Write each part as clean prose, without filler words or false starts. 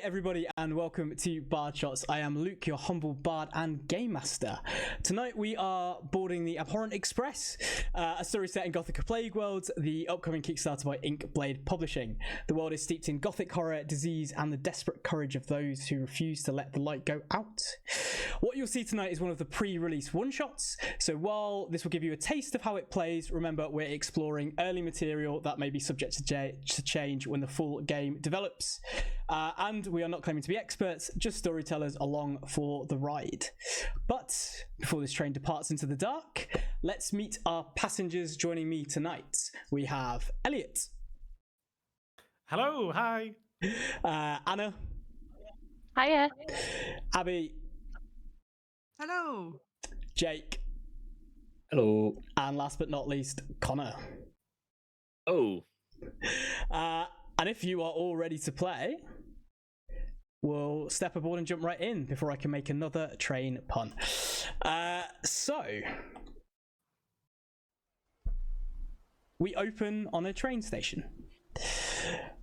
everybody, and welcome to Bard Shots. I am Luke, your humble bard and game master. Tonight we are boarding the Abhorrent Express, a story set in Gothica Plagueworlds, the upcoming Kickstarter by Inkblade Publishing. The world is steeped in gothic horror, disease, and the desperate courage of those who refuse to let the light go out. What you'll see tonight is one of the pre-release one-shots, so while this will give you a taste of how it plays, remember we're exploring early material that may be subject to change when the full game develops. And we are not claiming to be experts, just storytellers along for the ride. But before this train departs into the dark, let's meet our passengers joining me tonight. We have Elliot. Hello, hi. Anna. Hiya. Abby. Hello. Jake. Hello. And last but not least, Connor. Oh. And if you are all ready to play, we'll step aboard and jump right in before I can make another train pun. So, we open on a train station.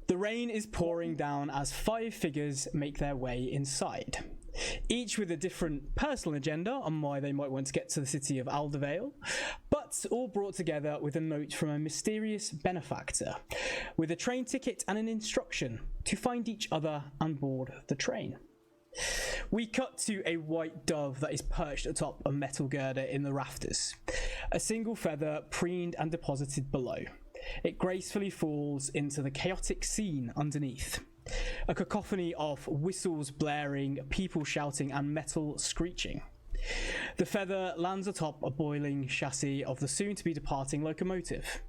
The rain is pouring down as 5 figures make their way inside, each with a different personal agenda on why they might want to get to the city of Aldervale, but all brought together with a note from a mysterious benefactor, with a train ticket and an instruction to find each other and board the train. We cut to a white dove that is perched atop a metal girder in the rafters, a single feather preened and deposited below. It gracefully falls into the chaotic scene underneath. A cacophony of whistles blaring, people shouting, and metal screeching. The feather lands atop a boiling chassis of the soon-to-be departing locomotive.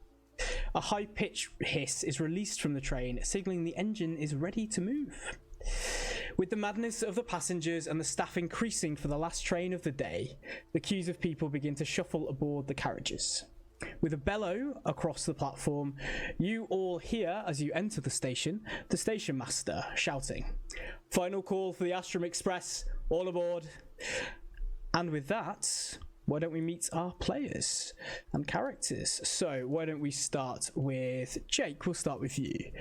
A high-pitched hiss is released from the train, signalling the engine is ready to move. With the madness of the passengers and the staff increasing for the last train of the day, the queues of people begin to shuffle aboard the carriages. With a bellow across the platform, you all hear, as you enter the station master shouting, "Final call for the Astrum Express, all aboard." And with that, why don't we meet our players and characters? So why don't we start with Jake? We'll start with you.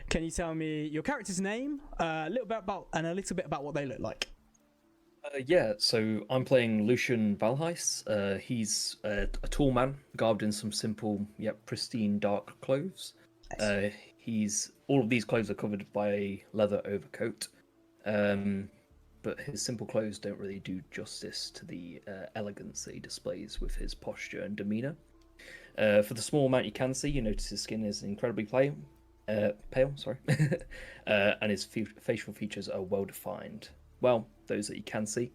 Can you tell me your character's name, a little bit about what they look like? Yeah, so I'm playing Lucian Valheis. He's a tall man, garbed in some simple yet pristine dark clothes. All of these clothes are covered by a leather overcoat, but his simple clothes don't really do justice to the elegance that he displays with his posture and demeanor. For the small amount you can see, you notice his skin is incredibly pale, and his facial features are well defined. Well, those that you can see.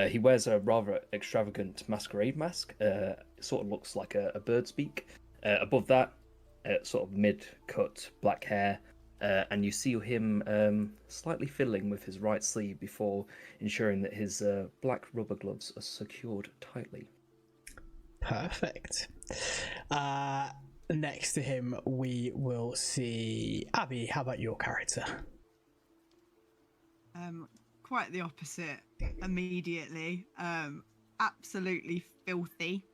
He wears a rather extravagant masquerade mask. It sort of looks like a bird's beak. Above that, sort of mid-cut black hair. And you see him slightly fiddling with his right sleeve before ensuring that his black rubber gloves are secured tightly. Perfect. Next to him, we will see Abby. How about your character? Quite the opposite immediately. Absolutely filthy,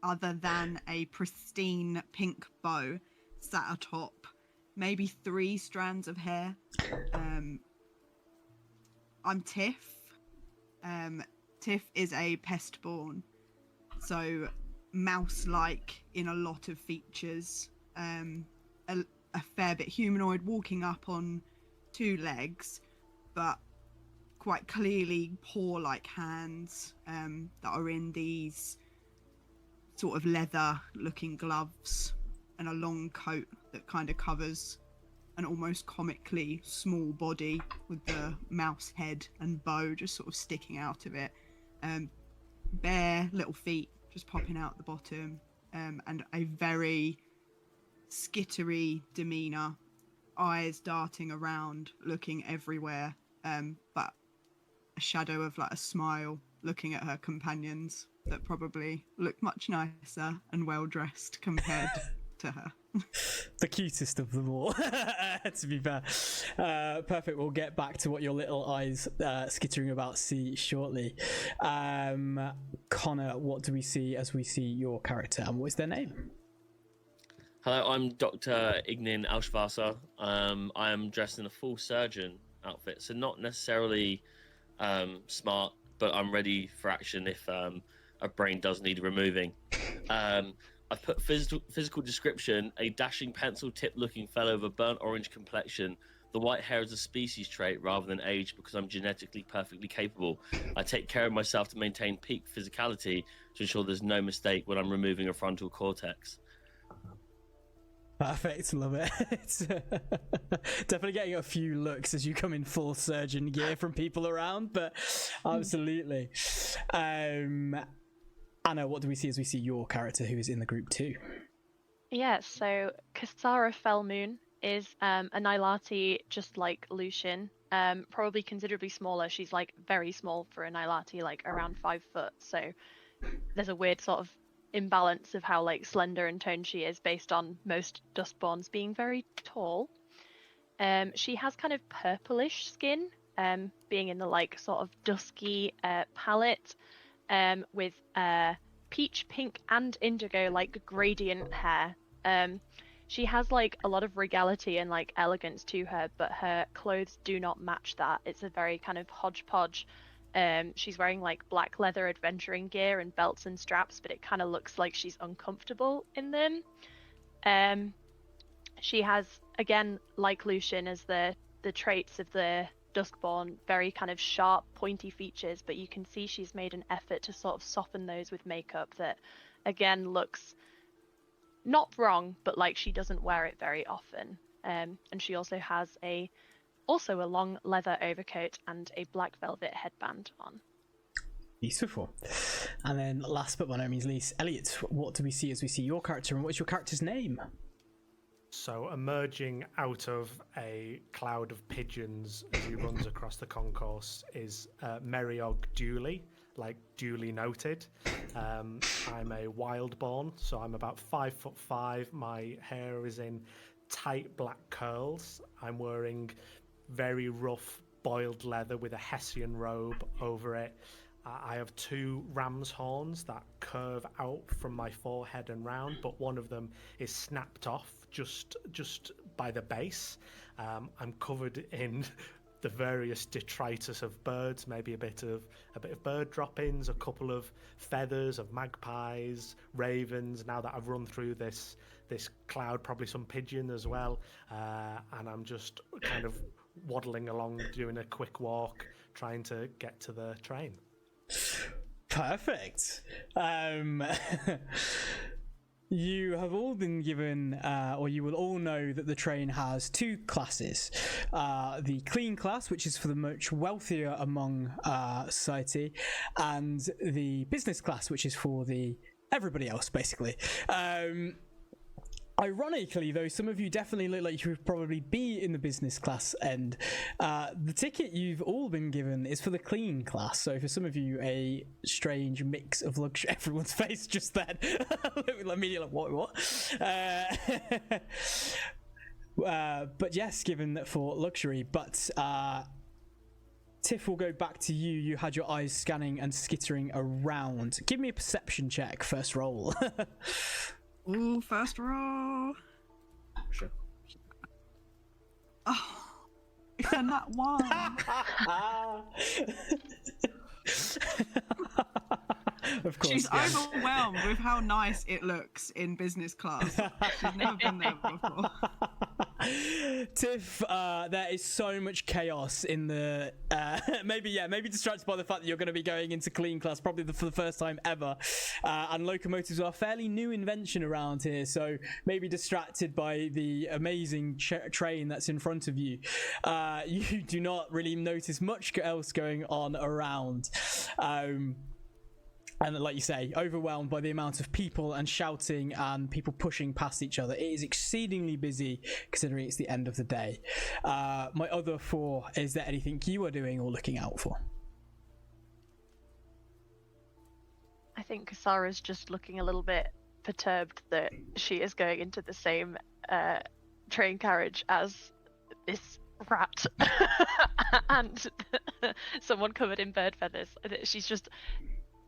other than a pristine pink bow sat atop maybe 3 strands of hair. I'm Tiff. Tiff is a pestborn, so mouse-like in a lot of features. A fair bit humanoid, walking up on 2 legs, but quite clearly paw-like hands that are in these sort of leather-looking gloves, and a long coat that kind of covers an almost comically small body with the mouse head and bow just sort of sticking out of it. Bare little feet just popping out the bottom, and a very skittery demeanour, eyes darting around, looking everywhere, but a shadow of like a smile looking at her companions that probably look much nicer and well dressed compared to her. The cutest of them all, to be fair. Perfect. We'll get back to what your little eyes skittering about see shortly. Connor, what do we see as we see your character, and what is their name? Hello, I'm Dr. Ignin Alschwasser. I am dressed in a full surgeon outfit, so not necessarily smart, but I'm ready for action if a brain does need removing. I've put physical description: a dashing pencil-tip looking fellow with a burnt orange complexion. The white hair is a species trait rather than age because I'm genetically perfectly capable. I take care of myself to maintain peak physicality to ensure there's no mistake when I'm removing a frontal cortex. Perfect, love it. It's definitely getting a few looks as you come in full surgeon gear from people around, but absolutely. Anna, what do we see as we see your character who is in the group too? Yeah, so Kasara Fellmoon is a Nilati just like Lucian, probably considerably smaller. She's like very small for a Nilati, like around 5 foot. So there's a weird sort of imbalance of how like slender and toned she is based on most Dustborns being very tall. She has kind of purplish skin, being in the like sort of dusky palette, with peach, pink, and indigo like gradient hair. She has like a lot of regality and like elegance to her, but her clothes do not match that. It's a very kind of hodgepodge. She's wearing like black leather adventuring gear and belts and straps, but it kind of looks like she's uncomfortable in them. She has, again, like Lucian, as the traits of the Duskborn, very kind of sharp, pointy features, but you can see she's made an effort to sort of soften those with makeup that, again, looks not wrong, but like she doesn't wear it very often. And she also has a long leather overcoat and a black velvet headband on. Beautiful. And then last but by no means least, Elliot, what do we see as we see your character, and what's your character's name? So emerging out of a cloud of pigeons as he runs across the concourse is Meriog Dooley, like duly noted. I'm a wildborn, so I'm about 5'5". My hair is in tight black curls. I'm wearing very rough boiled leather with a Hessian robe over it. I have 2 ram's horns that curve out from my forehead and round, but one of them is snapped off just by the base. I'm covered in the various detritus of birds, maybe a bit of bird droppings, a couple of feathers of magpies, ravens. Now that I've run through this cloud, probably some pigeon as well, and I'm just kind of waddling along, doing a quick walk, trying to get to the train. Perfect. You have all been given, or you will all know that the train has 2 classes. The clean class, which is for the much wealthier among society, and the business class, which is for the everybody else, basically. Ironically, though, some of you definitely look like you would probably be in the business class end. The ticket you've all been given is for the clean class, so for some of you, a strange mix of luxury. Everyone's face just then. Immediately, like, what? But yes, given that for luxury. But Tiff, will go back to you. You had your eyes scanning and skittering around. Give me a perception check, first roll. Ooh, first roll. Sure. Oh, it's a nat 1. Of course, She's yeah. overwhelmed with how nice it looks in business class. She's never been there before. Tiff, there is so much chaos in the maybe distracted by the fact that you're going to be going into clean class probably for the first time ever, and locomotives are a fairly new invention around here, so maybe distracted by the amazing train that's in front of you. You do not really notice much else going on around. And like you say, overwhelmed by the amount of people and shouting and people pushing past each other. It is exceedingly busy considering it's the end of the day. My other 4, is there anything you are doing or looking out for? I think Kasara's just looking a little bit perturbed that she is going into the same train carriage as this rat and someone covered in bird feathers. She's just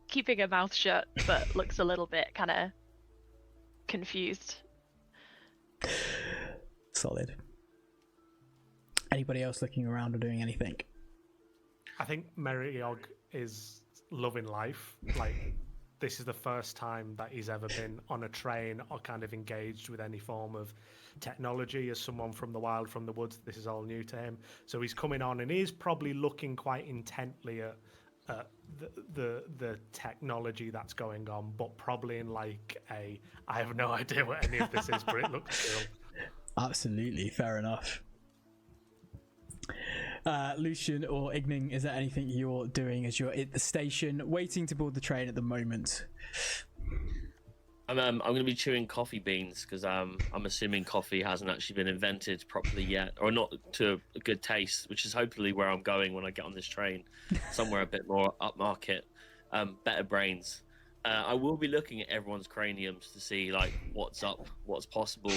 keeping her mouth shut, but looks a little bit kind of confused. Solid. Anybody else looking around or doing anything? I think Meriog is loving life. Like, this is the first time that he's ever been on a train or kind of engaged with any form of technology. As someone from the wild, from the woods, this is all new to him. So he's coming on, and he's probably looking quite intently at the technology that's going on, but probably in like a, I have no idea what any of this is, but it looks cool. Absolutely, fair enough. Lucian or Igning, is there anything you're doing as you're at the station waiting to board the train at the moment? I'm going to be chewing coffee beans because I'm assuming coffee hasn't actually been invented properly yet, or not to a good taste, which is hopefully where I'm going when I get on this train, somewhere a bit more upmarket, better brains. I will be looking at everyone's craniums to see like what's up, what's possible.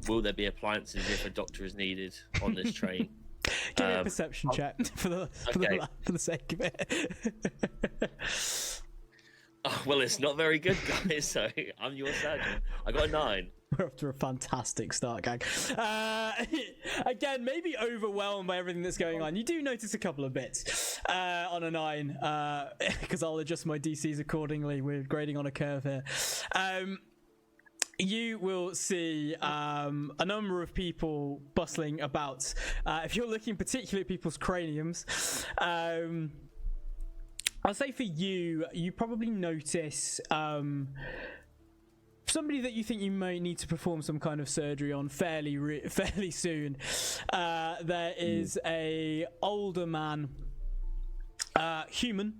Will there be appliances if a doctor is needed on this train? Give me a perception check for the sake of it. Oh, well, it's not very good, guys. So I'm your surgeon. I got a 9. We're off to a fantastic start, gang. Again, maybe overwhelmed by everything that's going on. You do notice a couple of bits on a 9, because I'll adjust my DCs accordingly. We're grading on a curve here. You will see a number of people bustling about. If you're looking particularly at people's craniums, I'll say for you, you probably notice somebody that you think you might need to perform some kind of surgery on fairly soon. There is a older man, human.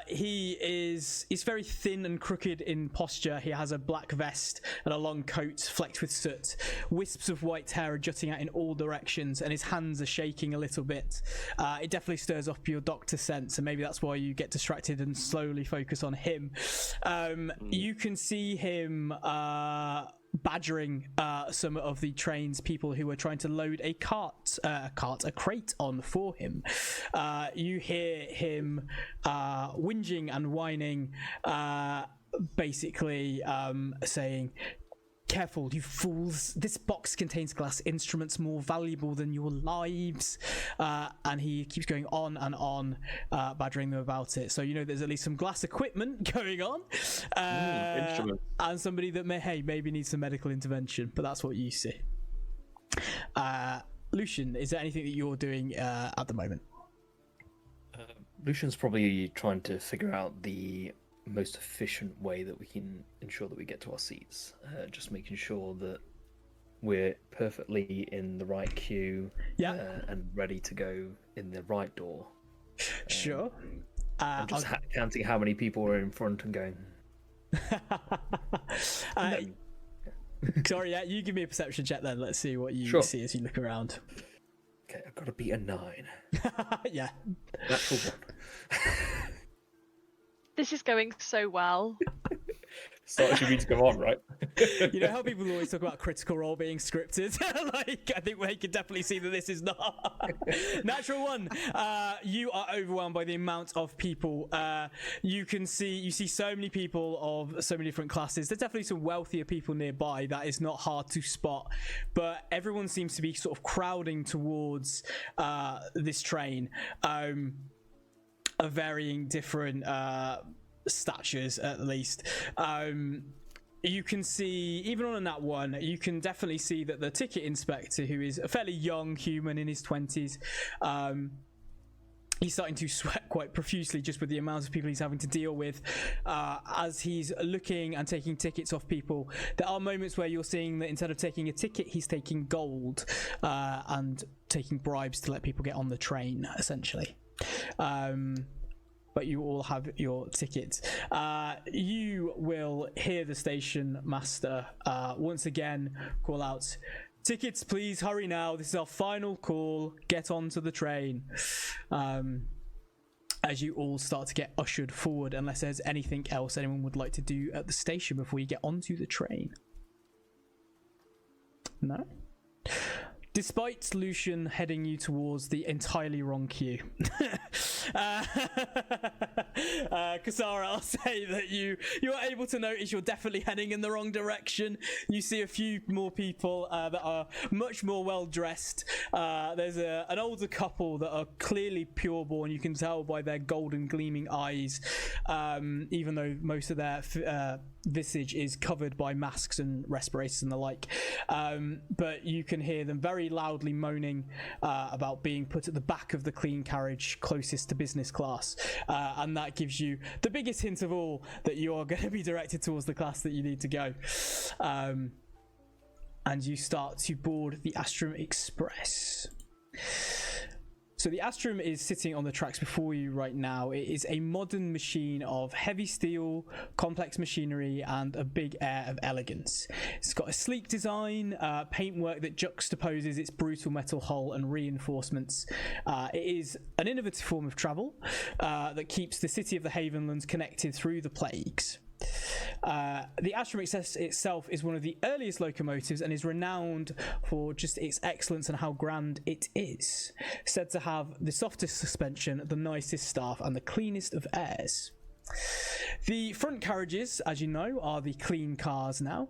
He's very thin and crooked in posture. He has a black vest and a long coat flecked with soot. Wisps of white hair are jutting out in all directions, and his hands are shaking a little bit. It definitely stirs up your doctor sense, and maybe that's why you get distracted and slowly focus on him. You can see him badgering some of the train's people who are trying to load a crate on for him. You hear him whinging and whining, basically saying, "Careful, you fools. This box contains glass instruments more valuable than your lives." And he keeps going on and on, badgering them about it. So you know there's at least some glass equipment going on. And somebody that maybe needs some medical intervention, but that's what you see. Lucian, is there anything that you're doing at the moment? Lucian's probably trying to figure out the most efficient way that we can ensure that we get to our seats. Just making sure that we're perfectly in the right queue, and ready to go in the right door. Sure. And just counting how many people are in front and going. Sorry, you give me a perception check then. Let's see what you see as you look around. Okay, I've got to beat a 9. Yeah. Natural 1. This is going so well. So it should be to go on, right? You know how people always talk about Critical Role being scripted? Like, I think we can definitely see that this is not. Natural 1. You are overwhelmed by the amount of people. You see so many people of so many different classes. There's definitely some wealthier people nearby. That is not hard to spot. But everyone seems to be sort of crowding towards this train. Of varying different statures, at least. You can see, even on a nat 1, you can definitely see that the ticket inspector, who is a fairly young human in his 20s, he's starting to sweat quite profusely just with the amount of people he's having to deal with. As he's looking and taking tickets off people, there are moments where you're seeing that instead of taking a ticket, he's taking gold and taking bribes to let people get on the train, essentially. But you all have your tickets. You will hear the station master once again call out, "Tickets, please, hurry now. This is our final call. Get onto the train." As you all start to get ushered forward, unless there's anything else anyone would like to do at the station before you get onto the train. No? Despite Lucian heading you towards the entirely wrong queue, Kasara, I'll say that you're able to notice you're definitely heading in the wrong direction. You see a few more people that are much more well dressed. There's an older couple that are clearly pureborn. You can tell by their golden gleaming eyes, even though most of their visage is covered by masks and respirators and the like. But you can hear them very loudly moaning about being put at the back of the clean carriage closest to business class, and that gives you the biggest hint of all that you are going to be directed towards the class that you need to go. And you start to board the Astrum Express. So the Astrum is sitting on the tracks before you right now. It is a modern machine of heavy steel, complex machinery, and a big air of elegance. It's got a sleek design, paintwork that juxtaposes its brutal metal hull and reinforcements. It is an innovative form of travel that keeps the city of the Havenlands connected through the plagues. The Astrum Express itself is one of the earliest locomotives and is renowned for just its excellence and how grand it is. Said to have the softest suspension, the nicest staff, and the cleanest of airs. The front carriages, as you know, are the clean cars now.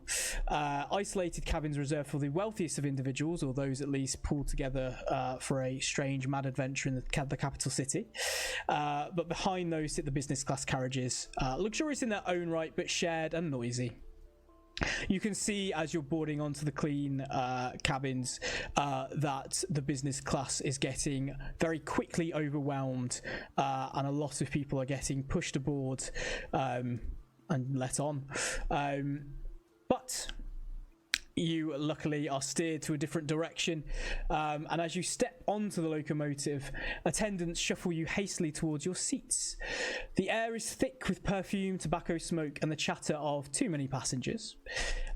Isolated cabins reserved for the wealthiest of individuals, or those at least pulled together for a strange, mad adventure in the capital city. But behind those sit the business class carriages, luxurious in their own right, but shared and noisy. You can see as you're boarding onto the clean cabins that the business class is getting very quickly overwhelmed, and a lot of people are getting pushed aboard and let on. But you luckily are steered to a different direction, and as you step onto the locomotive, attendants shuffle you hastily towards your seats. The air is thick with perfume, tobacco smoke, and the chatter of too many passengers.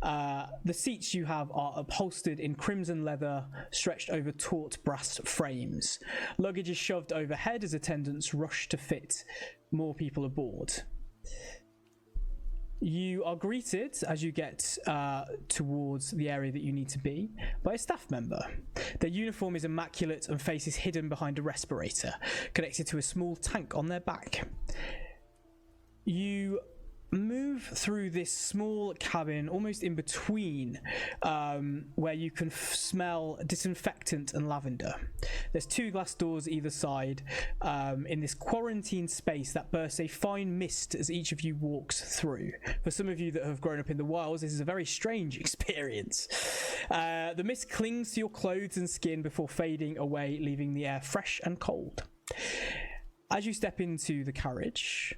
The seats you have are upholstered in crimson leather, stretched over taut brass frames. Luggage is shoved overhead as attendants rush to fit more people aboard. You are greeted as you get towards the area that you need to be by a staff member. Their uniform is immaculate and face is hidden behind a respirator, connected to a small tank on their back. You move through this small cabin, almost in between, where you can smell disinfectant and lavender. There's two glass doors either side, in this quarantine space that bursts a fine mist as each of you walks through. For some of you that have grown up in the wilds, this is a very strange experience. The mist clings to your clothes and skin before fading away, leaving the air fresh and cold. As you step into the carriage,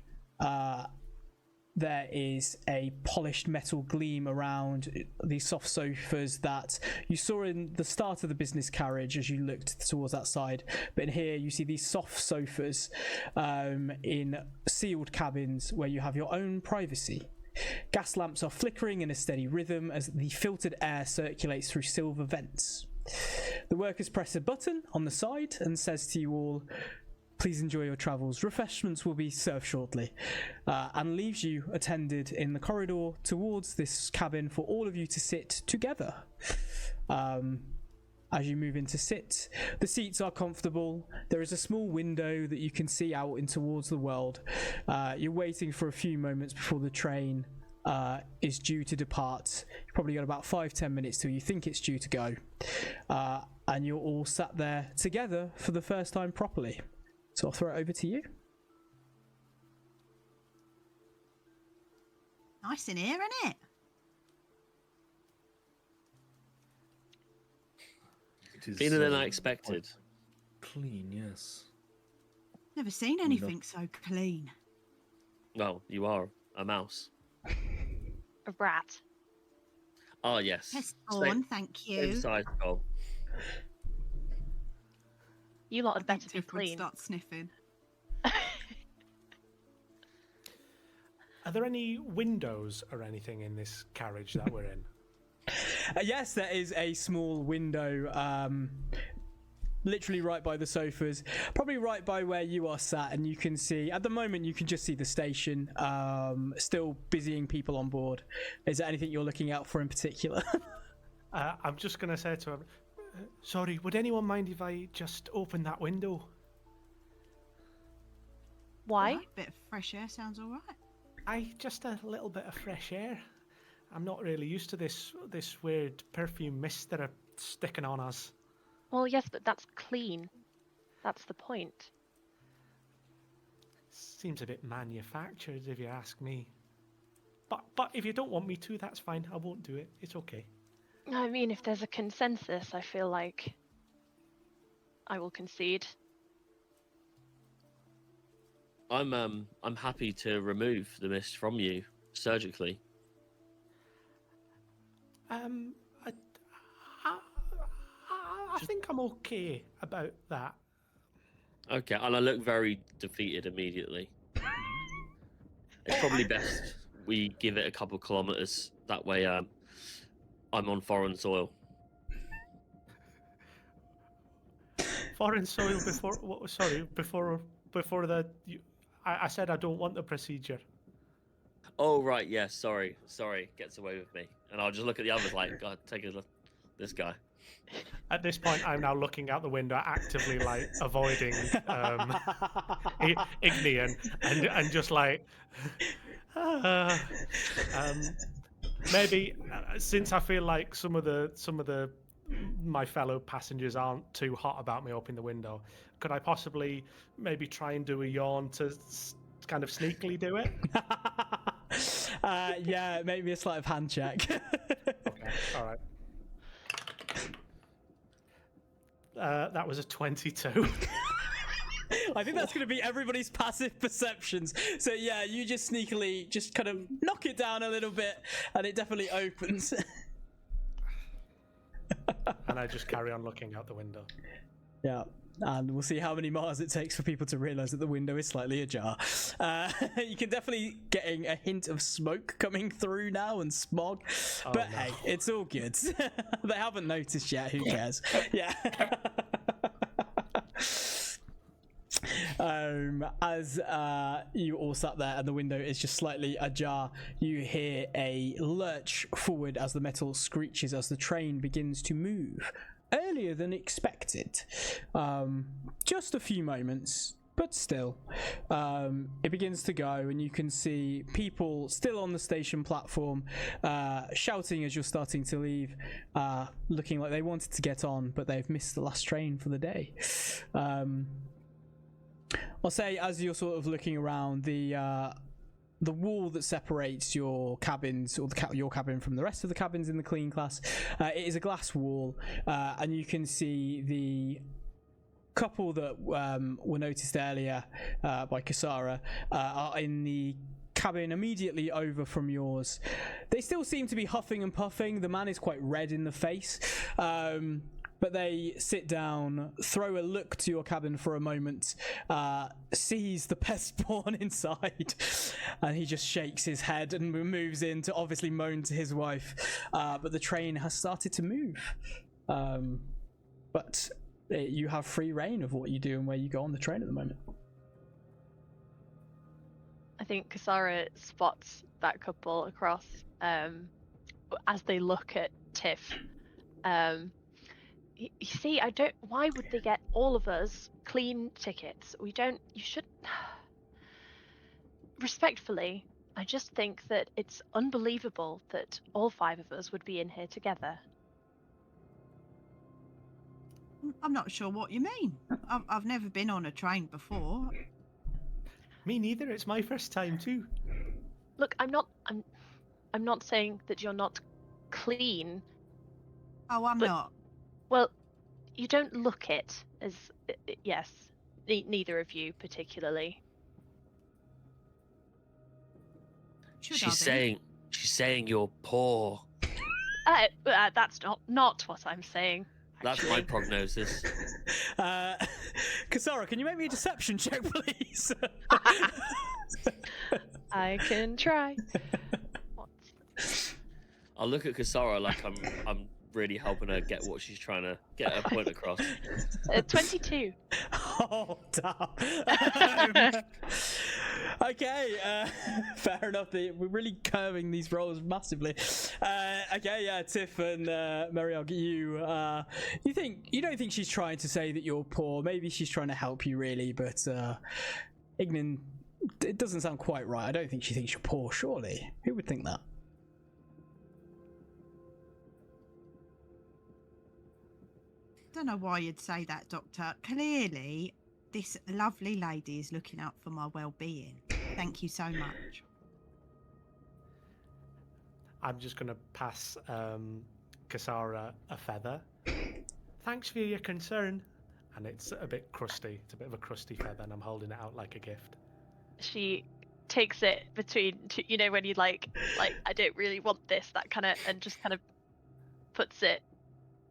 there is a polished metal gleam around the soft sofas that you saw in the start of the business carriage as you looked towards that side. But in here you see these soft sofas in sealed cabins where you have your own privacy. Gas lamps are flickering in a steady rhythm as the filtered air circulates through silver vents. The workers press a button on the side and says to you all, "Please enjoy your travels. Refreshments will be served shortly," and leaves you attended in the corridor towards this cabin for all of you to sit together. As you move in to sit, the seats are comfortable. There is a small window that you can see out in towards the world. You're waiting for a few moments before the train is due to depart. You've probably got about 5-10 minutes till you think it's due to go. And you're all sat there together for the first time properly. So I'll throw it over to you. Nice in here, isn't it? It is Cleaner than I expected. clean, yes. Never seen anything so clean. Well, you are a mouse. A rat. Oh, yes. Pestborn, thank Same you. size goal. You lot I had think better be Tiff would clean. start sniffing. Are there any windows or anything in this carriage that we're in? Yes, there is a small window, literally right by the sofas, probably right by where you are sat, and you can see, at the moment, you can just see the station, still busying people on board. Is there anything you're looking out for in particular? I'm just going to say to her, sorry, would anyone mind if I just open that window? Why? A bit of fresh air sounds all right. Just a little bit of fresh air. I'm not really used to this weird perfume mist that are sticking on us. Well, yes, but that's clean. That's the point. Seems a bit manufactured, if you ask me. But if you don't want me to, that's fine. I won't do it. It's okay. I mean, if there's a consensus, I feel like I will concede. I'm happy to remove the mist from you surgically. I think I'm okay about that. Okay, and I look very defeated immediately. It's probably best we give it a couple kilometers. That way, I'm on foreign soil. Foreign soil before. Sorry, before the. I said I don't want the procedure. Oh right, yeah. Sorry. Gets away with me, and I'll just look at the others like, God, take a look. This guy. At this point, I'm now looking out the window, actively like avoiding Ignian, and just like maybe since I feel like some of the my fellow passengers aren't too hot about me opening the window, could I possibly maybe try and do a yawn to kind of sneakily do it? Yeah, maybe a sleight of hand check. Okay, all right. That was a 22. I think that's going to be everybody's passive perceptions. So yeah, you just sneakily just kind of knock it down a little bit, and it definitely opens. And I just carry on looking out the window. Yeah, and we'll see how many Mars it takes for people to realise that the window is slightly ajar. You can definitely getting a hint of smoke coming through now and smog, but no. hey, it's all good. They haven't noticed yet. Who cares? Yeah. As you all sat there and the window is just slightly ajar, you hear a lurch forward as the metal screeches as the train begins to move earlier than expected. Just a few moments, but still. It begins to go, and you can see people still on the station platform shouting as you're starting to leave, looking like they wanted to get on, but they've missed the last train for the day. I'll say, as you're sort of looking around, the wall that separates your cabins, or your cabin from the rest of the cabins in the clean class, it is a glass wall, and you can see the couple that were noticed earlier by Kasara are in the cabin immediately over from yours. They still seem to be huffing and puffing. The man is quite red in the face. But they sit down, throw a look to your cabin for a moment, sees the pestborn inside, and he just shakes his head and moves in to obviously moan to his wife. But the train has started to move. But you have free reign of what you do and where you go on the train at the moment. I think Kasara spots that couple across as they look at Tiff. You see, why would they get all of us clean tickets? You should. Respectfully, I just think that it's unbelievable that all 5 of us would be in here together. I'm not sure what you mean. I've never been on a train before. Me neither. It's my first time too. Look, I'm not saying that you're not clean. Oh, I'm not. Well, you don't look it as, yes, neither of you particularly. She's saying you're poor. That's not what I'm saying. That's my prognosis. Kasara, can you make me a deception check, please? I can try. I'll look at Kasara like I'm really helping her get what she's trying to get her point across. 22. Oh, damn. Okay, fair enough. We're really curving these roles massively. Okay, yeah, Tiff and Mariog, you don't think she's trying to say that you're poor. Maybe she's trying to help you, really, but Ignin, it doesn't sound quite right. I don't think she thinks you're poor, surely. Who would think that? Don't know why you'd say that, Doctor. Clearly, this lovely lady is looking out for my well-being. Thank you so much. I'm just going to pass Kasara a feather. Thanks for your concern. And it's a bit crusty. It's a bit of a crusty feather, and I'm holding it out like a gift. She takes it between, you know, when you like I don't really want this, that kind of, and just kind of puts it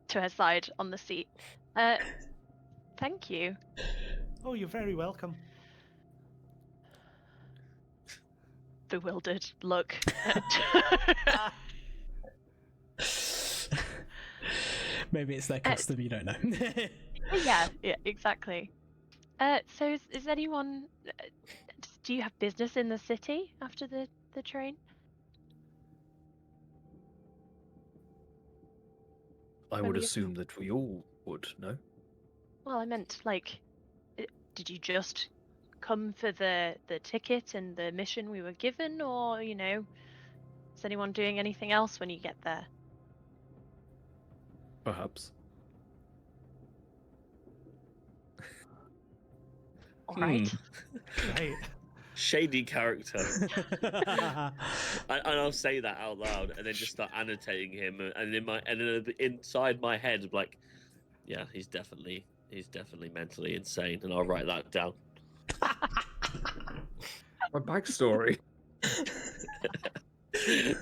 to her side on the seat. Thank you. Oh, you're very welcome. Bewildered look. Maybe it's their custom, you don't know. yeah, exactly. So is anyone? Do you have business in the city after the train? I would assume that we all would, no? Well, I meant like, did you just come for the ticket and the mission we were given, or you know, is anyone doing anything else when you get there? Perhaps. All right. Right. Shady character. And I'll say that out loud, and then just start annotating him, and inside my head, I'm like, yeah, he's definitely mentally insane, and I'll write that down. My backstory.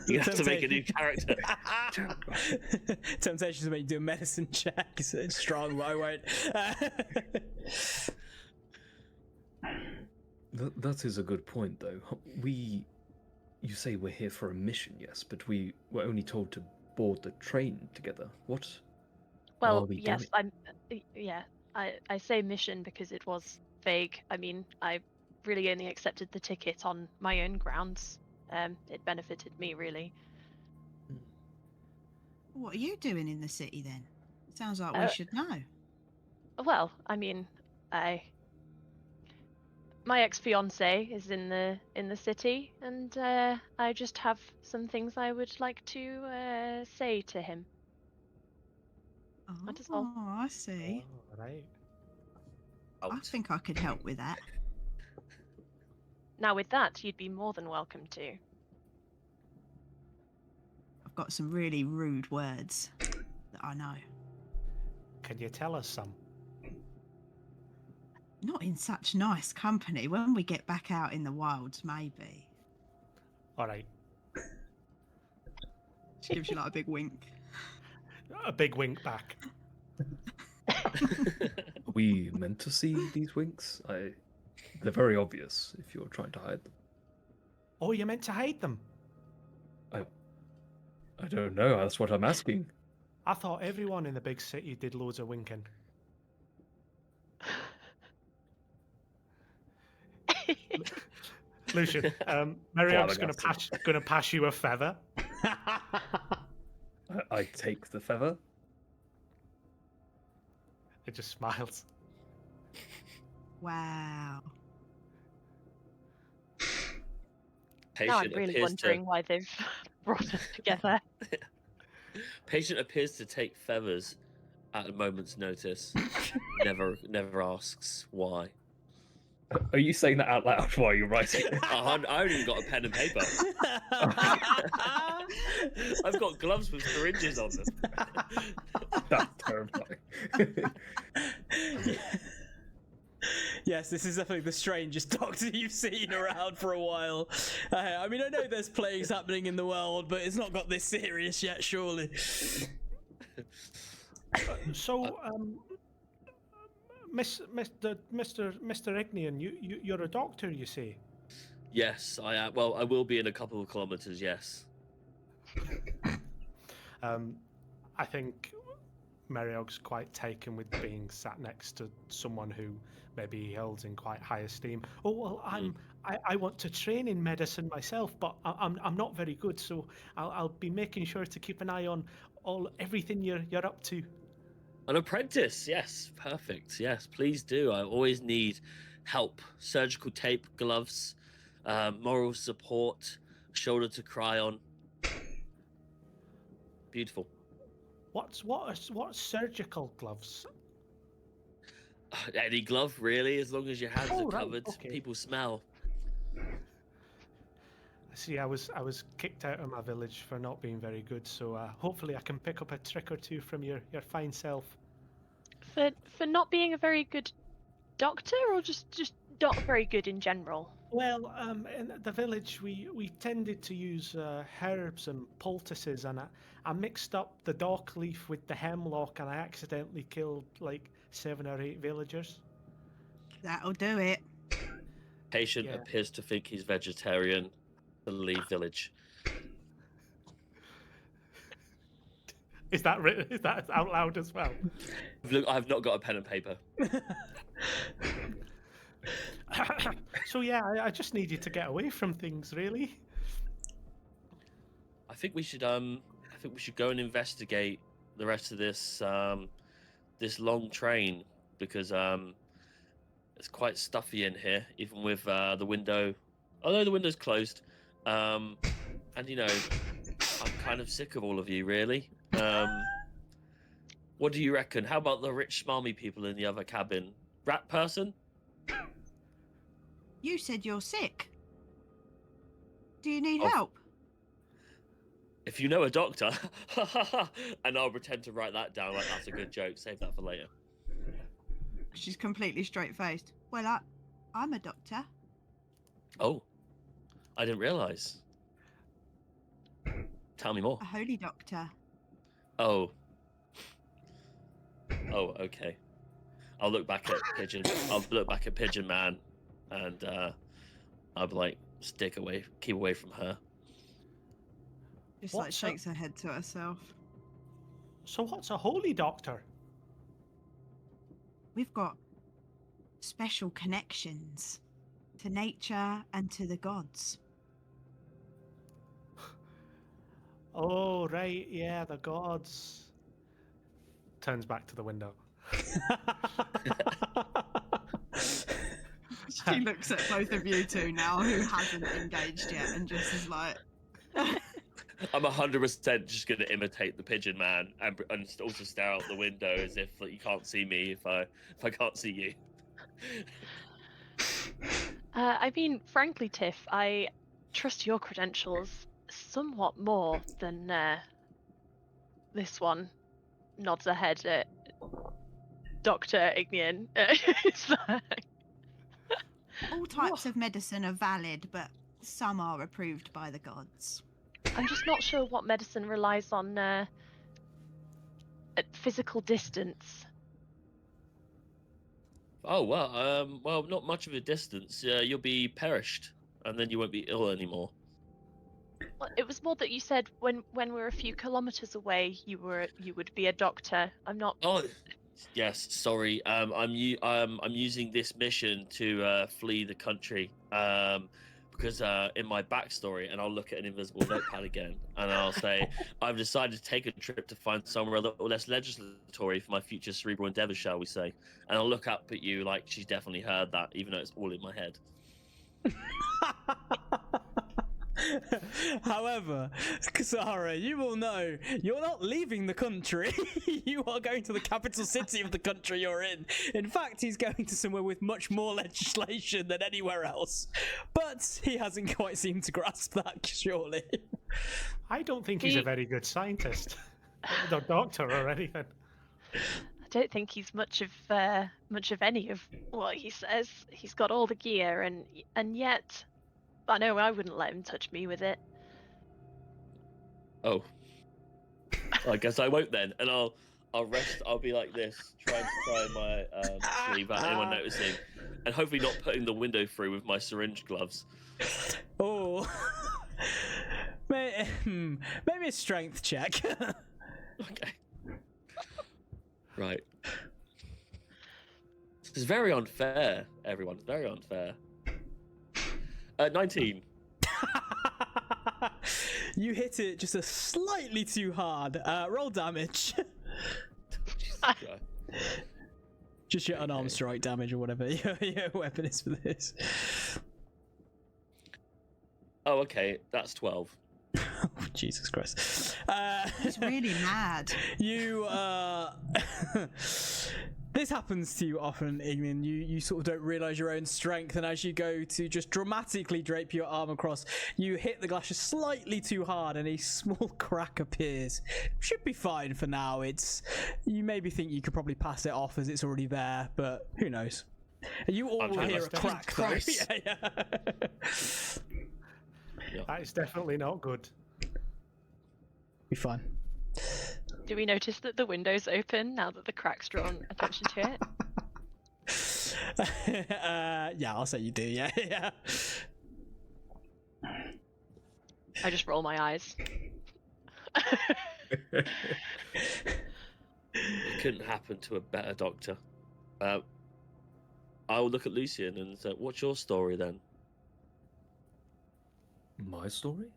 You have to make a new character. Temptation to make you do a medicine check. It's strong, but I won't. That is a good point, though. You say we're here for a mission, yes, but we were only told to board the train together. What? Well, are we yes, doing? I say mission because it was vague. I mean, I really only accepted the ticket on my own grounds. It benefited me, really. What are you doing in the city then? Sounds like we should know. Well, I mean, my ex-fiance is in the city, and I just have some things I would like to say to him. That is all. Oh, I see. Oh, right. I think I could help with that. Now, with that, you'd be more than welcome to. I've got some really rude words that I know. Can you tell us some? Not in such nice company. When we get back out in the wilds, maybe. All right. She gives you like a big wink. A big wink back. Are we meant to see these winks? They're very obvious if you're trying to hide them. Oh, you're meant to hide them. I don't know. That's what I'm asking. I thought everyone in the big city did loads of winking. Lucian, Mariam's going to pass you a feather. I take the feather. It just smiles. Wow. Now I'm really wondering why they've brought us together. Patient appears to take feathers at a moment's notice. never asks why. Are you saying that out loud while you're writing it? I haven't even got a pen and paper. I've got gloves with syringes on them. That's terrifying. Yes, this is definitely the strangest doctor you've seen around for a while. I mean, I know there's plagues happening in the world, but it's not got this serious yet, surely. So, Mr. Ignian, you're a doctor, you say? Yes, I am. Well, I will be in a couple of kilometers. Yes. I think Meriog's quite taken with being sat next to someone who maybe he holds in quite high esteem. Oh well, I want to train in medicine myself, but I'm not very good, so I'll be making sure to keep an eye on everything you're up to. An apprentice, yes, perfect. Yes, please do. I always need help, surgical tape, gloves, moral support, shoulder to cry on. Beautiful. What surgical gloves? Any glove, really, as long as your hands Oh, are right, covered. okay. People smell. See, I was kicked out of my village for not being very good, so hopefully I can pick up a trick or two from your fine self. For not being a very good doctor, or just not very good in general? Well, in the village, we tended to use herbs and poultices, and I mixed up the dock leaf with the hemlock, and I accidentally killed like 7 or 8 villagers. That'll do it. Patient Yeah. appears to think he's vegetarian. To leave village. Is that written? Is that out loud as well? Look, I've not got a pen and paper. So yeah, I just need you to get away from things, really. I think we should go and investigate the rest of this this long train, because it's quite stuffy in here, even with the window. Although the window's closed, and you know, I'm kind of sick of all of you, really. What do you reckon? How about the rich, smarmy people in the other cabin? Rat person? You said you're sick. Do you need Oh. help? If you know a doctor, and I'll pretend to write that down like that's a good joke. Save that for later. She's completely straight-faced. Well, I'm a doctor. Oh, I didn't realize. Tell me more. A holy doctor. Oh. Oh, okay. I'll look back at Pigeon. I'll look back at Pigeon Man, and I'll be like, keep away from her. Just like What's shakes her head to herself. So what's a holy doctor? We've got special connections to nature and to the gods. Oh, right, yeah, the gods. Turns back to the window. She looks at both of you two now, who hasn't engaged yet, and just is like, I'm 100% just going to imitate the Pigeon Man and also stare out the window as if like, you can't see me if I can't see you. I mean, frankly, Tiff, I trust your credentials somewhat more than this one. Nods her head at Dr. Ignian. It's like- all types of medicine are valid, but some are approved by the gods. I'm just not sure what medicine relies on physical distance. Oh well, not much of a distance. You'll be perished, and then you won't be ill anymore. Well, it was more that you said when we're a few kilometers away, you would be a doctor. I'm not. Oh, yes. Sorry. I'm using this mission to flee the country. Because in my backstory, and I'll look at an invisible notepad again, and I'll say, I've decided to take a trip to find somewhere a little less legislatory for my future cerebral endeavors, shall we say? And I'll look up at you like she's definitely heard that, even though it's all in my head. However, Kasara, you will know you're not leaving the country. You are going to the capital city of the country you're in. In fact, he's going to somewhere with much more legislation than anywhere else. But he hasn't quite seemed to grasp that, surely. I don't think he's a very good scientist, or doctor, or anything. I don't think he's much of any of what he says. He's got all the gear, and yet, I know I wouldn't let him touch me with it. Oh, I guess I won't then, and I'll rest. I'll be like this, trying to tie my sleeve without anyone noticing, and hopefully not putting the window through with my syringe gloves. Oh, maybe a strength check. Okay. Right. This is very unfair, everyone. Very unfair. 19. You hit it just a slightly too hard. Roll damage. Jesus Christ. Just your unarmed strike damage or whatever your weapon is for this. Oh, okay, that's 12. Oh, Jesus Christ. He's really mad. You, this happens to you often, Ignan. You sort of don't realise your own strength, and as you go to just dramatically drape your arm across, you hit the glass just slightly too hard, and a small crack appears. Should be fine for now. You maybe think you could probably pass it off as it's already there, but who knows? And you all will hear a crack, though. Yeah. That is definitely not good. Be fine. Do we notice that the window's open now that the crack's drawn attention to it? Yeah, I'll say you do. Yeah, yeah. I just roll my eyes. It couldn't happen to a better doctor. I will look at Lucian and say, "What's your story then?" My story?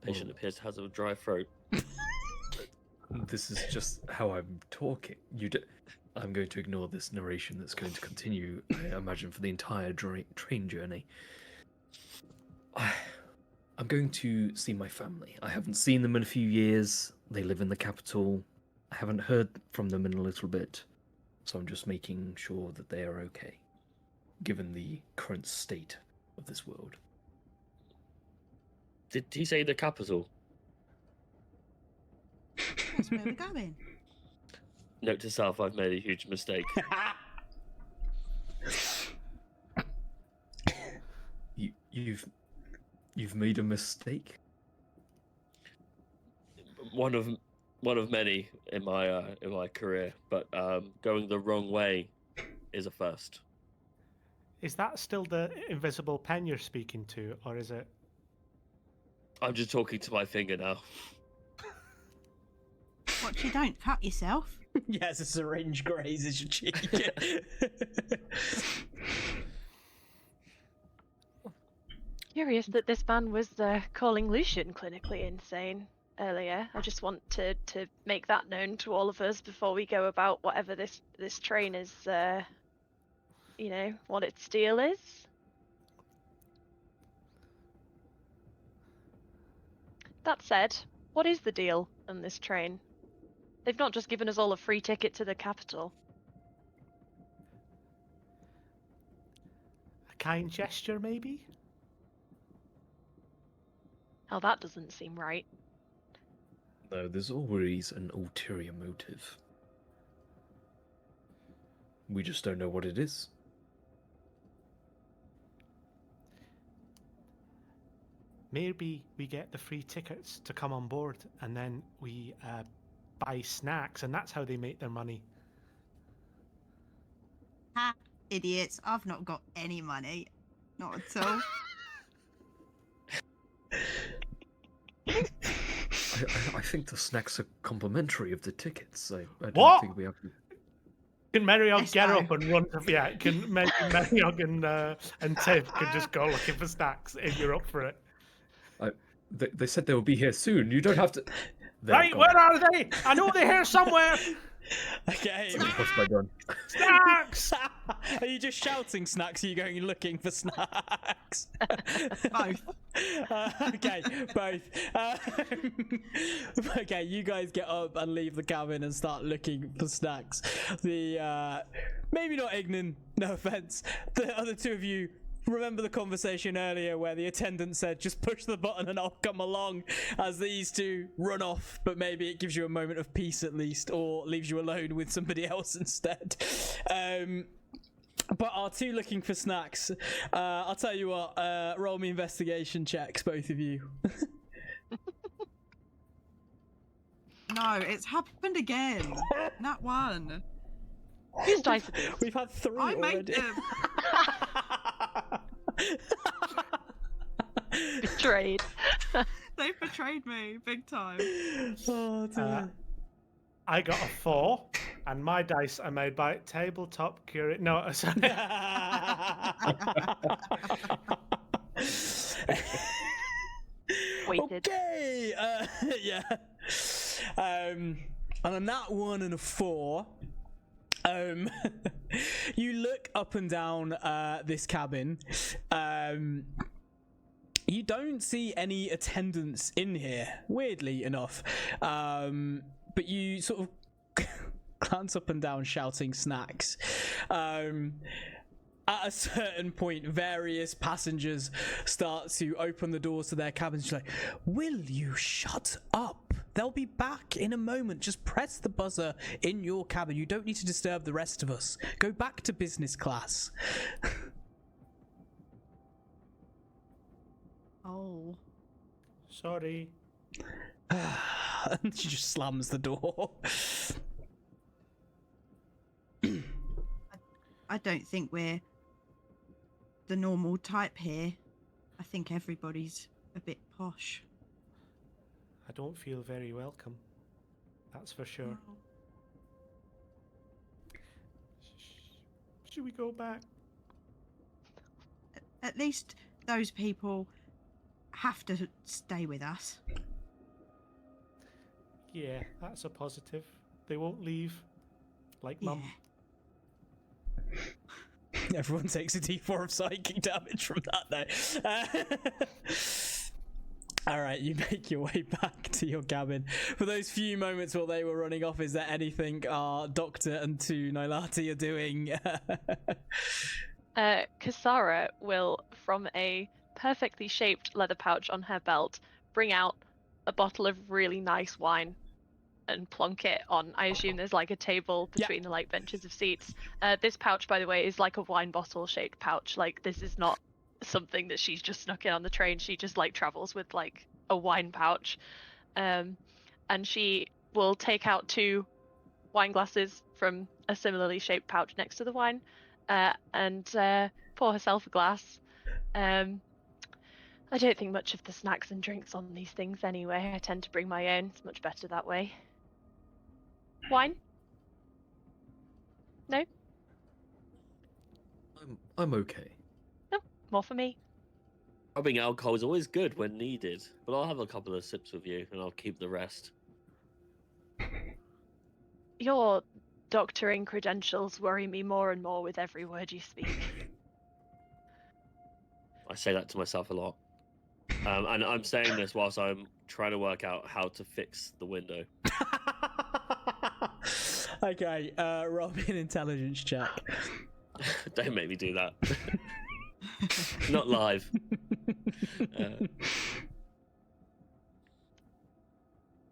Patient appears to have a dry throat. This is just how I'm talking. I'm going to ignore this narration that's going to continue, I imagine, for the entire train journey. I'm going to see my family. I haven't seen them in a few years. They live in the capital. I haven't heard from them in a little bit. So I'm just making sure that they are okay, given the current state of this world. Did he say the capital? That's where we're going. Note to self: I've made a huge mistake. You've made a mistake. One of many in my career, but going the wrong way is a first. Is that still the invisible pen you're speaking to, or is it? I'm just talking to my finger now. Watch you don't cut yourself. Yes, a syringe grazes your cheek. Curious that this man was calling Lucian clinically insane earlier. I just want to make that known to all of us before we go about whatever this train is, what its deal is. That said, what is the deal on this train? They've not just given us all a free ticket to the capital. A kind gesture, maybe? Oh, that doesn't seem right. No, there's always an ulterior motive. We just don't know what it is. Maybe we get the free tickets to come on board, and then we buy snacks, and that's how they make their money. Ha! Idiots! I've not got any money. Not at all. I think the snacks are complimentary of the tickets. I don't What? think we have to. Can Mariog Yes, get no. up and run? Yeah, can Mariog and Tiff can just go looking for snacks if you're up for it. They said they will be here soon. You don't have to. They're Right, gone. where are they? I know they're here somewhere. Okay. Let me push my gun. Snacks! Are you just shouting snacks? Or are you going looking for snacks? Both. Okay, both. Okay, you guys get up and leave the cabin and start looking for snacks. The maybe not Ignan, no offense. The other two of you remember the conversation earlier where the attendant said, just push the button and I'll come along, as these two run off, but maybe it gives you a moment of peace at least, or leaves you alone with somebody else instead. But our two looking for snacks, I'll tell you what, roll me investigation checks, both of you. No, it's happened again. Not one. Whose dice are these? We've had three I made already. them. Betrayed. They betrayed me big time. Oh, dear. I got a 4, and my dice are made by Tabletop Curate. No, sorry. Weighted. Okay, yeah. And on that one and a 4, Um, you look up and down this cabin. You don't see any attendants in here, weirdly enough. But you sort of glance up and down shouting snacks. At a certain point, various passengers start to open the doors to their cabins. She's like, will you shut up? They'll be back in a moment. Just press the buzzer in your cabin. You don't need to disturb the rest of us. Go back to business class. Oh. Sorry. And she just slams the door. I don't think we're the normal type here. I think everybody's a bit posh. I don't feel very welcome. That's for sure. Should we go back? At least those people have to stay with us. Yeah, that's a positive. They won't leave. Like Mum. Yeah. Everyone takes a d4 of psychic damage from that, though. All right, you make your way back to your cabin. For those few moments while they were running off, is there anything our Doctor and 2 Nylati are doing? Kasara will, from a perfectly shaped leather pouch on her belt, bring out a bottle of really nice wine and plonk it on. I assume there's like a table between the like benches of seats. This pouch, by the way, is like a wine bottle shaped pouch. Like, this is not something that she's just snuck in on the train. She just like travels with like a wine pouch. And she will take out 2 wine glasses from a similarly shaped pouch next to the wine, and pour herself a glass. I don't think much of the snacks and drinks on these things anyway. I tend to bring my own. It's much better that way. Wine? No? I'm okay. No, more for me. Rubbing alcohol is always good when needed, but I'll have a couple of sips with you and I'll keep the rest. Your doctoring credentials worry me more and more with every word you speak. I say that to myself a lot. And I'm saying this whilst I'm trying to work out how to fix the window. Okay, roll me an intelligence check. Don't make me do that. Not live.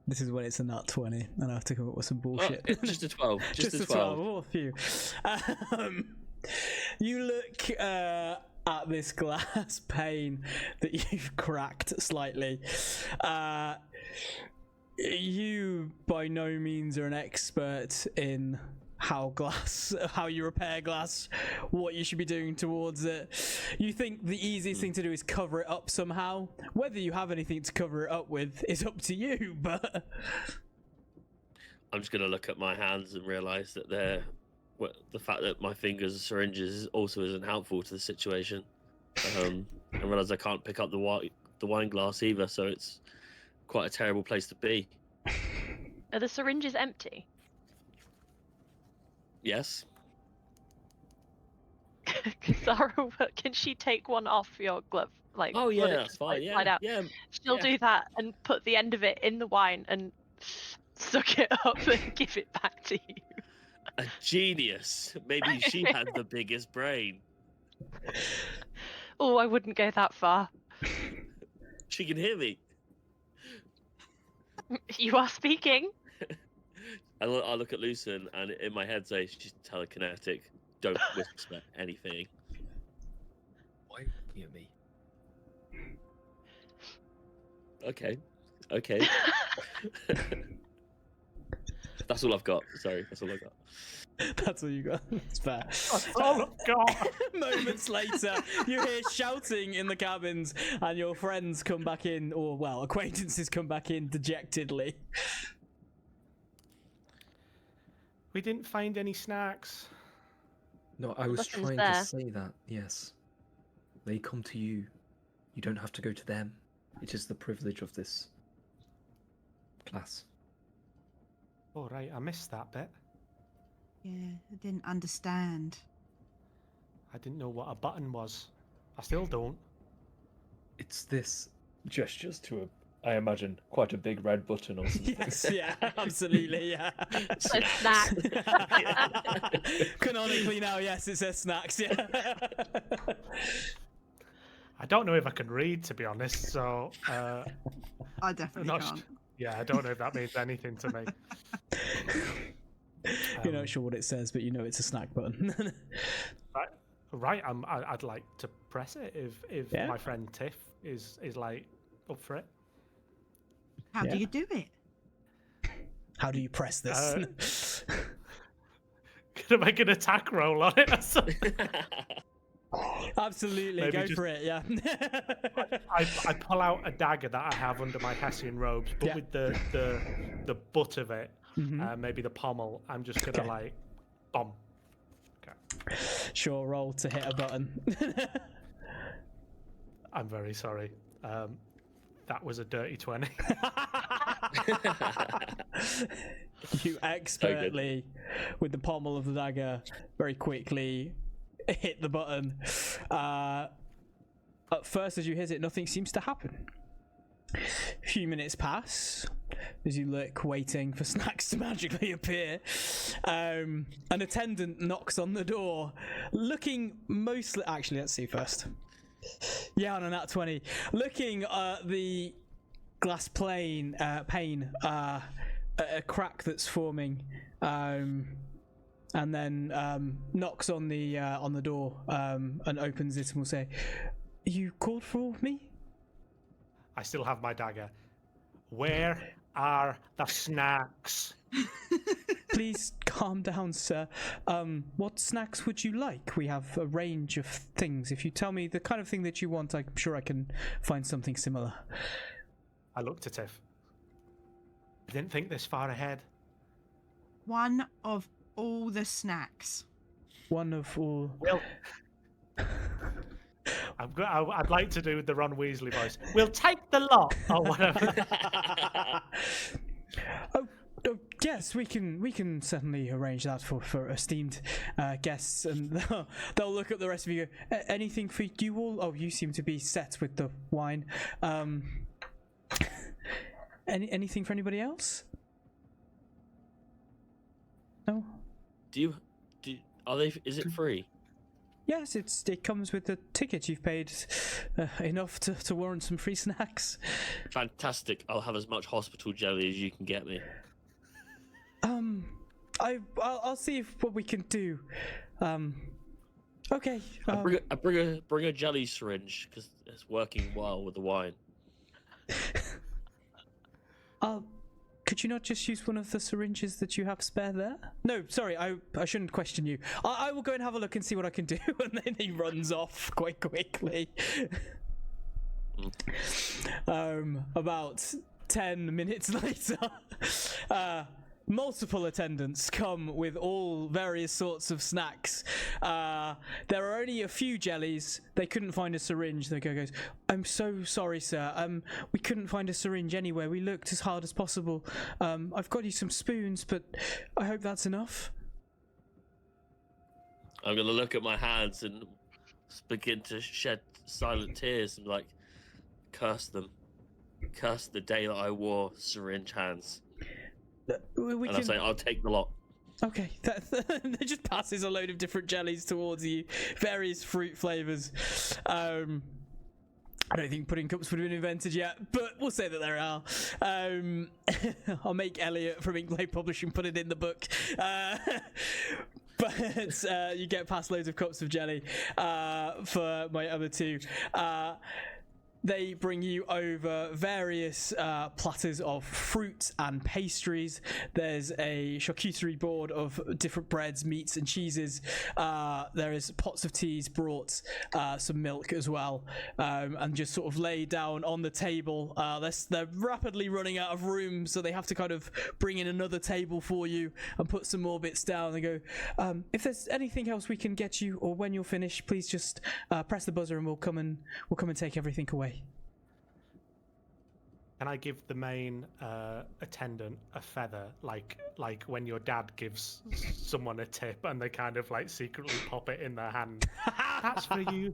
This is when it's a nut 20, and I have to come up with some bullshit. Just a 12. Just a 12. Oh, a few. You look at this glass pane that you've cracked slightly. You by no means are an expert in how you repair glass, what you should be doing towards it. You think the easiest thing to do is cover it up somehow. Whether you have anything to cover it up with is up to you, but I'm just going to look at my hands and realise that the fact that my fingers are syringes also isn't helpful to the situation. And realise I can't pick up the wine glass either, so it's quite a terrible place to be. Are the syringes empty? Yes. Kasara, can she take one off your glove? Like, Oh let yeah, it that's just, fine. like, slide out? Yeah. She'll yeah. do that and put the end of it in the wine and suck it up and give it back to you. A genius. Maybe she had the biggest brain. Oh, I wouldn't go that far. She can hear me. You are speaking. I look at Lucen and in my head say she's telekinetic. Don't whisper anything. Why are you looking at me? Okay. That's all I've got. Sorry, that's all I got. that's all you got. It's fair. Oh God! Moments later, you hear shouting in the cabins, and your friends come back in, or well, acquaintances come back in dejectedly. We didn't find any snacks. No, I was Nothing's trying there. to say that, yes. They come to you. You don't have to go to them. It is the privilege of this class. Oh right, I missed that bit. Yeah, I didn't understand. I didn't know what a button was. I still don't. It's this gestures to I imagine, quite a big red button or something. Yes, yeah, absolutely, yeah. A snack. Canonically now, yes, it says snacks, yeah. I don't know if I can read, to be honest. So I definitely not can't. yeah, I don't know if that means anything to me. You're not sure what it says, but you know it's a snack button. Right. I'd like to press it if Yeah. my friend Tiff is like up for it. How Yeah. do you do it? How do you press this? Gonna make an attack roll on it or something. Absolutely, Maybe go just- for it, yeah. I pull out a dagger that I have under my Hessian robes, but Yeah. with the butt of it, Mhm. maybe the pommel. I'm just gonna Okay. like bomb. Sure, roll to hit a button. I'm very sorry. That was a dirty 20. You expertly, with the pommel of the dagger, very quickly hit the button. At first, as you hit it, nothing seems to happen. A few minutes pass as you look, waiting for snacks to magically appear. An attendant knocks on the door, looking mostly. Actually, let's see first. Yeah, on a nat 20. Looking at the glass pane, a crack that's forming, and then knocks on the door and opens it and will say, "You called for me?" I still have my dagger. Where are the snacks? Please calm down, sir. What snacks would you like? We have a range of things. If you tell me the kind of thing that you want, I'm sure I can find something similar. I looked at Tiff. I didn't think this far ahead. One of all the snacks. One of all. Well, I'd like to do the Ron Weasley voice. We'll take the lot or whatever. Oh, yes, we can certainly arrange that for esteemed guests, and they'll look at the rest of you. Anything for you all? Oh, you seem to be set with the wine. Anything for anybody else? No. Are they? Is it free? Yes, it comes with the ticket. You've paid enough to warrant some free snacks. Fantastic. I'll have as much hospital jelly as you can get me. I'll see what we can do. Okay. I bring a jelly syringe because it's working well with the wine. Could you not just use one of the syringes that you have spare there? No, sorry, I shouldn't question you. I will go and have a look and see what I can do. And then he runs off quite quickly. About 10 minutes later, multiple attendants come with all various sorts of snacks. There are only a few jellies. They couldn't find a syringe. The guy goes, "I'm so sorry, sir. We couldn't find a syringe anywhere. We looked as hard as possible. I've got you some spoons, but I hope that's enough." I'm gonna look at my hands and begin to shed silent tears and like curse them, curse the day that I wore syringe hands. We And I'm saying I'll take the lot. Okay, that just passes a load of different jellies towards you, various fruit flavors. I don't think pudding cups would have been invented yet, but we'll say that there are. I'll make Elliot from Inkblade Publishing put it in the book. But you get past loads of cups of jelly for my other two. They bring you over various platters of fruit and pastries. There's a charcuterie board of different breads, meats, and cheeses. There is pots of teas brought, some milk as well, and just sort of laid down on the table. They're rapidly running out of room, so they have to kind of bring in another table for you and put some more bits down. They go, if there's anything else we can get you, or when you're finished, please just press the buzzer and we'll come and take everything away. Can I give the main attendant a feather, like when your dad gives someone a tip and they kind of like secretly pop it in their hand? That's for you.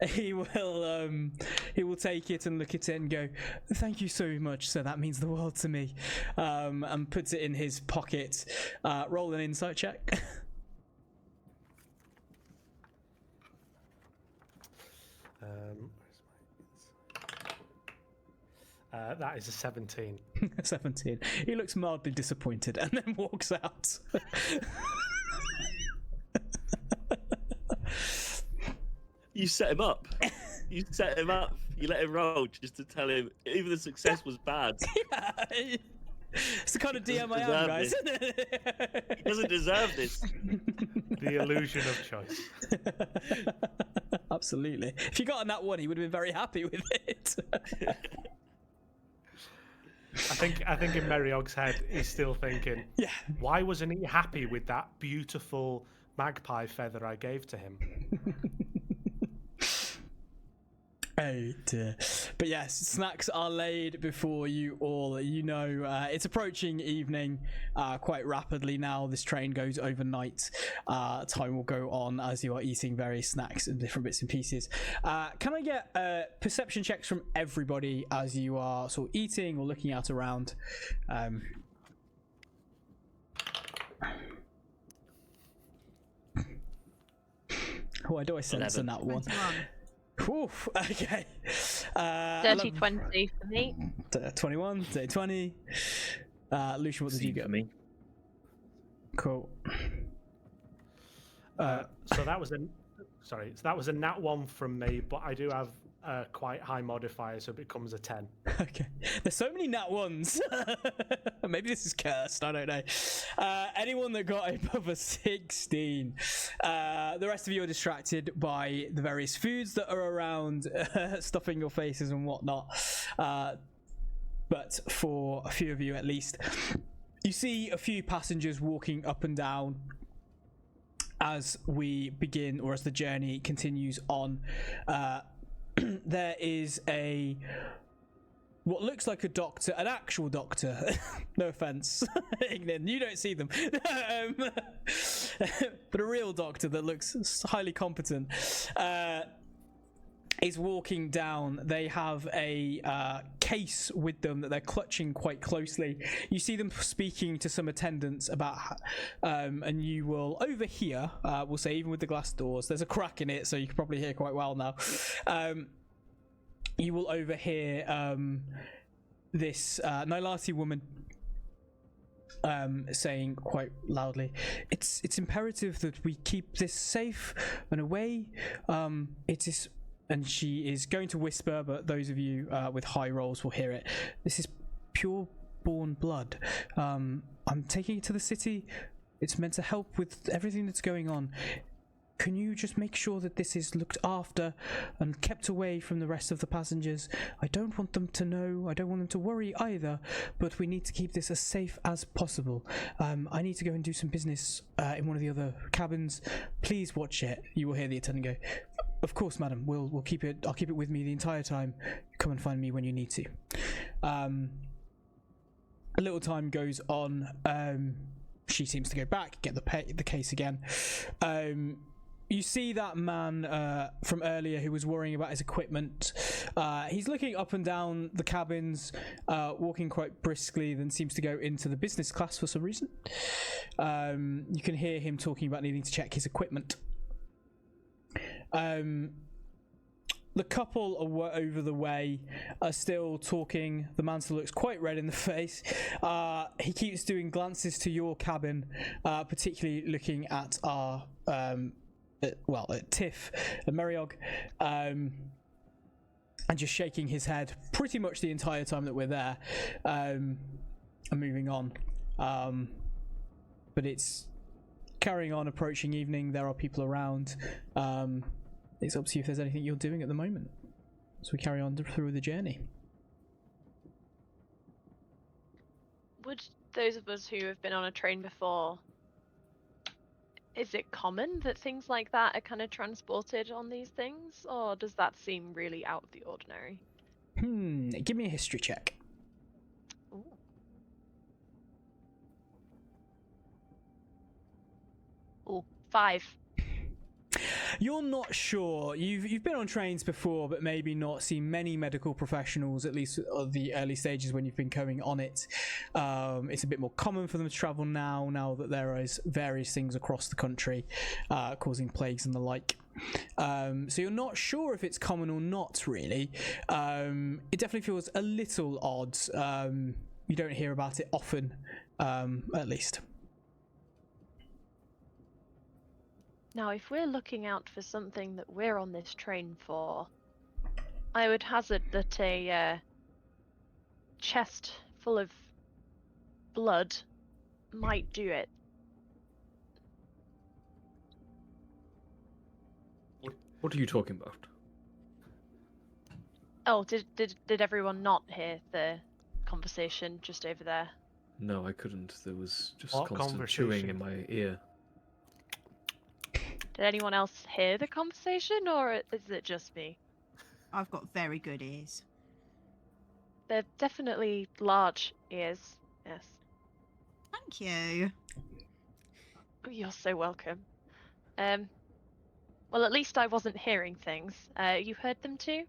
He will take it and look at it and go, "Thank you so much, sir. That means the world to me." And puts it in his pocket. Roll an insight check. That is a 17. 17. He looks mildly disappointed and then walks out. You set him up. You set him up. You let him roll just to tell him even the success was bad. Yeah. It's the kind of DM I am, deserve guys. He doesn't deserve this. The illusion of choice. Absolutely. If you got on that one, he would have been very happy with it. I think in Meriog's head, he's still thinking, Yeah. why wasn't he happy with that beautiful magpie feather I gave to him? Oh dear. But yes, snacks are laid before you all. You know, it's approaching evening quite rapidly now. This train goes overnight. Time will go on as you are eating various snacks and different bits and pieces. Can I get perception checks from everybody as you are sort of eating or looking out around? Why do I sense in that one? 21. Oof, okay. Dirty 20 for me. 21, 20. Lucian, what did you get? For me. Cool. So that was a nat 1 from me, but I do have a quite high modifier, so it becomes a 10. Okay. There's so many nat ones. Maybe this is cursed. I don't know. Anyone that got above a 16. The rest of you are distracted by the various foods that are around, stuffing your faces and whatnot. But for a few of you at least, you see a few passengers walking up and down as we begin, or as the journey continues on. There is what looks like a doctor, an actual doctor. No offense, Ignan, you don't see them. But a real doctor that looks highly competent is walking down. They have a case with them that they're clutching quite closely. You see them speaking to some attendants about, and you will overhear, we'll say, even with the glass doors, there's a crack in it, so you can probably hear quite well now. You will overhear this Nylati woman saying quite loudly, "It's imperative that we keep this safe and away. It is," and she is going to whisper, but those of you with high rolls will hear it. "This is pure-born blood. I'm taking it to the city. It's meant to help with everything that's going on. Can you just make sure that this is looked after and kept away from the rest of the passengers? I don't want them to know. I don't want them to worry either, but we need to keep this as safe as possible. I need to go and do some business in one of the other cabins. Please watch it." You will hear the attendant go, "Of course, madam. We'll keep it. I'll keep it with me the entire time. Come and find me when you need to." A little time goes on. She seems to go back, get the case again. You see that man from earlier who was worrying about his equipment. He's looking up and down the cabins, walking quite briskly, then seems to go into the business class for some reason. You can hear him talking about needing to check his equipment. The couple over the way are still talking. The man still looks quite red in the face. He keeps doing glances to your cabin, particularly looking at our at Tiff and Meriog, and just shaking his head pretty much the entire time that we're there, and moving on. But it's carrying on, approaching evening. There are people around. It's up to you if there's anything you're doing at the moment. So we carry on through the journey. Would those of us who have been on a train before, is it common that things like that are kind of transported on these things, or does that seem really out of the ordinary? Give me a history check. Ooh. Ooh, 5. You're not sure. You've been on trains before, but maybe not seen many medical professionals, at least at the early stages when you've been going on it. It's a bit more common for them to travel now that there is various things across the country causing plagues and the like. So you're not sure if it's common or not, really. It definitely feels a little odd. You don't hear about it often, at least. Now, if we're looking out for something that we're on this train for, I would hazard that a chest full of blood might do it. What are you talking about? Oh, did everyone not hear the conversation just over there? No, I couldn't. There was just What constant chewing in my ear. Did anyone else hear the conversation, or is it just me? I've got very good ears. They're definitely large ears, yes. Thank you. Oh, you're so welcome. Well, at least I wasn't hearing things. You heard them too?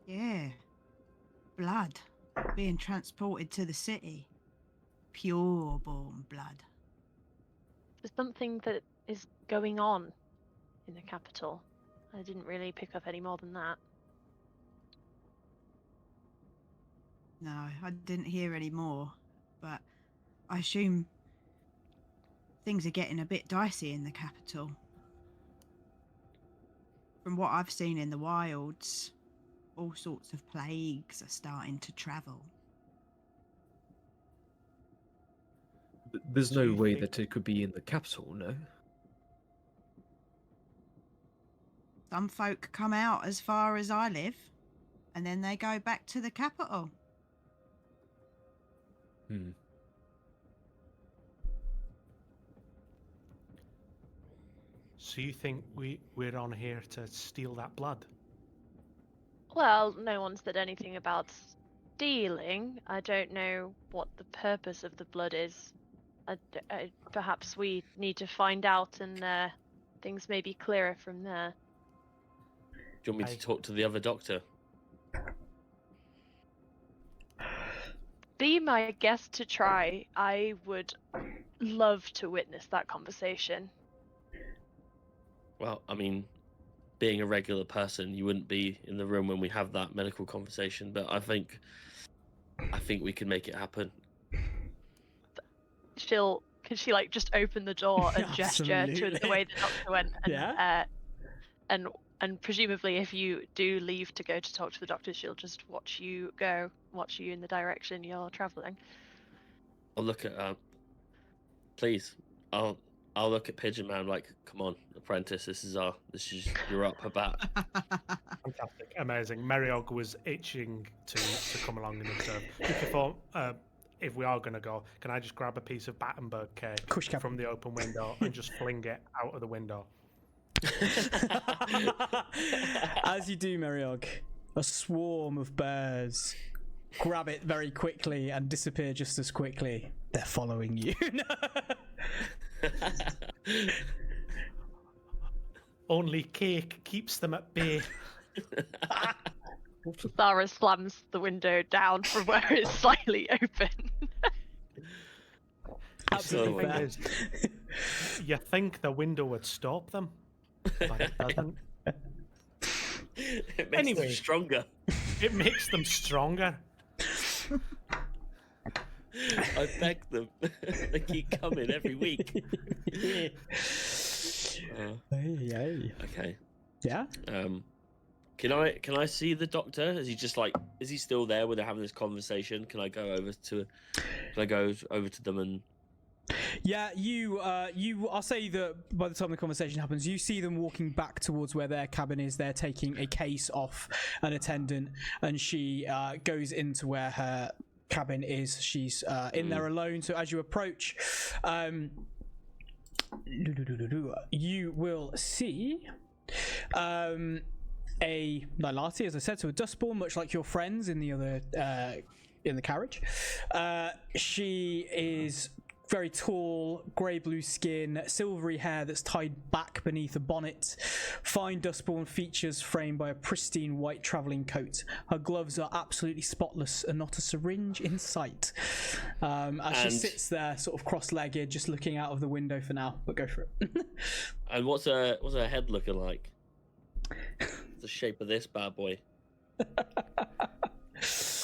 Yeah. Blood being transported to the city. Pure-born blood. There's something that is going on in the capital. I didn't really pick up any more than that. No, I didn't hear any more, but I assume things are getting a bit dicey in the capital. From what I've seen in the wilds, all sorts of plagues are starting to travel. There's So no you way think- that it could be in the capital, no? Some folk come out as far as I live, and then they go back to the capital. So you think we're on here to steal that blood? Well, no one said anything about stealing. I don't know what the purpose of the blood is. Perhaps we need to find out, and things may be clearer from there. Do you want me to talk to the other doctor? Be my guest to try. I would love to witness that conversation. Well, I mean, being a regular person, you wouldn't be in the room when we have that medical conversation. But I think we can make it happen. Can she like just open the door and gesture to Absolutely. the way the doctor went? And, Yeah. And presumably, if you do leave to go to talk to the doctor, she'll just watch you in the direction you're traveling. I'll look at please. I'll look at Pigeon Man like, come on, apprentice. This is you're up her bat. Fantastic, amazing. Meriog was itching to come along and observe. Just before, if we are going to go, can I just grab a piece of Battenberg cake Of course you can. from the open window and just fling it out of the window? As you do, Meriog, a swarm of bears grab it very quickly and disappear just as quickly. They're following you. Only cake keeps them at bay. Zara slams the window down from where it's slightly open. Absolutely So, fair. You think the window would stop them, but it doesn't. It makes Anyway. them stronger. It makes them stronger. I beg them. They keep coming every week. Hey. Okay. Yeah. Can I see the doctor? Is he still there when they're having this conversation? Can I go over to them and Yeah, I'll say that by the time the conversation happens, you see them walking back towards where their cabin is. They're taking a case off an attendant, and she goes into where her cabin is. She's in there alone. So as you approach, you will see a Nilati, as I said, so a Dustborn, much like your friends in the other in the carriage. She is very tall, grey-blue skin, silvery hair that's tied back beneath a bonnet, fine Dustborn features framed by a pristine white travelling coat. Her gloves are absolutely spotless and not a syringe in sight. As she sits there, sort of cross-legged, just looking out of the window for now, but go for it. And what's her head looking like? The shape of this bad boy.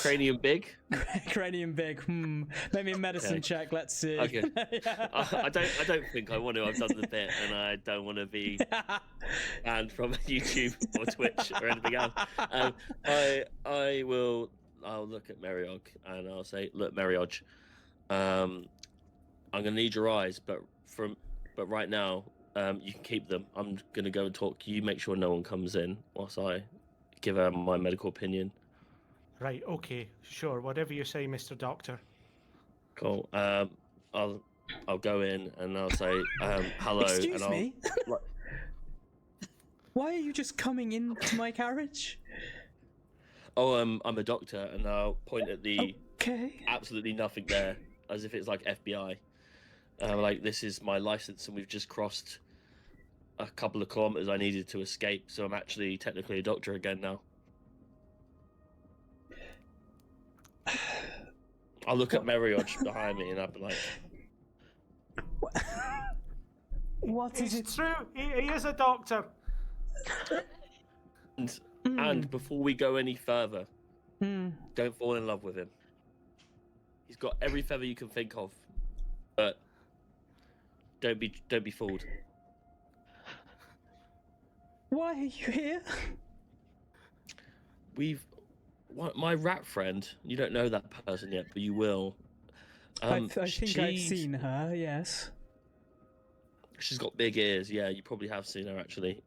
Cranium big? Cranium big. Maybe a medicine check. Let's see. Okay. I don't think I want to. I've done the bit, and I don't want to be banned from YouTube or Twitch or anything else. I'll look at Mariog and I'll say, look, Mariog, I'm gonna need your eyes, but right now, you can keep them. I'm gonna go and talk. You make sure no one comes in whilst I give her my medical opinion. Right, okay, sure, whatever you say, Mr. Doctor. Cool. I'll go in and I'll say hello. Excuse me. Why are you just coming into my carriage? Oh, I'm a doctor, and I'll point at the absolutely nothing there, as if it's like FBI. Like, this is my license, and we've just crossed a couple of kilometers I needed to escape, so I'm actually technically a doctor again now. I'll look at Mariog behind me and I'll be like, what is it? It's true, he is a doctor. And before we go any further, don't fall in love with him. He's got every feather you can think of, but don't be fooled. Why are you here? My rat friend, you don't know that person yet, but you will. I think I've seen her, yes. She's got big ears, yeah, you probably have seen her actually.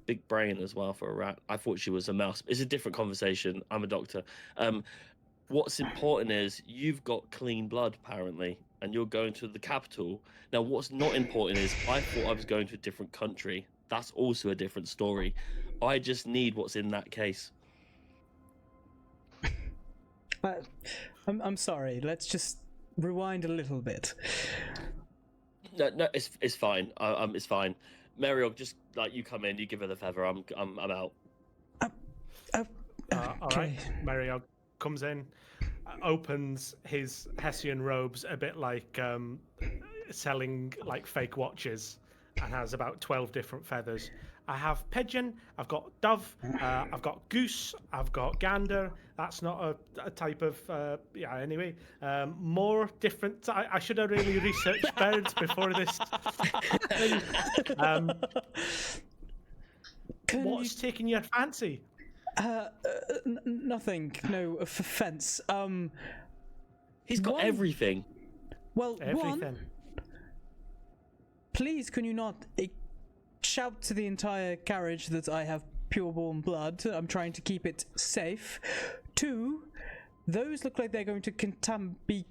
Big brain as well for a rat. I thought she was a mouse. It's a different conversation. I'm a doctor. What's important is you've got clean blood, apparently, and you're going to the capital. Now, what's not important is I thought I was going to a different country. That's also a different story. I just need what's in that case. I'm sorry. Let's just rewind a little bit. No, it's fine. It's fine. Mariog, just like you come in, you give her the feather. I'm out. All right, Mariog comes in, opens his Hessian robes a bit like selling like fake watches, and has about 12 different feathers. I have pigeon, I've got dove, I've got goose, I've got gander. That's not a type of anyway. More different. I should have really researched birds before this. What's taking your fancy? Nothing. No offense. He's got everything. Well, Everything. Please, can you not shout to the entire carriage that I have pureborn blood? I'm trying to keep it safe. 2, those look like they're going to be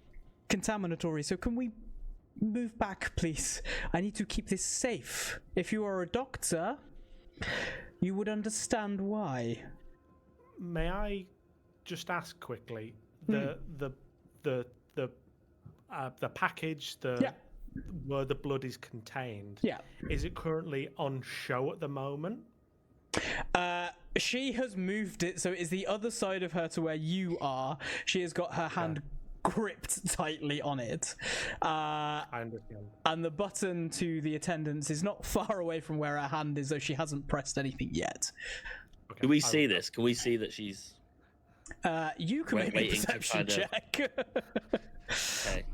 contaminatory, so can we move back, please? I need to keep this safe. If you are a doctor, you would understand why. May I just ask quickly, the package, where the blood is contained, is it currently on show at the moment? She has moved it, so it is the other side of her to where you are. She has got her hand gripped tightly on it. I understand. And the button to the attendants is not far away from where her hand is, though she hasn't pressed anything yet. Okay, can we see this? Can we see that she's... You can make a perception check. Okay.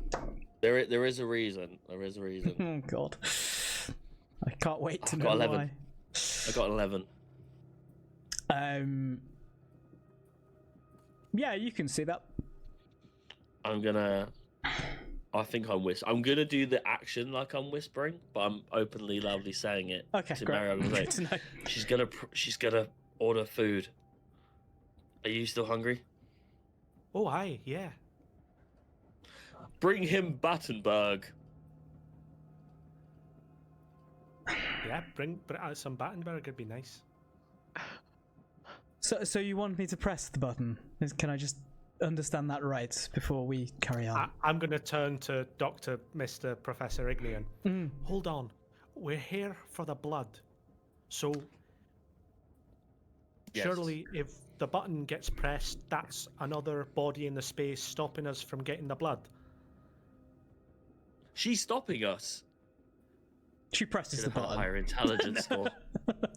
There is a reason. There is a reason. Oh, God. I can't wait to know 11. why. I got 11. Yeah, you can see that. I think I'm gonna do the action like I'm whispering, but I'm openly, loudly saying it. Okay, to great. Mary. Good to know. She's gonna order food. Are you still hungry? Oh, aye, yeah. Bring him Battenberg. Yeah, bring some Battenberg would be nice. So you want me to press the button? Can I just understand that right before we carry on? I'm going to turn to Mr. Professor Ignian. Hold on. We're here for the blood. So Yes. surely if the button gets pressed, that's another body in the space stopping us from getting the blood. She's stopping us. She presses Should the have had a button. higher intelligence score.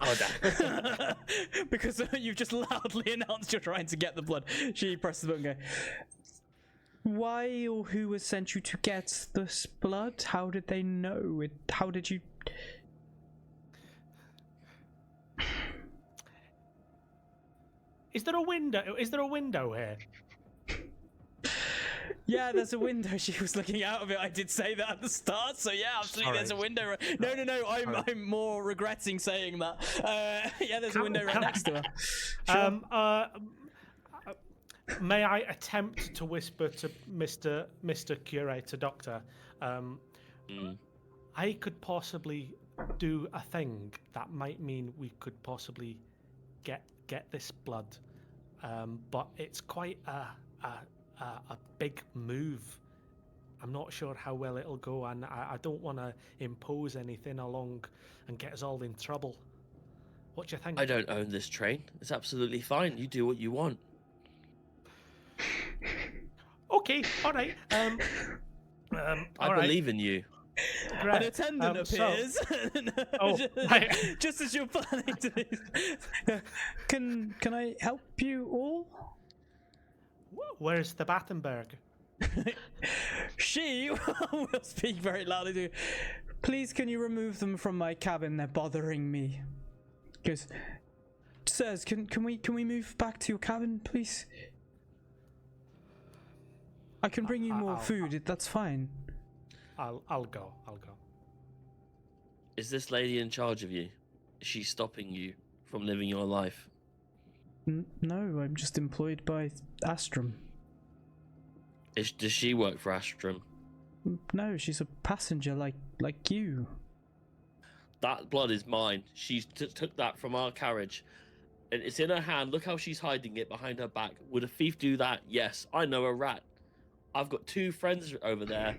Oh, damn. Because you've just loudly announced you're trying to get the blood. She presses the button and goes, why or who has sent you to get this blood? How did they know it? How did you... Is there a window? Is there a window here? Yeah, there's a window. She was looking out of it. I did say that at the start, so yeah, absolutely, there's a Sorry. window. No. I'm more regretting saying that. Yeah, there's a window right next to her. Sure. May I attempt to whisper to Mr. Curator Doctor? I could possibly do a thing that might mean we could possibly get this blood, but it's quite a big move. I'm not sure how well it'll go, and I don't want to impose anything along and get us all in trouble. What do you think? I don't own this train. It's absolutely fine. You do what you want. Okay, all right. I believe in you. Great. An attendant appears. Right. Just as you're planning to do. Can I help you all? Where's the Battenberg? She will speak very loudly to you. Please, can you remove them from my cabin? They're bothering me. Goes, sirs, can we move back to your cabin, please? I can bring you more food. That's fine. I'll go. Is this lady in charge of you? Is she stopping you from living your life? No, I'm just employed by Astrum. Does she work for Astrum? No, she's a passenger like you. That blood is mine. She took that from our carriage. And it's in her hand. Look how she's hiding it behind her back. Would a thief do that? Yes. I know a rat. I've got 2 friends over there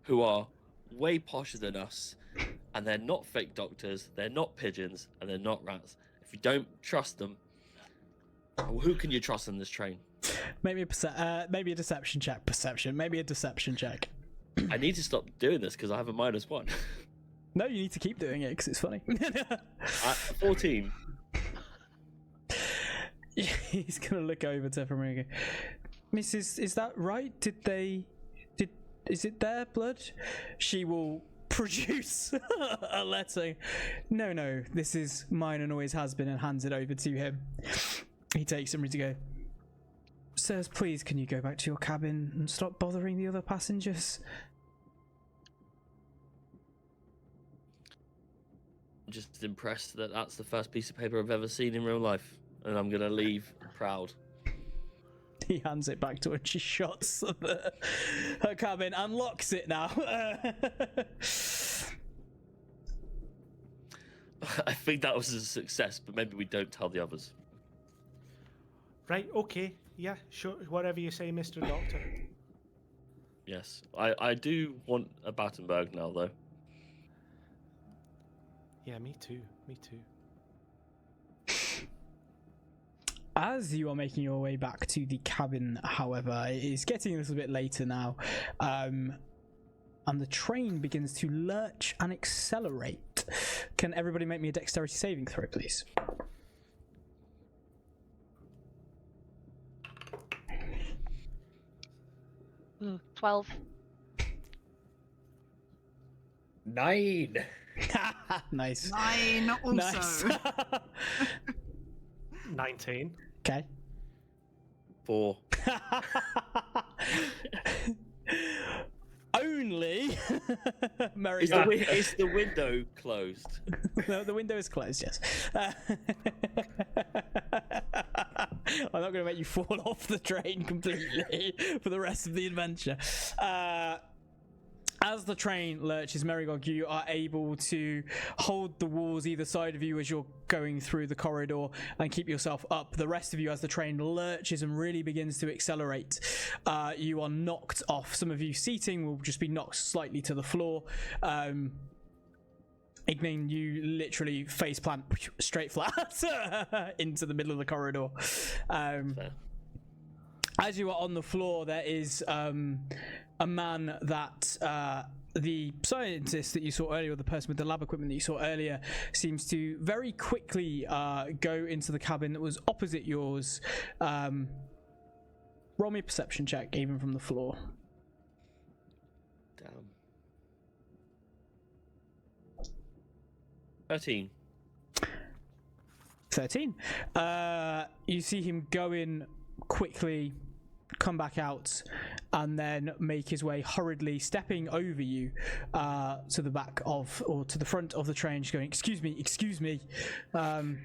who are way posher than us. And they're not fake doctors. They're not pigeons. And they're not rats. If you don't trust them, who can you trust in this train? Maybe a deception check. Maybe a deception check. I need to stop doing this because I have a -1. No, you need to keep doing it because it's funny. 14. He's gonna look over to her and go, Mrs., is that right? Is it their blood? She will produce a letter. No, this is mine and always has been, and hands it over to him. He takes it ready to go. Sirs, please, can you go back to your cabin and stop bothering the other passengers? I'm just impressed that that's the first piece of paper I've ever seen in real life. And I'm going to leave proud. He hands it back to her and she shuts her cabin and locks it now. I think that was a success, but maybe we don't tell the others. Right, okay. Yeah, sure. Whatever you say, Mr. Doctor. Yes. I do want a Battenberg now, though. Yeah, me too. As you are making your way back to the cabin, however, it is getting a little bit later now, and the train begins to lurch and accelerate. Can everybody make me a dexterity saving throw, please? Mm, 12. 9. Nice. 9 also. Nice. 19. Okay. 4. Only Mary. Is the window closed? No, the window is closed, yes. I'm not going to make you fall off the train completely for the rest of the adventure. As the train lurches, Merigog, you are able to hold the walls either side of you as you're going through the corridor and keep yourself up. The rest of you, as the train lurches and really begins to accelerate, you are knocked off. Some of you seating will just be knocked slightly to the floor. Ignain, you literally face plant straight flat into the middle of the corridor. As you are on the floor, there is a man that the scientist that you saw earlier, or the person with the lab equipment that you saw earlier, seems to very quickly go into the cabin that was opposite yours. Roll me a perception check, even from the floor. Damn. 13. 13. You see him go in quickly, come back out, and then make his way hurriedly, stepping over you to the back of, or to the front of the train, just going, excuse me, and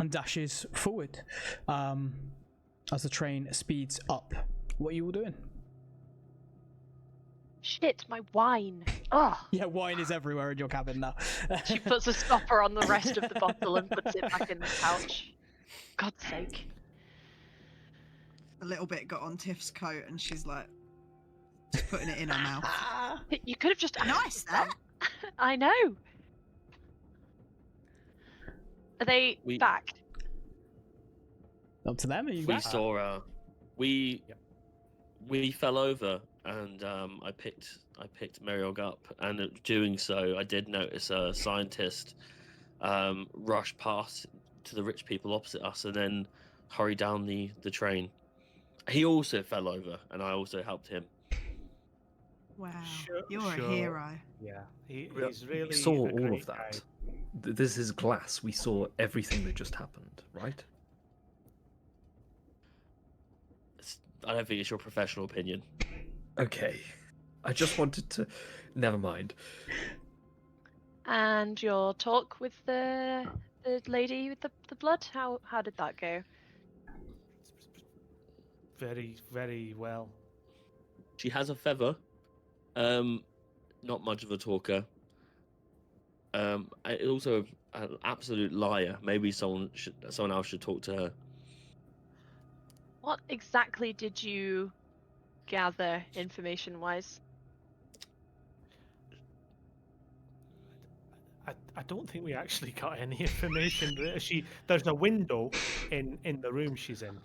dashes forward as the train speeds up. What are you all doing? Shit, my wine. Oh. Yeah, wine is everywhere in your cabin now. She puts a stopper on the rest of the bottle and puts it back in the pouch. God's sake. A little bit got on Tiff's coat and she's like, just putting it in her mouth. You could have just Nice, that. I know. Are they back? Up to them. Are you We back? saw we fell over, and I picked Meriog up, and doing so, I did notice a scientist rush past to the rich people opposite us, and then hurry down the train. He also fell over, and I also helped him. Wow, Sure, you're a hero. Yeah, he's really. We saw a all great of that. guy. This is glass. We saw everything that just happened, right? I don't think it's your professional opinion. Okay. I just wanted to. Never mind. And your talk with the lady with the blood? How did that go? Very, very well. She has a feather. Not much of a talker. Also an absolute liar. Maybe someone else should talk to her. What exactly did you gather information-wise? I don't think we actually got any information. There's a window in the room she's in.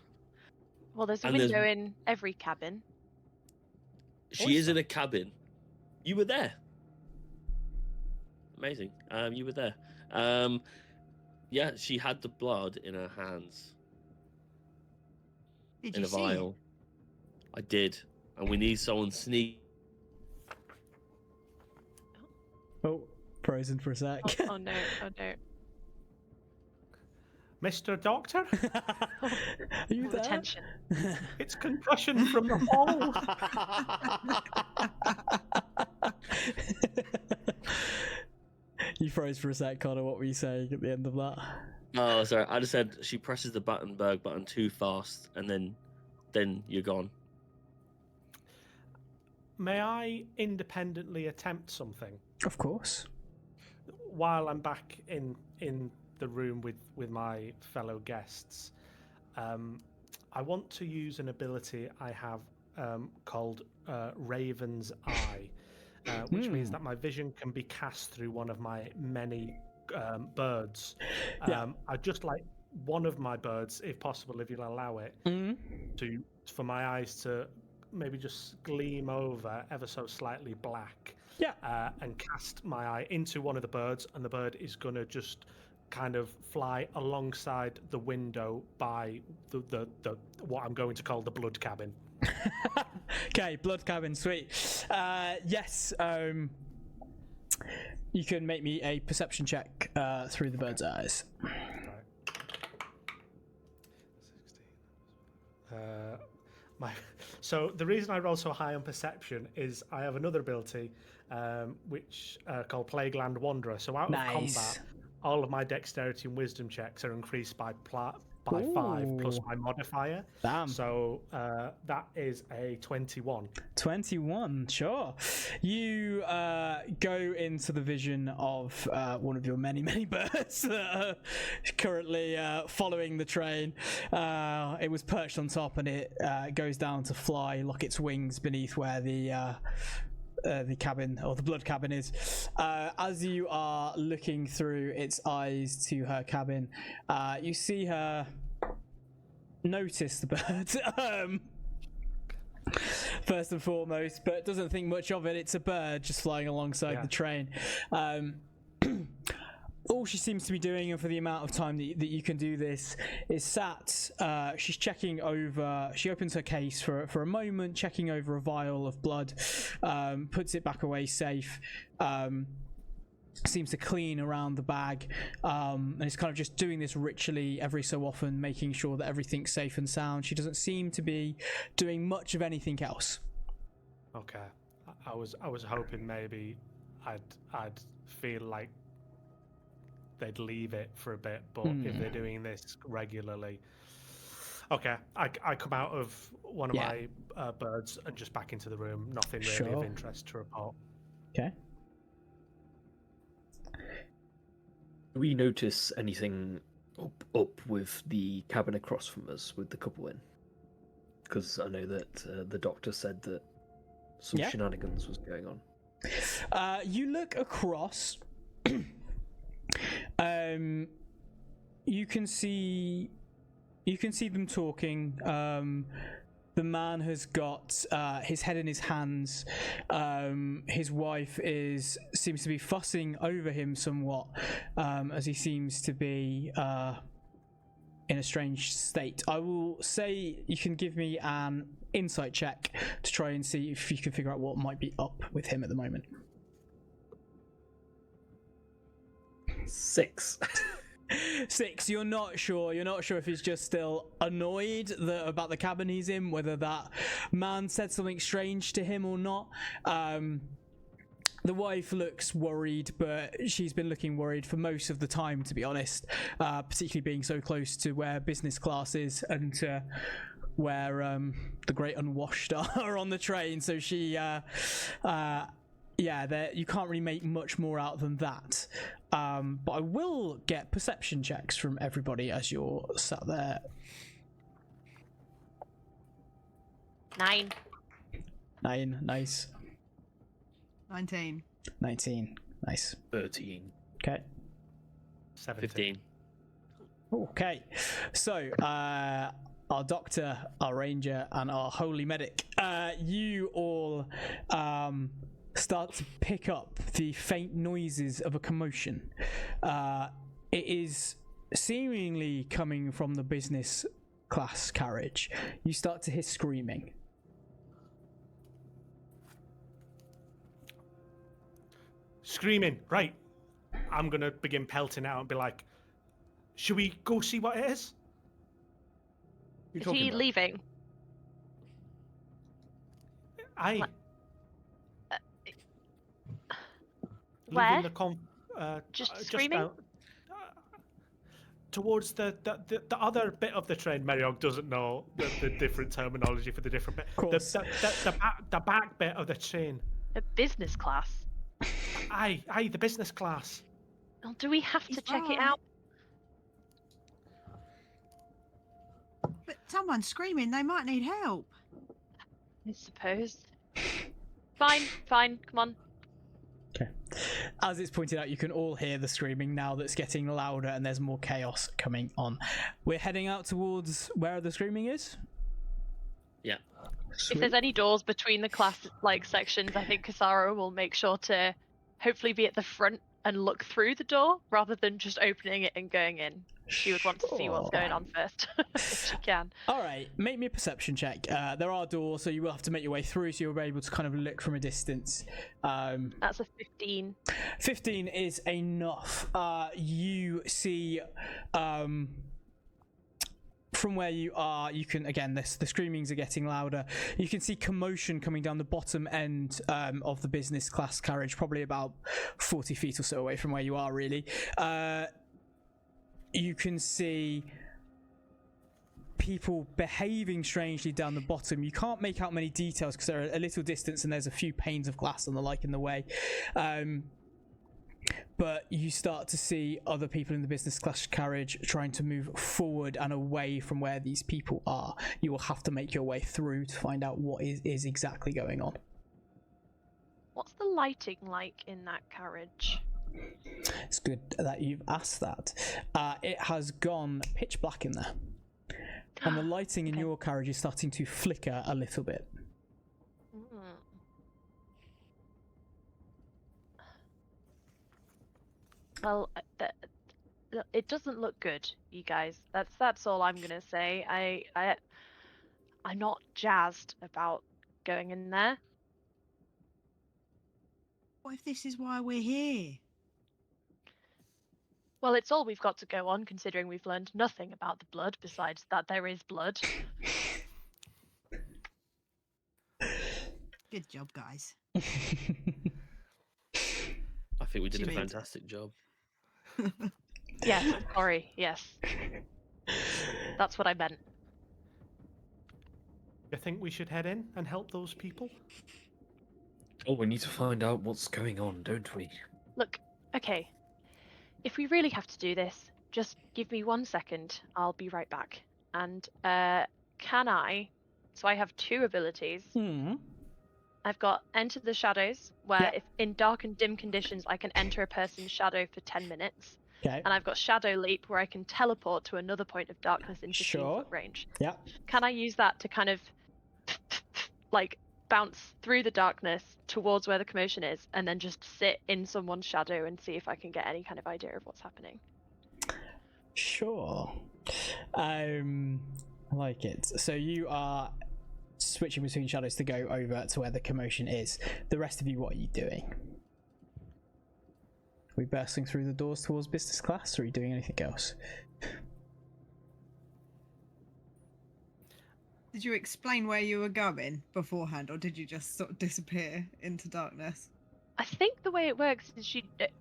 Well, there's a And there's- window in every cabin. She is in a cabin. You were there. Amazing. You were there. Yeah, she had the blood in her hands Did in you a see? vial. I did, and we need someone sneak. Oh, frozen for a sec. Oh no, oh no. Mr. Doctor, Are you All the there? tension. it's concussion from the fall. You froze for a sec, Connor. What were you saying at the end of that? Oh, sorry. I just said she presses the Berg button too fast, and then you're gone. May I independently attempt something Of course. while I'm back in the room with my fellow guests? I want to use an ability I have called Raven's Eye, which means that my vision can be cast through one of my many birds. I'd just like one of my birds, if possible, if you'll allow it, for my eyes to maybe just gleam over ever so slightly black. And cast my eye into one of the birds, and the bird is gonna just kind of fly alongside the window by the what I'm going to call the blood cabin. Okay, blood cabin, sweet. Yes. You can make me a perception check through the bird's eyes. So the reason I roll so high on perception is I have another ability, which called Plagueland Wanderer. So out of combat, all of my dexterity and wisdom checks are increased by by 5 plus Ooh. my modifier. Damn. So that is a 21. 21, sure. You go into the vision of one of your many, many birds that are currently following the train. It was perched on top, and it goes down to fly, lock its wings beneath where the cabin, or the blood cabin, is. As you are looking through its eyes to her cabin, you see her notice the bird. First and foremost, but doesn't think much of it. It's a bird just flying alongside the train. All she seems to be doing, and for the amount of time that you can do this, is sat. She's checking over. She opens her case for a moment, checking over a vial of blood, puts it back away safe. Seems to clean around the bag, and is kind of just doing this ritually every so often, making sure that everything's safe and sound. She doesn't seem to be doing much of anything else. Okay, I was hoping maybe I'd feel like they'd leave it for a bit, but if they're doing this regularly, okay, I come out of one of my birds and just back into the room. Nothing really of interest to report. Okay. Do we notice anything up with the cabin across from us with the couple in? Because I know that the doctor said that some shenanigans was going on. You look across. You can see them talking. The man has got his head in his hands. His wife seems to be fussing over him somewhat, as he seems to be in a strange state. I will say you can give me an insight check to try and see if you can figure out what might be up with him at the moment. 6. 6. You're not sure if he's just still annoyed about the cabin he's in, whether that man said something strange to him or not. The wife looks worried, but she's been looking worried for most of the time, to be honest, particularly being so close to where business class is and to where the great unwashed are on the train. So she you can't really make much more out than that. But I will get perception checks from everybody as you're sat there. 9. 9, nice. 19. 19, nice. 13. Okay. 17. 15. Okay. So, our doctor, our ranger, and our holy medic, you all start to pick up the faint noises of a commotion. It is seemingly coming from the business class carriage. You start to hear screaming. Screaming, right. I'm going to begin pelting out and be like, should we go see what it is? Is he leaving? Aye. Where? Just screaming? out, towards the other bit of the train. Meriog doesn't know the different terminology for the different bit. The back bit of the train. A business class? Aye, the business class. Well, do we have to check it out? But someone's screaming, they might need help. I suppose. Fine, come on. Okay. As it's pointed out, you can all hear the screaming now that's getting louder and there's more chaos coming on. We're heading out towards where the screaming is? Yeah. Sweet. If there's any doors between the class sections, I think Kasara will make sure to hopefully be at the front and look through the door rather than just opening it and going in. She would want to see what's going on first, if she can. All right, make me a perception check. There are doors, so you will have to make your way through, so you'll be able to kind of look from a distance. That's a 15. 15 is enough. You see, from where you are, you can, again, the screamings are getting louder. You can see commotion coming down the bottom end of the business class carriage, probably about 40 feet or so away from where you are, really. You can see people behaving strangely down the bottom. You can't make out many details because they're a little distance and there's a few panes of glass and the like in the way. But you start to see other people in the business class carriage trying to move forward and away from where these people are. You will have to make your way through to find out what is exactly going on. What's the lighting like in that carriage? It's good that you've asked that. It has gone pitch black in there. And the lighting in your carriage is starting to flicker a little bit. Well, it doesn't look good, you guys. That's all I'm gonna say. I'm not jazzed about going in there. What if this is why we're here? Well, it's all we've got to go on, considering we've learned nothing about the blood besides that there is blood. Good job, guys. I think we did a Jimmy. fantastic job. Yes, sorry, yes. That's what I meant. You think we should head in and help those people? Oh, we need to find out what's going on, don't we? Look, okay. If we really have to do this, just give me 1 second. I'll be right back. And can I? So I have 2 abilities. I've got Enter the Shadows, where if in dark and dim conditions I can enter a person's shadow for 10 minutes. Okay. And I've got Shadow Leap, where I can teleport to another point of darkness in 15-foot range. Yeah. Can I use that to kind of like bounce through the darkness towards where the commotion is, and then just sit in someone's shadow and see if I can get any kind of idea of what's happening? Sure. I like it. So you are switching between shadows to go over to where the commotion is. The rest of you, what are you doing? Are we bursting through the doors towards business class, or are you doing anything else? Did you explain where you were going beforehand, or did you just sort of disappear into darkness? I think the way it works is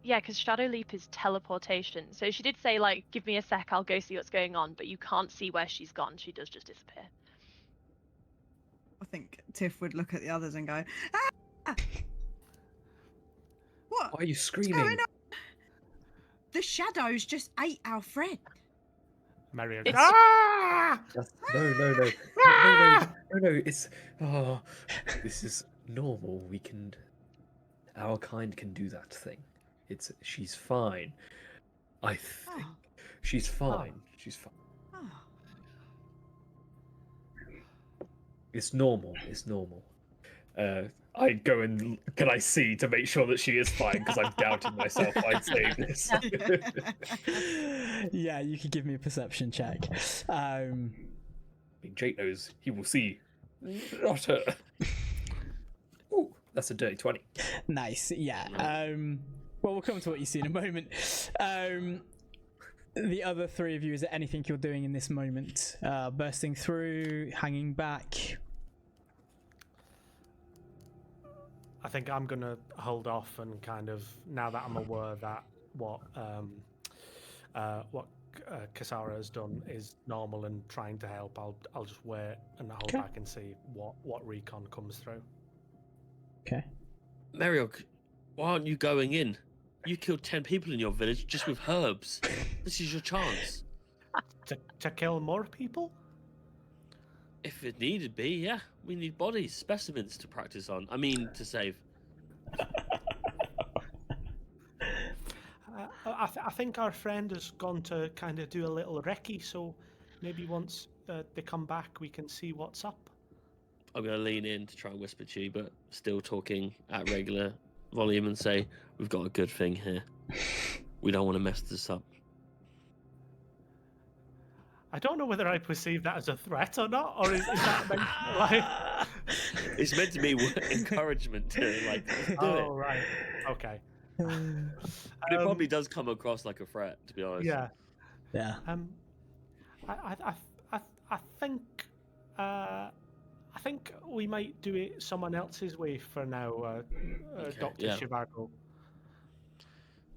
because Shadow Leap is teleportation. So she did say, like, give me a sec, I'll go see what's going on, but you can't see where she's gone. She does just disappear. I think Tiff would look at the others and go, "Ah! What? Why are you What's screaming? going on? The shadows just ate our friend." Mario. It's- Ah! No. It's this is normal. Our kind can do that thing. She's fine. I think Oh. she's fine. She's fine. Oh. It's normal. It's normal. I go and can I see to make sure that she is fine, because I'm doubting myself by saying this. Yeah, you could give me a perception check. I mean, Jake knows he will see. Not her. Ooh, that's a dirty 20. Nice, yeah. Well, we'll come to what you see in a moment. The other 3 of you, is there anything you're doing in this moment? Bursting through, hanging back? I think I'm gonna hold off and kind of, now that I'm aware that what Kasara has done is normal and trying to help, I'll just wait and hold back and see what recon comes through. Okay. Mariog, why aren't you going in? You killed 10 people in your village just with herbs. This is your chance. To kill more people? If it needed be, yeah. We need bodies, specimens to practice on. I mean, to save. I think our friend has gone to kind of do a little recce, so maybe once they come back, we can see what's up. I'm going to lean in to try and whisper to you, but still talking at regular volume and say, we've got a good thing here. We don't want to mess this up. I don't know whether I perceive that as a threat or not, or is that meant like... It's meant to be encouragement to, like, do it. Oh, right. Okay. But it probably does come across like a threat, to be honest. Yeah. Yeah. I think we might do it someone else's way for now, Okay, Dr. yeah. Shivago.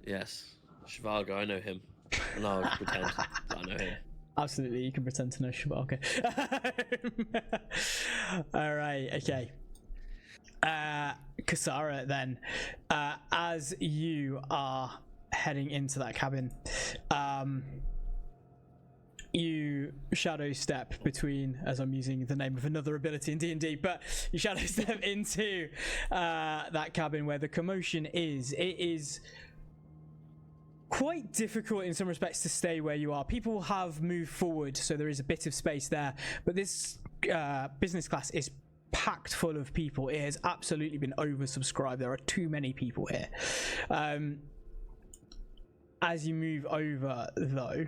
Yes. Shivago, I know him. And I'll pretend that I know him. Absolutely, you can pretend to know Shabbat. Okay. All right. Okay. Kasara, then, as you are heading into that cabin, you shadow step between, as I'm using the name of another ability in D&D, but you shadow step into that cabin where the commotion is. It is quite difficult in some respects to stay where you are. People have moved forward, so there is a bit of space there, but this business class is packed full of people. It has absolutely been oversubscribed. There are too many people here. As you move over, though,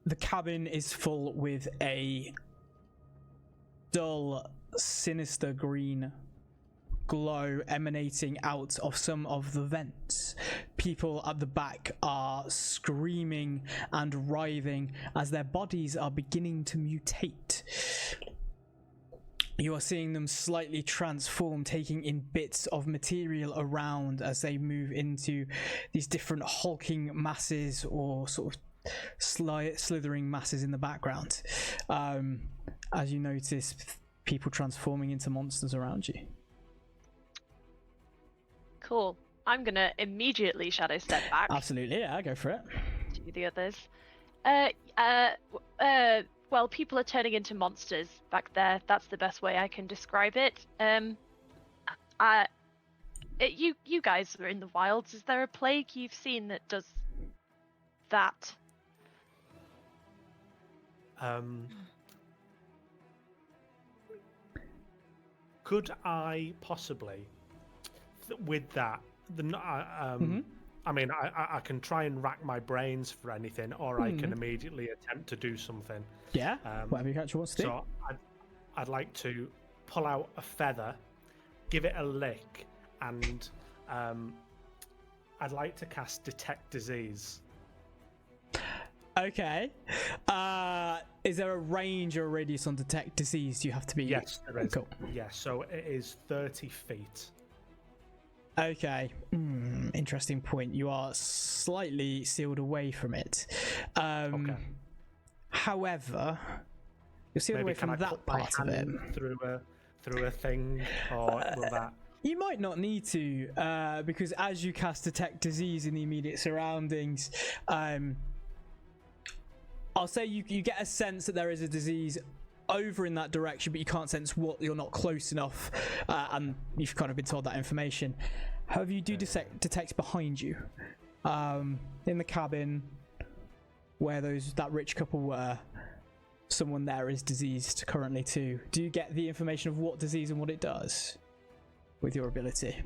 the cabin is full with a dull, sinister green glow emanating out of some of the vents. People at the back are screaming and writhing as their bodies are beginning to mutate. You are seeing them slightly transform, taking in bits of material around as they move into these different hulking masses or sort of slithering masses in the background. As you notice people transforming into monsters around you. Cool. I'm gonna immediately shadow step back Absolutely, yeah, go for it. to the others. Well, people are turning into monsters back there. That's the best way I can describe it. You guys are in the wilds. Is there a plague you've seen that does that? Could I possibly, with that, I mean, I can try and rack my brains for anything, or I can immediately attempt to do something. Yeah, whatever your character wants to do. So I'd like to pull out a feather, give it a lick, and I'd like to cast Detect Disease. Okay. Is there a range or a radius on Detect Disease? Do you have to be... Yes, there is. Cool. Yes, so it is 30 feet. Okay. Interesting point. You are slightly sealed away from it. Okay. However, you're sealed away from that part of it. Through a thing, or will that... You might not need to, because as you cast Detect Disease in the immediate surroundings, I'll say you get a sense that there is a disease over in that direction, but you can't sense what. You're not close enough, and you've kind of been told that information. However, you do detect behind you, in the cabin where that rich couple were. Someone there is diseased currently too. Do you get the information of what disease and what it does with your ability?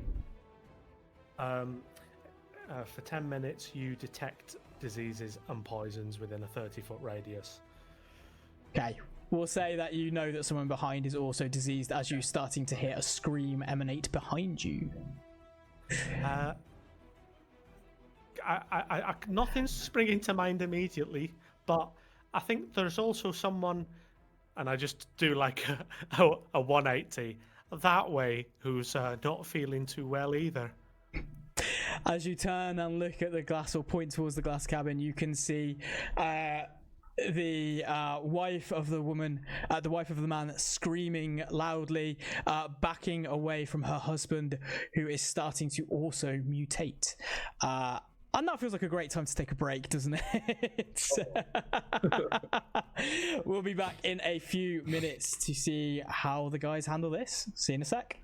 For 10 minutes, you detect diseases and poisons within a 30-foot radius. Okay. We'll say that you know that someone behind is also diseased as you're starting to hear a scream emanate behind you. Nothing's springing to mind immediately, but I think there's also someone, and I just do like a 180 that way, who's not feeling too well either. As you turn and look at the glass or point towards the glass cabin, you can see the wife of the woman, the wife of the man, screaming loudly, backing away from her husband, who is starting to also mutate. And that feels like a great time to take a break, doesn't it? We'll be back in a few minutes to see how the guys handle this. See you in a sec.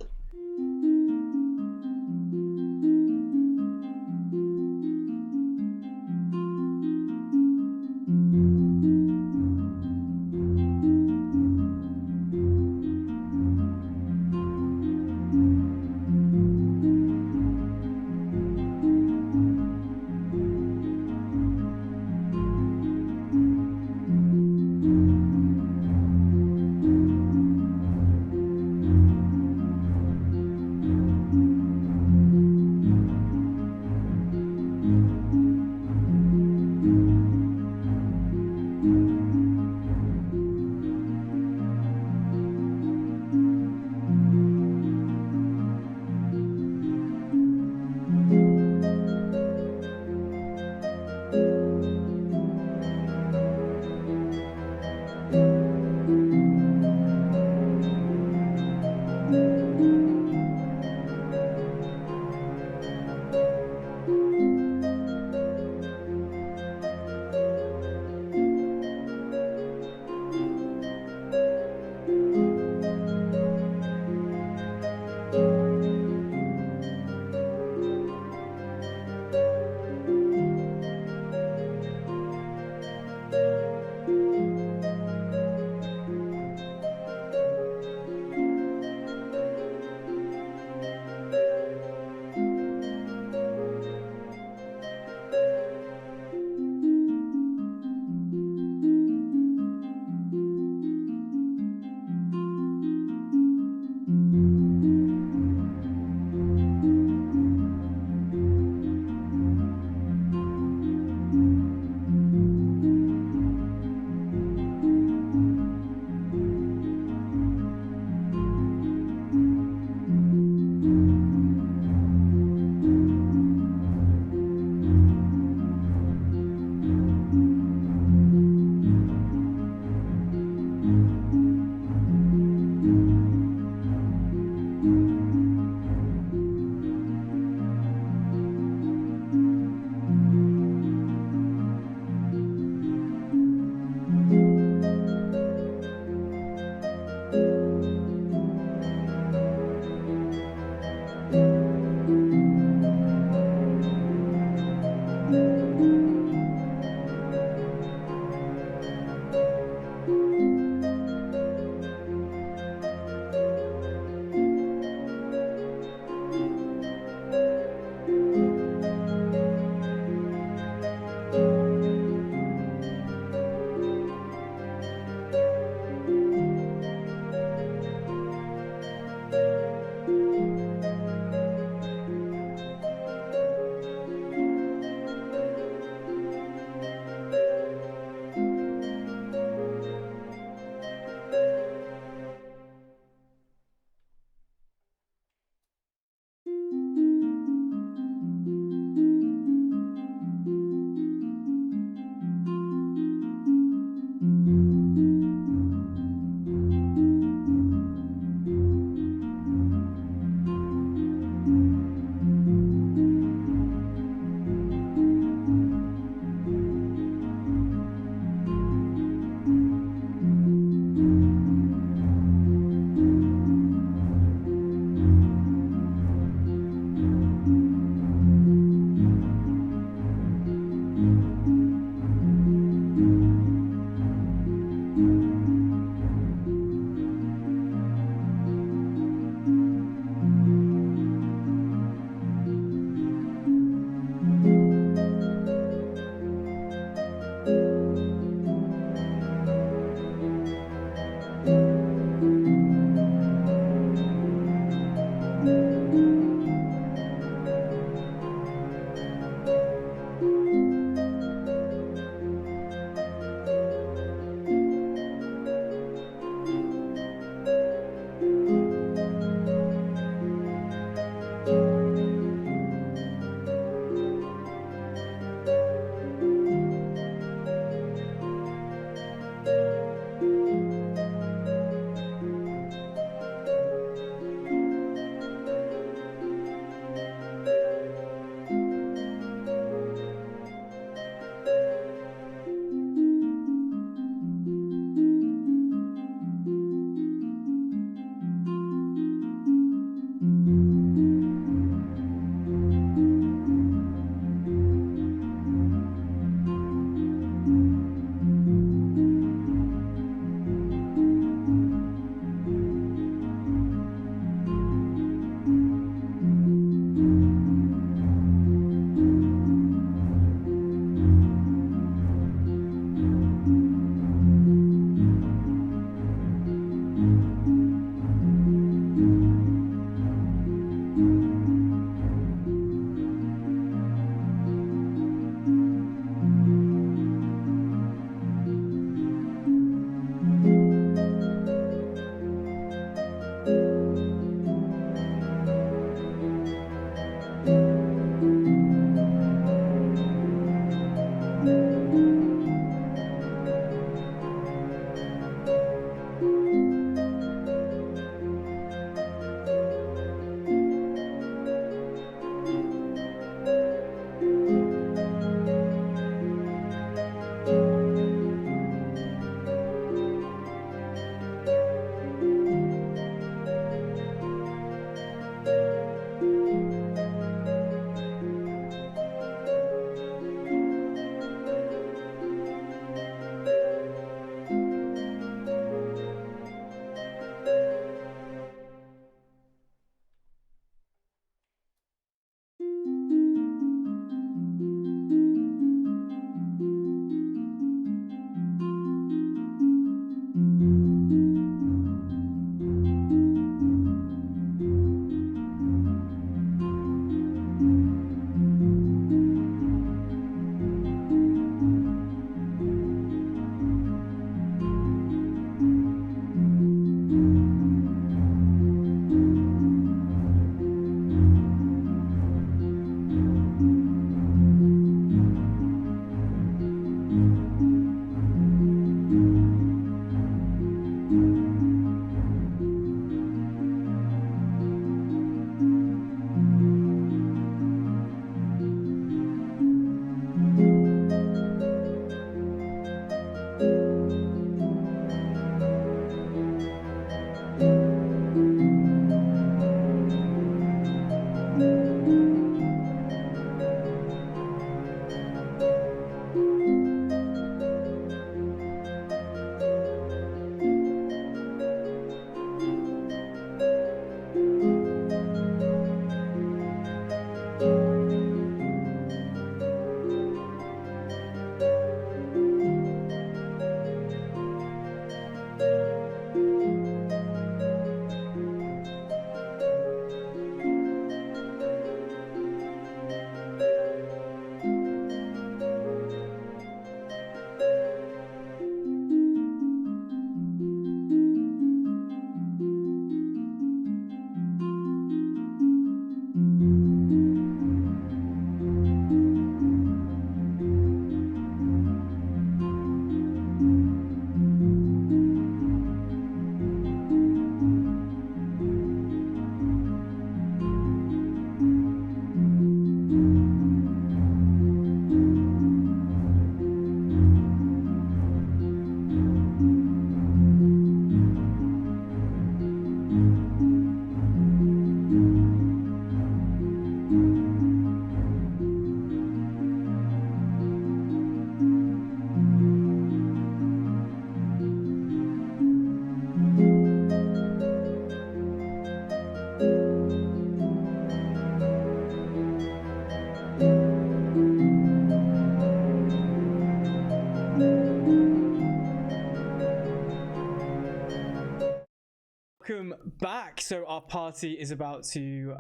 Welcome back. So our party is about to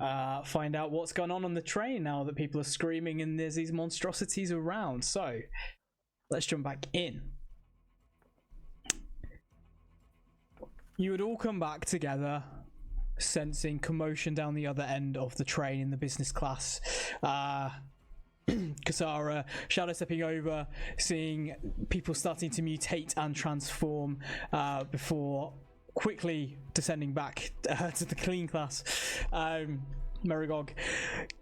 find out what's going on the train now that people are screaming and there's these monstrosities around. So let's jump back in. You would all come back together sensing commotion down the other end of the train in the business class. Kasara shadow stepping over, seeing people starting to mutate and transform before quickly descending back to the clean class. Merigog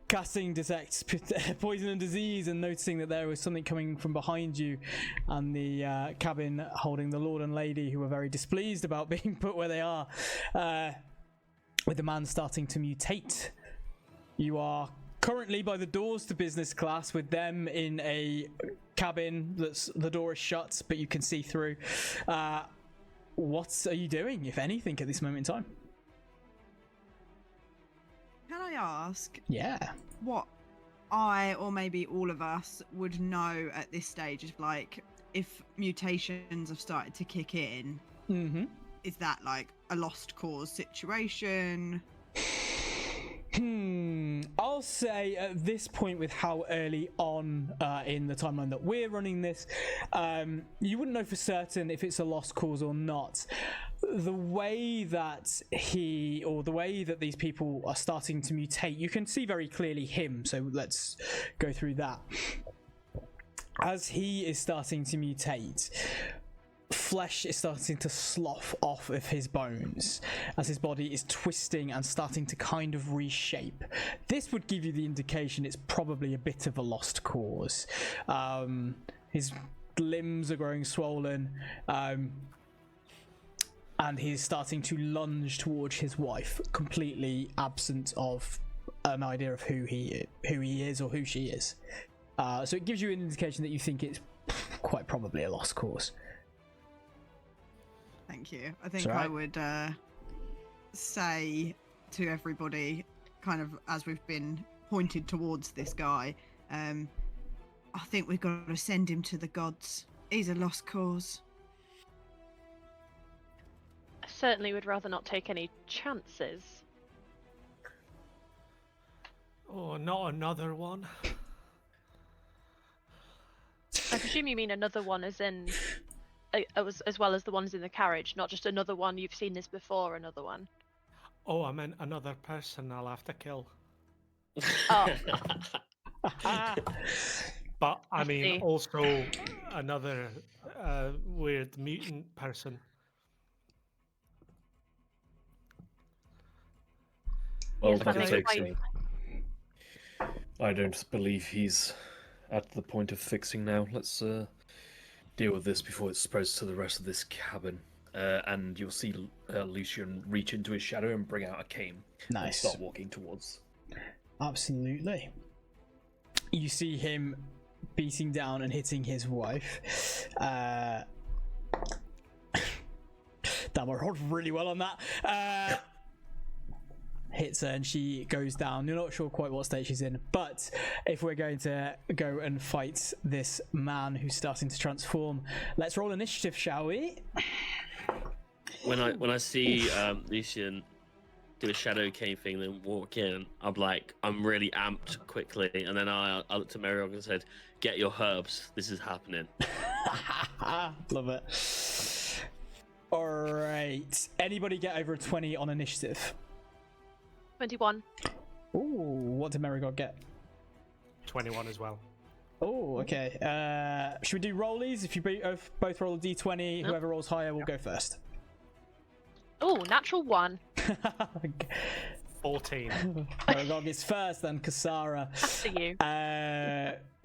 casting detect poison and disease and noticing that there was something coming from behind you, and the cabin holding the lord and lady who are very displeased about being put where they are, with the man starting to mutate. You are currently by the doors to business class with them in a cabin the door is shut but you can see through. What are you doing, if anything, at this moment in time? Can I ask? Yeah. What I, or maybe all of us, would know at this stage is like if mutations have started to kick in. Mm-hmm. Is that like a lost cause situation? I'll say at this point, with how early on in the timeline that we're running this, you wouldn't know for certain if it's a lost cause or not. The way that these people are starting to mutate, you can see very clearly him, so let's go through that. As he is starting to mutate, flesh is starting to slough off of his bones as his body is twisting and starting to kind of reshape. This would give you the indication it's probably a bit of a lost cause. His limbs are growing swollen, and he's starting to lunge towards his wife, completely absent of an idea of who he is or who she is. So it gives you an indication that you think it's quite probably a lost cause. Thank you. I think I would say to everybody, kind of as we've been pointed towards this guy, I think we've got to send him to the gods. He's a lost cause. I certainly would rather not take any chances. Oh, not another one. I presume you mean another one as in... as well as the ones in the carriage, not just another one you've seen this before, another one. Oh, I meant another person I'll have to kill. Oh. But I mean, see. also another weird mutant person. Well, Yes, but that'll I take think some. I don't believe he's at the point of fixing now. Let's deal with this before it spreads to the rest of this cabin. And you'll see Lucian reach into his shadow and bring out a cane. Nice. And start walking towards. Absolutely. You see him beating down and hitting his wife. Damn, I rolled really well on that. Hits her and she goes down. You're not sure quite what state she's in, but if we're going to go and fight this man who's starting to transform, let's roll initiative, shall we? When I see Lucian do a shadow cane thing, then walk in, I'm really amped quickly, and then I looked to Mariog and said, "Get your herbs. This is happening." Love it. All right. Anybody get over a 20 on initiative? 21. Ooh, what did Merigod get? 21 as well. Oh, okay. Should we do rollies? If you both roll a d20, whoever rolls higher will go first. Oh, natural 1. 14. Merigod is first, then Kasara. After you.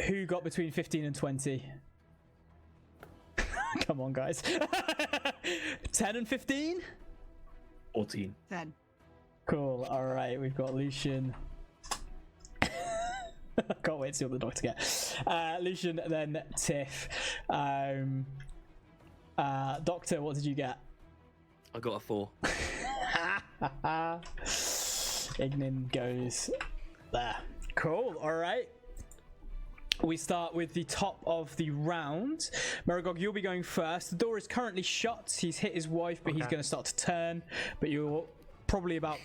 Who got between 15 and 20? Come on, guys. 10 and 15? 14. 10. Cool. All right, we've got Lucian. Can't wait to see what the doctor gets. Lucian, then Tiff. Doctor, what did you get? I got a 4. Ignin goes there. Cool. All right. We start with the top of the round. Merigog, you'll be going first. The door is currently shut. He's hit his wife, but he's going to start to turn. But you're probably about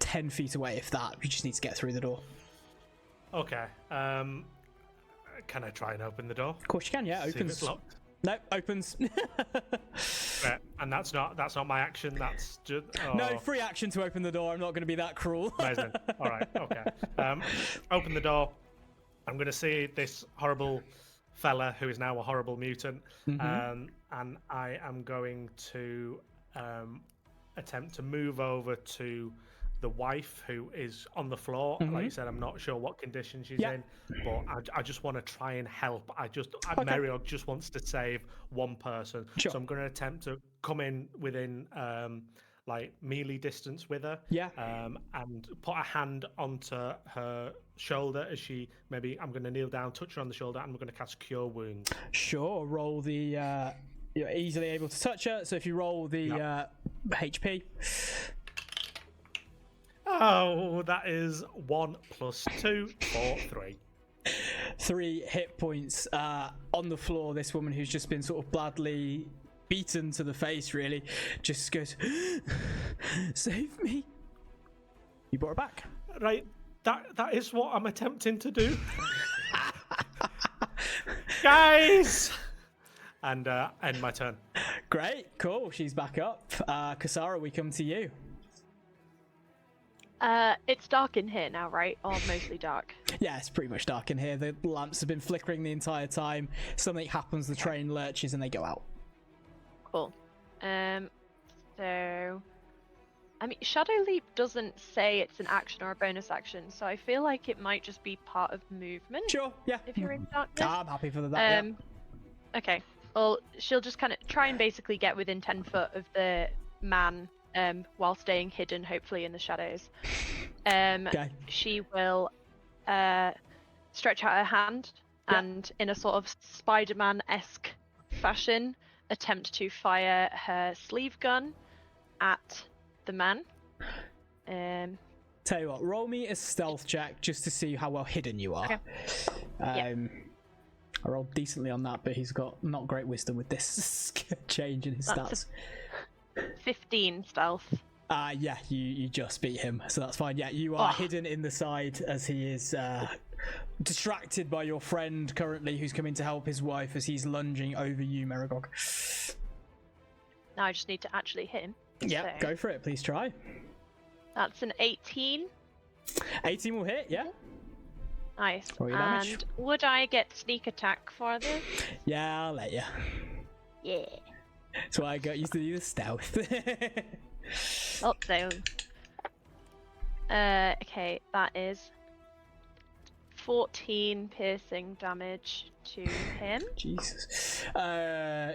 10 feet away, if that. You just need to get through the door. Okay. Can I try and open the door? Of course you can, yeah. See if Opens. it's locked. Nope, opens. Yeah, and that's not my action. That's just No, free action to open the door. I'm not going to be that cruel. Amazing. All right. Okay. Open the door. I'm going to see this horrible fella who is now a horrible mutant, and I am going to attempt to move over to the wife who is on the floor. Like you said, I'm not sure what condition she's in, but I just want to try and help. Meriog just wants to save one person, Sure. so I'm going to attempt to come in within like melee distance with her, and put a hand onto her shoulder as she I'm going to kneel down, touch her on the shoulder, and we're going to cast Cure Wounds. Sure, roll the. You're easily able to touch her, so if you roll the HP. Oh, that is 1 + 2 4 3. 3 hit points on the floor. This woman who's just been sort of badly beaten to the face, really, just goes, "Save me!" You brought her back. Right, that is what I'm attempting to do, guys. And end my turn. Great, cool. She's back up. Kasara, we come to you. It's dark in here now, right? Or mostly dark? Yeah, it's pretty much dark in here. The lamps have been flickering the entire time. Something happens, the train lurches, and they go out. Cool. So, I mean, Shadow Leap doesn't say it's an action or a bonus action, so I feel like it might just be part of movement. Sure, yeah. If you're in darkness. I'm happy for that. Okay. Well, she'll just kind of try and basically get within 10 foot of the man, while staying hidden, hopefully in the shadows. Okay. She will stretch out her hand and, in a sort of Spider-Man-esque fashion, attempt to fire her sleeve gun at the man. Tell you what, roll me a stealth check just to see how well hidden you are. Okay. I rolled decently on that, but he's got not great wisdom with this change in his stats. 15 stealth. Yeah, you just beat him, so that's fine. Yeah, you are hidden in the side as he is distracted by your friend currently, who's coming to help his wife as he's lunging over you, Merigog. Now I just need to actually hit him. Yeah, So go for it. Please try. that's an 18. 18 will hit, yeah. Nice. Roll your damage. And would I get sneak attack for this? Yeah, I'll let you. Yeah. That's why I got used to do the stealth. Oh, so. Okay, that is 14 piercing damage to him. Jesus.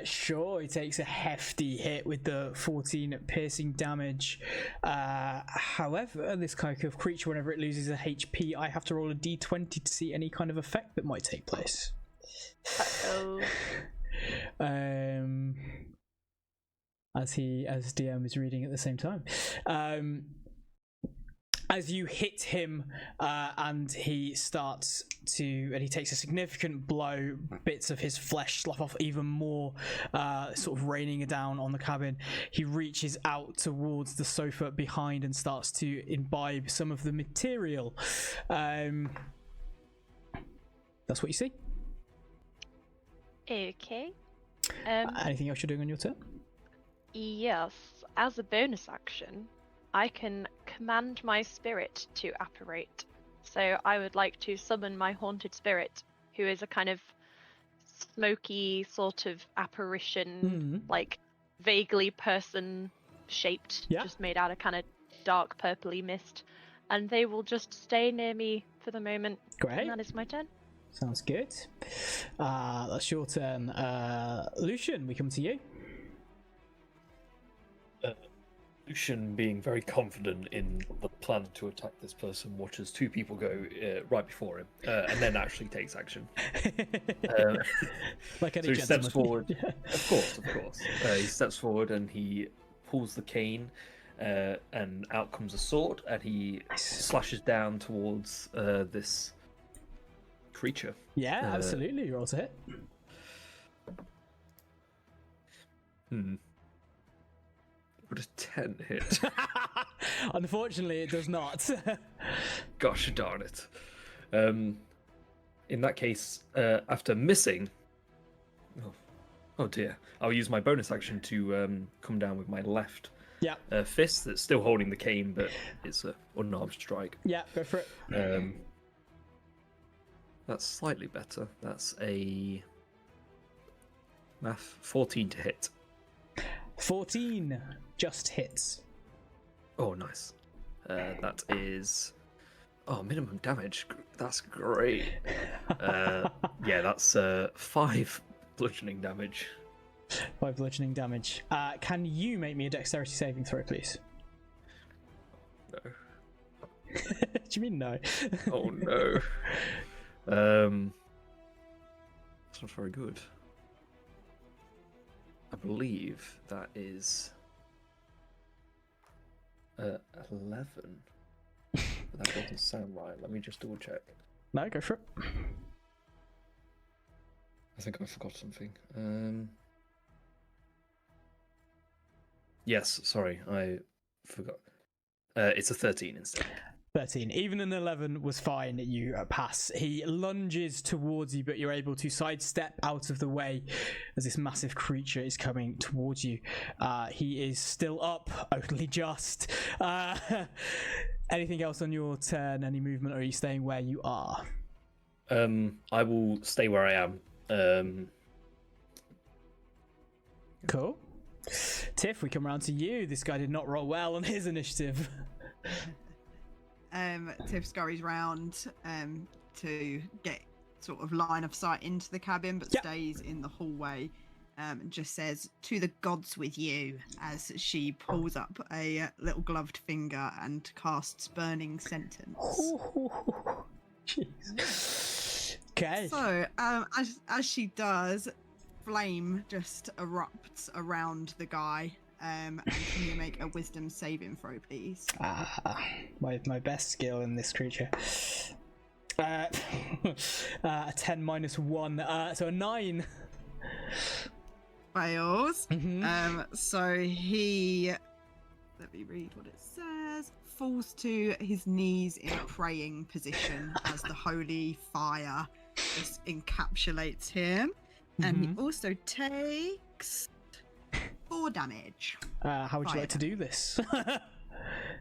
Sure, he takes a hefty hit with the 14 piercing damage. However, this kind of creature, whenever it loses a HP, I have to roll a d20 to see any kind of effect that might take place. Uh-oh. As DM is reading at the same time. As you hit him, and he takes a significant blow, bits of his flesh slough off even more, sort of raining down on the cabin. He reaches out towards the sofa behind and starts to imbibe some of the material. That's what you see. Okay. Anything else you're doing on your turn? Yes. As a bonus action, I can command my spirit to apparate. So I would like to summon my haunted spirit, who is a kind of smoky sort of apparition, like vaguely person-shaped, just made out of kind of dark purpley mist. And they will just stay near me for the moment. Great. And that is my turn. Sounds good. That's your turn. Lucian, we come to you. Lucian, being very confident in the plan to attack this person, watches 2 people go right before him, and then actually takes action. Like any so he steps gentleman. forward. Of course. He steps forward and he pulls the cane, and out comes a sword, and he slashes down towards this creature. Yeah, absolutely. Roll to hit. Would a 10 hit? Unfortunately, it does not. Gosh darn it. In that case, after missing... Oh dear. I'll use my bonus action to come down with my left Yeah, fist that's still holding the cane, but it's a unarmed strike. yeah, go for it. That's slightly better. That's a math 14 to hit. 14 just hits. Oh, nice. That is minimum damage. That's great. Yeah, that's 5 bludgeoning damage. 5 bludgeoning damage. Can you make me a dexterity saving throw, please? No. What do you mean no? Oh no. That's not very good. I believe that is 11. But that doesn't sound right. Let me just double check. No, go for it. I think I forgot something. Yes, sorry, I forgot. It's a 13 instead. 13. Even an 11 was fine. You pass. He lunges towards you, but you're able to sidestep out of the way as this massive creature is coming towards you. He is still up, only just. Anything else on your turn? Any movement, or are you staying where you are? I will stay where I am. Cool. Tiff, we come round to you. This guy did not roll well on his initiative. Tiff scurries round to get sort of line of sight into the cabin, but stays in the hallway and just says, "To the gods with you," as she pulls up a little gloved finger and casts Burning Sentence. Okay. So, as she does, flame just erupts around the guy. And can you make a wisdom saving throw, please? My best skill in this creature. A 10 minus 1, so a 9. Fails. So he, let me read what it says, falls to his knees in a praying position as the holy fire just encapsulates him. And he also takes 4 damage. How would you like to do this?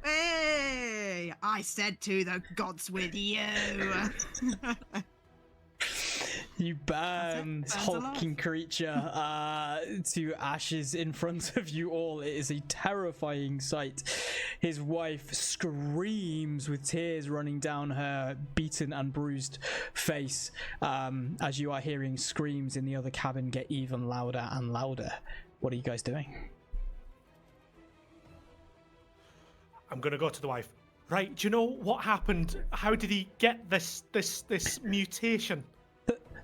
Hey, I said to the gods with you. You burn this hulking creature to ashes in front of you all. It is a terrifying sight. His wife screams with tears running down her beaten and bruised face as you are hearing screams in the other cabin get even louder and louder. What are you guys doing? I'm gonna go to the wife. Right, do you know what happened? How did he get this mutation?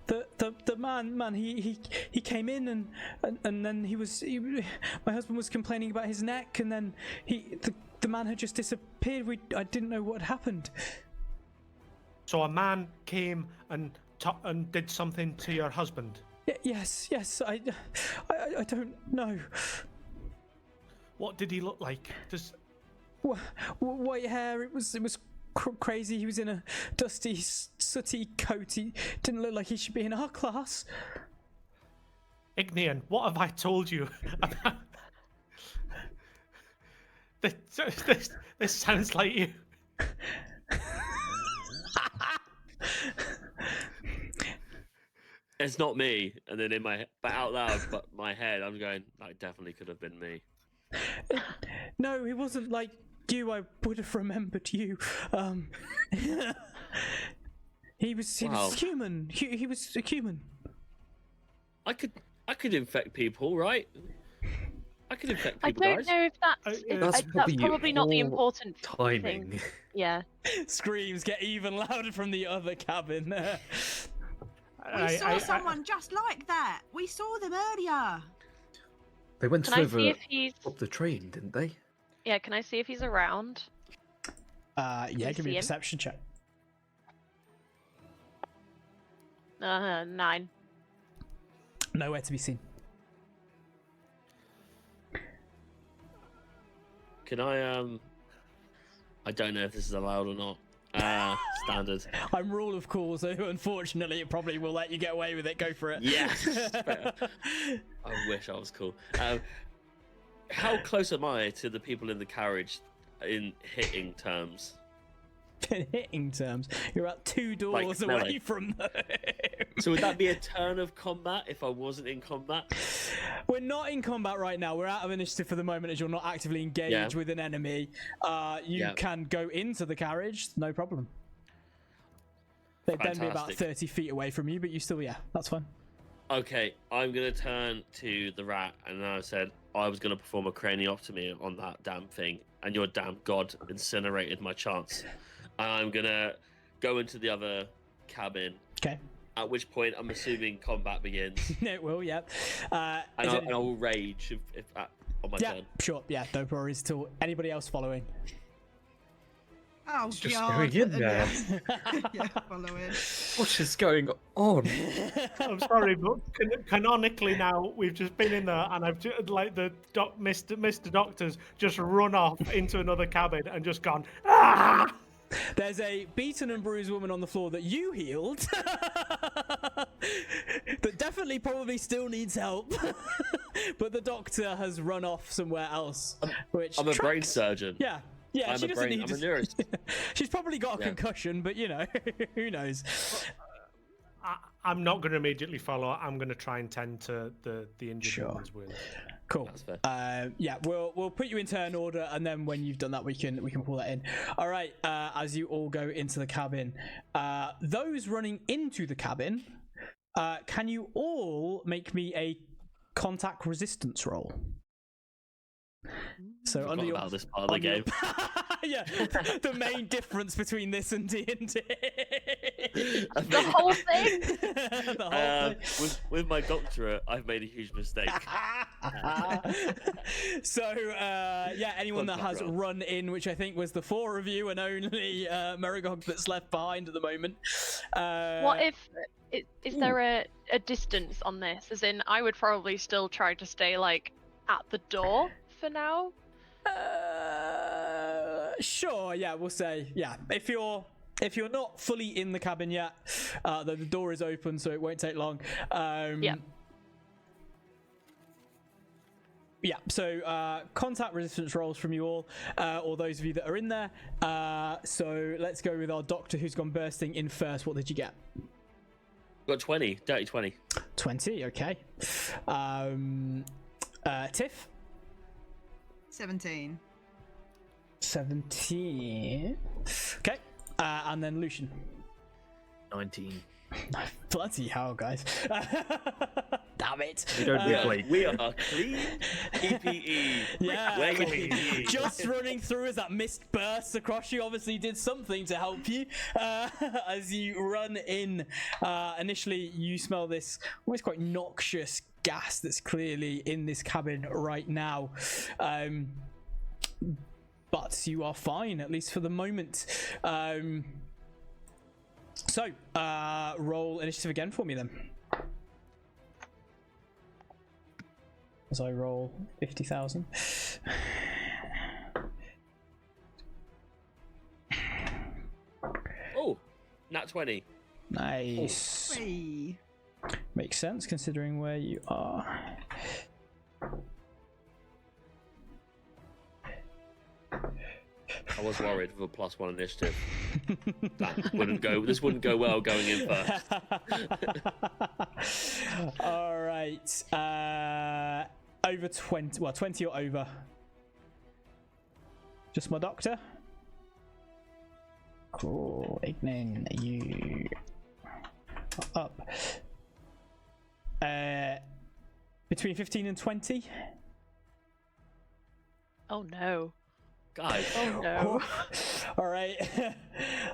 The man he came in and then my husband was complaining about his neck, and then the man had just disappeared. I didn't know what happened. So a man came and did something to your husband? Yes, I don't know. What did he look like? White hair. It was crazy. He was in a dusty, sooty coat. He didn't look like he should be in our class. Ignian, what have I told you about? This sounds like you. It's not me. And then but out loud, but my head, I'm going, that definitely could have been me. No, it wasn't like you. I would have remembered you. He was human. He was a human. I could infect people, right? I could infect I people, don't guys. know if that's probably not the important timing. thing. Yeah. Screams get even louder from the other cabin. We saw someone just like that. We saw them earlier. They went Can I further see if he's... up the train, didn't they? Yeah, can I see if he's around? Yeah, give me see a him? perception check. 9. Nowhere to be seen. Can I don't know if this is allowed or not. Standard. I'm rule of cool, so unfortunately it probably will let you get away with it. Go for it. Yes. I wish I was cool. How close am I to the people in the carriage in hitting terms? In hitting terms, you're about 2 doors away melee. from them. So would that be a turn of combat if I wasn't in combat? We're not in combat right now. We're out of initiative for the moment as you're not actively engaged with an enemy. You can go into the carriage, no problem. They'd then be about 30 feet away from you, but you still, that's fine. Okay, I'm going to turn to the rat, and I said I was going to perform a cranioptomy on that damn thing, and your damn god incinerated my chance. And I'm going to go into the other cabin. Okay. At which point, I'm assuming combat begins. It will, yeah. And I will rage if on my turn. Sure, no worries at all. Anybody else following? Oh, Just God. going in there. Yeah, following. What is going on? I'm sorry, but canonically now we've just been in there, and I've just, like Mr. Doctor's just run off into another cabin and just gone. Ah! There's a beaten and bruised woman on the floor that you healed that definitely probably still needs help. But the doctor has run off somewhere else. I'm a brain surgeon. Yeah, she doesn't need I'm a neurist. She's probably got a concussion, but who knows? I'm not going to immediately follow. I'm going to try and tend to the injured ones with. Cool. That's fair. We'll put you in turn order, and then when you've done that, we can pull that in. All right. As you all go into the cabin, those running into the cabin, can you all make me a contact resistance roll? So under your this part of the game. The main difference between this and D&D. The whole thing. The whole thing. With my doctorate, I've made a huge mistake. So anyone that has run in, which I think was the 4 of you, and only Merigog that's left behind at the moment. What if is there a distance on this? As in, I would probably still try to stay like at the door for now. Sure, we'll say if you're not fully in the cabin yet, the door is open, so it won't take long. So contact resistance rolls from you all, or those of you that are in there. So let's go with our doctor who's gone bursting in first. What did you get? Got 20, dirty 20. 20, okay. Tiff? 17. 17. Okay. And then Lucian. 19. Bloody hell, guys. Damn it. We don't need We are clean PPE. Yeah. Just running through as that mist bursts across you obviously did something to help you. As you run in, initially you smell this almost quite noxious gas that's clearly in this cabin right now. But you are fine, at least for the moment. So, roll initiative again for me then. As I roll 50,000. Oh, nat 20. Nice. Hey. Makes sense considering where you are. I was worried with a +1 initiative. This wouldn't go well going in first. All right. Over 20. Well, 20 or over. Just my doctor. Cool. Ignin, you up. Between 15 and 20. Oh no. Guys. Oh no. All right.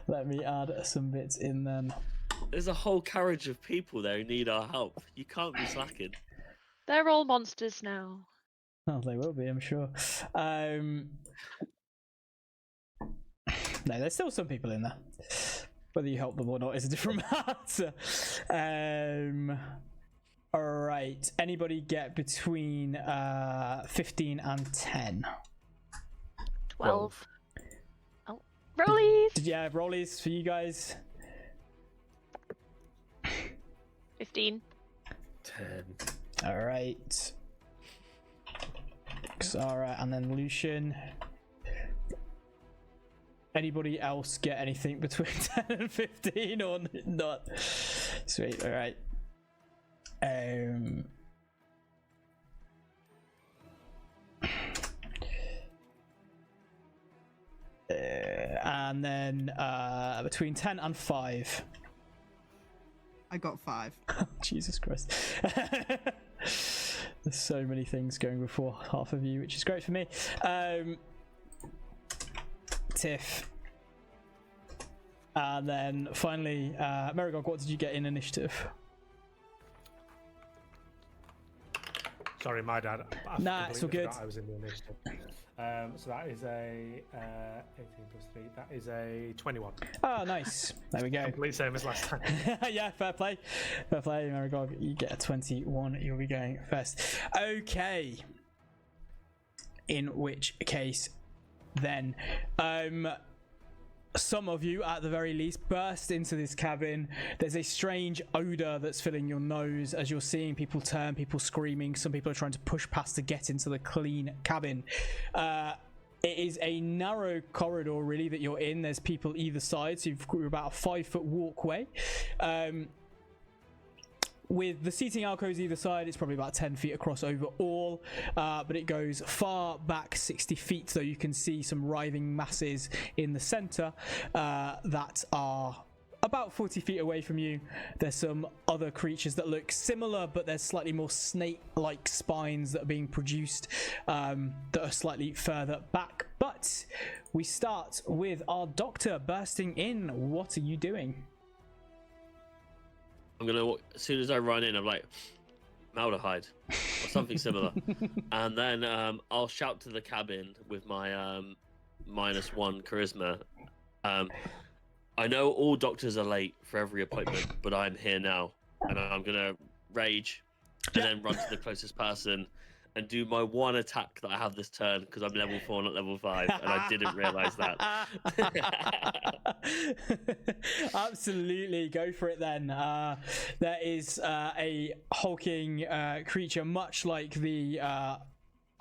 Let me add some bits in then. There's a whole carriage of people there who need our help. You can't be slacking. They're all monsters now. Oh, they will be, I'm sure. No, there's still some people in there. Whether you help them or not is a different matter. All right. Anybody get between 15 and 10? 12. Rollies! Yeah, rollies for you guys. 15. 10. All right. Xara and then Lucian. Anybody else get anything between 10 and 15 or not? Sweet. All right. And then between 10 and 5. I got 5. Jesus Christ. There's so many things going before half of you, which is great for me. Tiff. And then finally, Merigog, what did you get in initiative? Sorry, my dad. Nah, it's all good. I was in the initiative. So that is a 18 plus 3. That is a 21. Oh, nice. There we go. Complete same as last time. Yeah, fair play. Fair play, Merigog. You get a 21. You'll be going first. Okay. In which case, then, some of you, at the very least, burst into this cabin. There's a strange odor that's filling your nose as you're seeing people turn, people screaming. Some people are trying to push past to get into the clean cabin. It is a narrow corridor, really, that you're in. There's people either side, so you're about a 5-foot walkway. With the seating alcoves either side, it's probably about 10 feet across overall, but it goes far back 60 feet, so you can see some writhing masses in the center that are about 40 feet away from you. There's some other creatures that look similar, but there's slightly more snake-like spines that are being produced that are slightly further back. But we start with our doctor bursting in. What are you doing? I'm gonna, as soon as I run in, I'm like, Maldehyde, or something similar. And then I'll shout to the cabin with my -1 charisma. I know all doctors are late for every appointment, but I'm here now. And I'm gonna rage and then run to the closest person and do my one attack that I have this turn because I'm level 4, not level 5, and I didn't realise that. Absolutely, go for it then. There is a hulking creature, much like the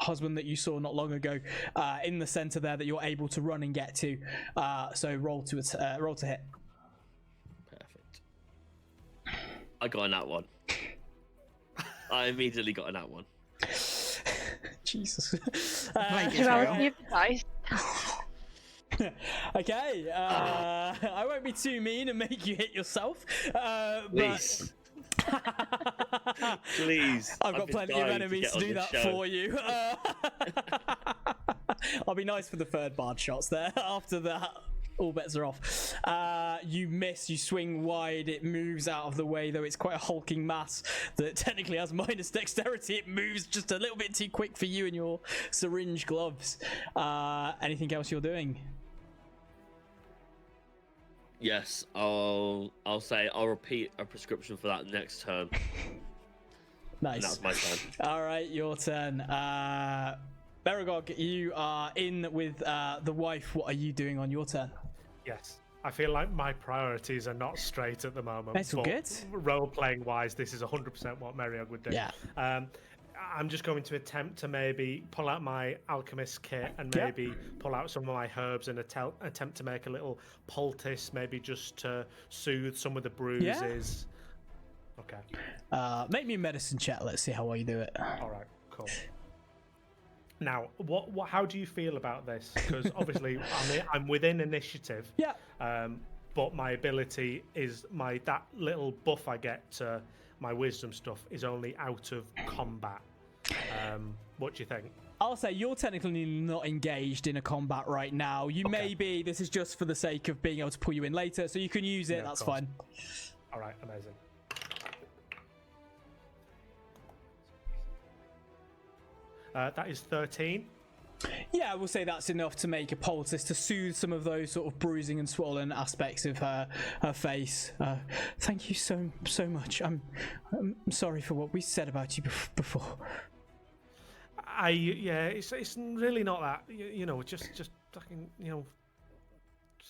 husband that you saw not long ago, in the center there that you're able to run and get to. So roll to hit. Perfect. I got a nat 1. I immediately got a nat 1. Jesus. Who else do you advise? Okay, I won't be too mean and make you hit yourself. Please. Please. I've got plenty of enemies to do that for you. I'll be nice for the third bard shots there. After that, all bets are off. You miss, you swing wide, it moves out of the way, though it's quite a hulking mass that technically has minus dexterity. It moves just a little bit too quick for you and your syringe gloves. Anything else you're doing? Yes, I'll say I'll repeat a prescription for that next turn. Nice. And that's my turn. All right, your turn. Merigog, you are in with the wife. What are you doing on your turn? Yes. I feel like my priorities are not straight at the moment. That's all good. Role-playing wise, this is 100% what Merriog would do. Yeah. I'm just going to attempt to maybe pull out my alchemist kit and maybe pull out some of my herbs and attempt to make a little poultice, maybe just to soothe some of the bruises. Yeah. Okay. Make me a medicine check. Let's see how well you do it. All right. Cool. Now, how do you feel about this? Because obviously, I'm within initiative. Yeah. But my ability is that little buff I get to my wisdom stuff is only out of combat. What do you think? I'll say you're technically not engaged in a combat right now. You may be. This is just for the sake of being able to pull you in later, so you can use it. Yeah, that's fine. All right. Amazing. That is 13. Yeah, we'll say that's enough to make a poultice to soothe some of those sort of bruising and swollen aspects of her face. Thank you so much. I'm sorry for what we said about you before. It's really not that. You know, just fucking,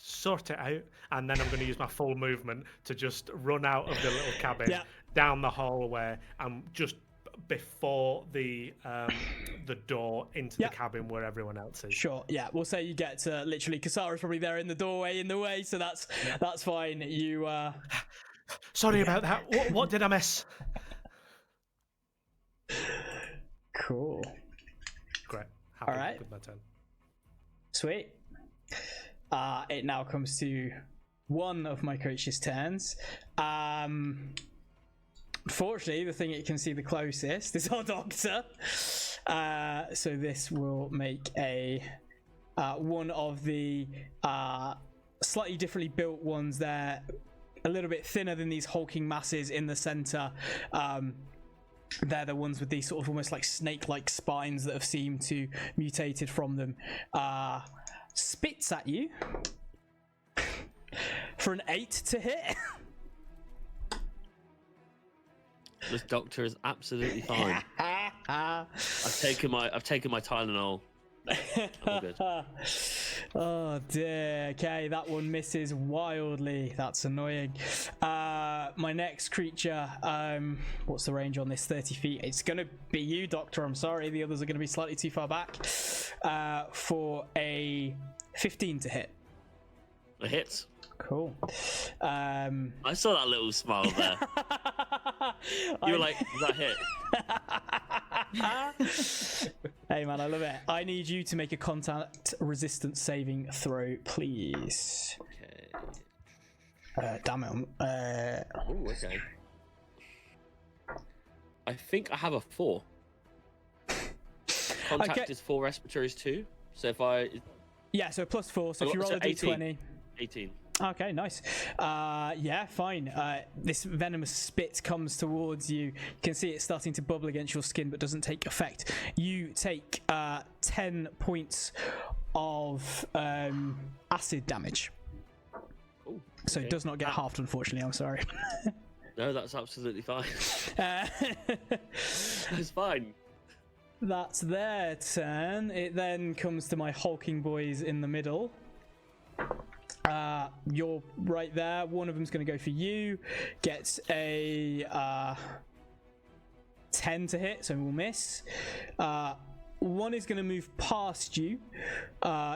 sort it out, and then I'm going to use my full movement to just run out of the little cabin, Yeah. down the hallway, and just before the door into Yeah. the cabin where everyone else is. Sure, yeah. We'll say you get to literally Kasara's probably there in the doorway in the way, so that's fine. You Sorry about that. What did I miss? cool. Great. Happy All right. with my turn. Sweet. It now comes to one of my coach's turns. Fortunately, the thing it can see the closest is our doctor. So this will make a one of the slightly differently built ones. They're a little bit thinner than these hulking masses in the center. They're the ones with these sort of almost like snake-like spines that have seemed to mutated from them. Spits at you for an 8 to hit. This doctor is absolutely fine. I've taken my Tylenol. I'm all good. Oh dear. Okay, that one misses wildly. That's annoying. My next creature, what's the range on this? 30 feet. It's gonna be you, Doctor. I'm sorry, the others are gonna be slightly too far back. For a 15 to hit. It hits. Cool. I saw that little smile there. You were like, "Does that hit?" Hey man, I love it. I need you to make a contact resistance saving throw, please. Okay. Damn it. Oh, okay. I think I have a 4. Contact Okay. is 4, respiratory is 2. So if I Yeah, so +4. So if you roll So a d20. 18. Okay, nice. Yeah, fine. This venomous spit comes towards you. You can see it starting to bubble against your skin, but doesn't take effect. You take 10 points of acid damage. Ooh, So okay. it does not get halved, unfortunately. I'm sorry. No, that's absolutely fine. It's fine. That's their turn. It then comes to my hulking boys in the middle. You're right there. One of them's going to go for you. Gets a 10 to hit, so we'll miss. One is going to move past you.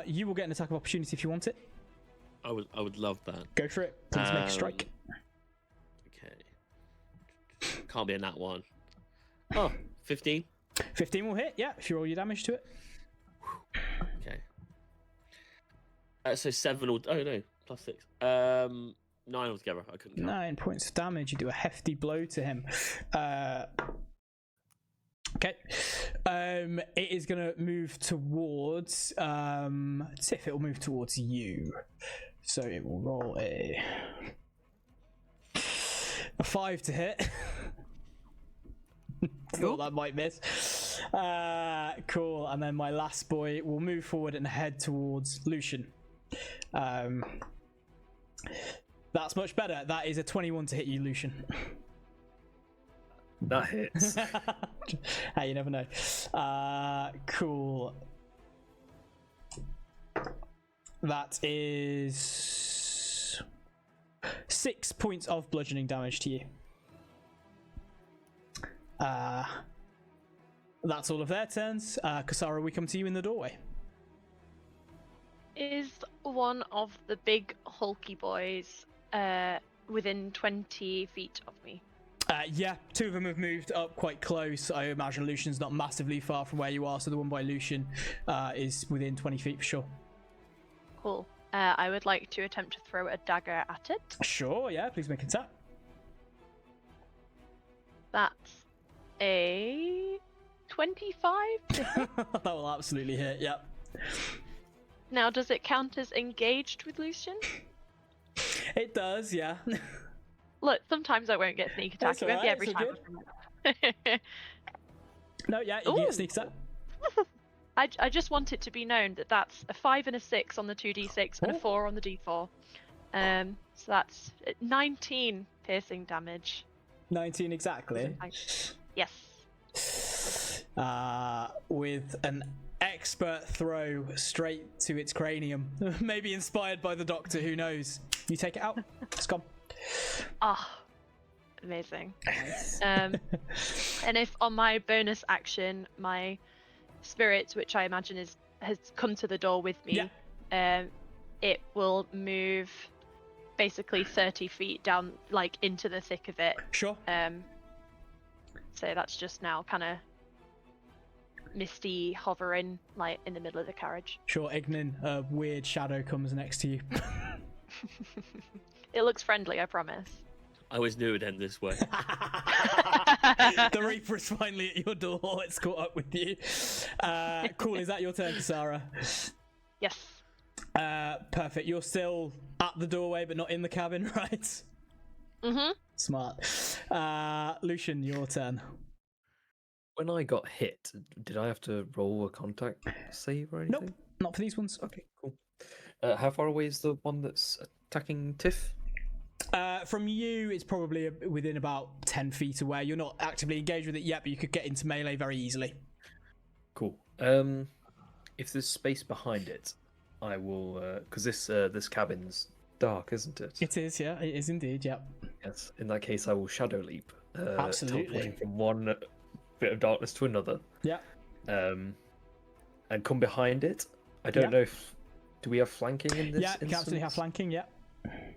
You will get an attack of opportunity if you want it. I would love that. Go for it. Please make a strike. Okay. Can't be a nat 1. Oh, 15. 15 will hit, yeah, if you roll your damage to it. Okay. So 7 or oh no, +6. 9 altogether. I couldn't count. 9 points of damage. You do a hefty blow to him. Okay. It is going to move towards. Tiff, it will move towards you. So it will roll a 5 to hit. Thought that might miss. Cool. And then my last boy will move forward and head towards Lucian. That's much better. That is a 21 to hit you, Lucian. That hits. Hey, you never know. Cool. That is 6 points of bludgeoning damage to you. That's all of their turns. Kasara, we come to you in the doorway. Is one of the big hulky boys within 20 feet of me? Yeah, 2 of them have moved up quite close. I imagine Lucian's not massively far from where you are, so the one by Lucian is within 20 feet for sure. Cool. I would like to attempt to throw a dagger at it. Sure, yeah, please make an attack. That's a 25 to hit. That will absolutely hit, yep. Now, does it count as engaged with Lucian? It does, yeah. Look, sometimes I won't get sneak attack. That's It won't be alright, every it's time. No, yeah, you get Ooh. sneak attack. I just want it to be known that that's a 5 and a 6 on the 2d6 and Oh. a 4 on the d4. So that's 19 piercing damage. 19 exactly. Yes. With an expert throw straight to its cranium. Maybe inspired by the Doctor, who knows? You take it out. It's gone. Ah, amazing. And if on my bonus action, my spirit, which I imagine has come to the door with me, it will move basically 30 feet down, like into the thick of it. Sure. So that's just now kind of misty hovering, like in the middle of the carriage. Sure, Ignin, a weird shadow comes next to you. It looks friendly, I promise. I always knew it'd end this way. The Reaper is finally at your door. It's caught up with you. Cool, is that your turn, Kasara? Yes. Perfect. You're still at the doorway, but not in the cabin, right? Mm-hmm. Smart. Lucian, your turn. When I got hit, did I have to roll a contact save or anything? Nope, not for these ones. Okay, cool. How far away is the one that's attacking Tiff? From you, it's probably within about 10 feet away. You're not actively engaged with it yet, but you could get into melee very easily. Cool. If there's space behind it, I will, because this cabin's dark, isn't it? It is, yeah. It is indeed, yeah. Yes. In that case, I will shadow leap. Absolutely. Teleporting from one bit of darkness to another. Yeah. And come behind it. I don't know if do we have flanking in this? Yeah, you can absolutely have flanking. Yeah.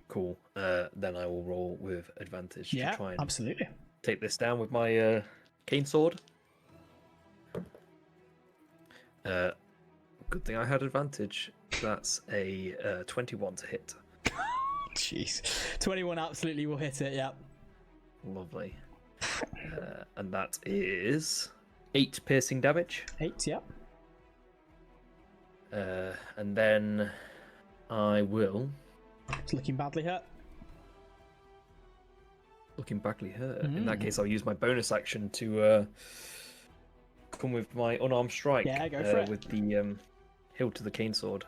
Cool. Then I will roll with advantage to try and absolutely take this down with my cane sword. Good thing I had advantage. That's a 21 to hit. Jeez, 21 absolutely will hit it. Yeah. Lovely. And that is 8 piercing damage. 8, yeah. And then I will. It's looking badly hurt. Looking badly hurt. In that case, I'll use my bonus action to come with my unarmed strike. Yeah, go for it. With the hilt to the cane sword.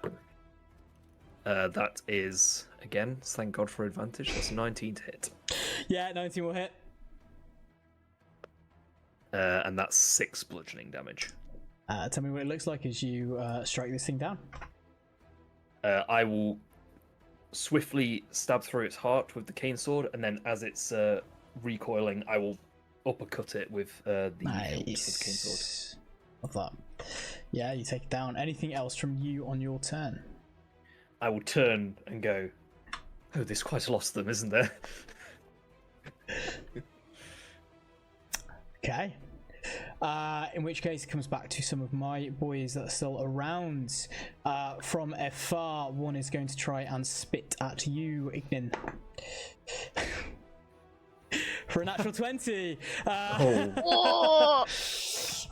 That is, again, thank God for advantage. That's 19 to hit. Yeah, 19 will hit. And that's 6 bludgeoning damage. Tell me what it looks like as you strike this thing down. I will swiftly stab through its heart with the cane sword, and then as it's recoiling, I will uppercut it with the hilt of the cane sword. Love that. Yeah, you take it down. Anything else from you on your turn? I will turn and go, oh, there's quite a lot of them, isn't there? Okay. In which case it comes back to some of my boys that are still around. From afar, one is going to try and spit at you, Ignin. For a natural 20. Oh.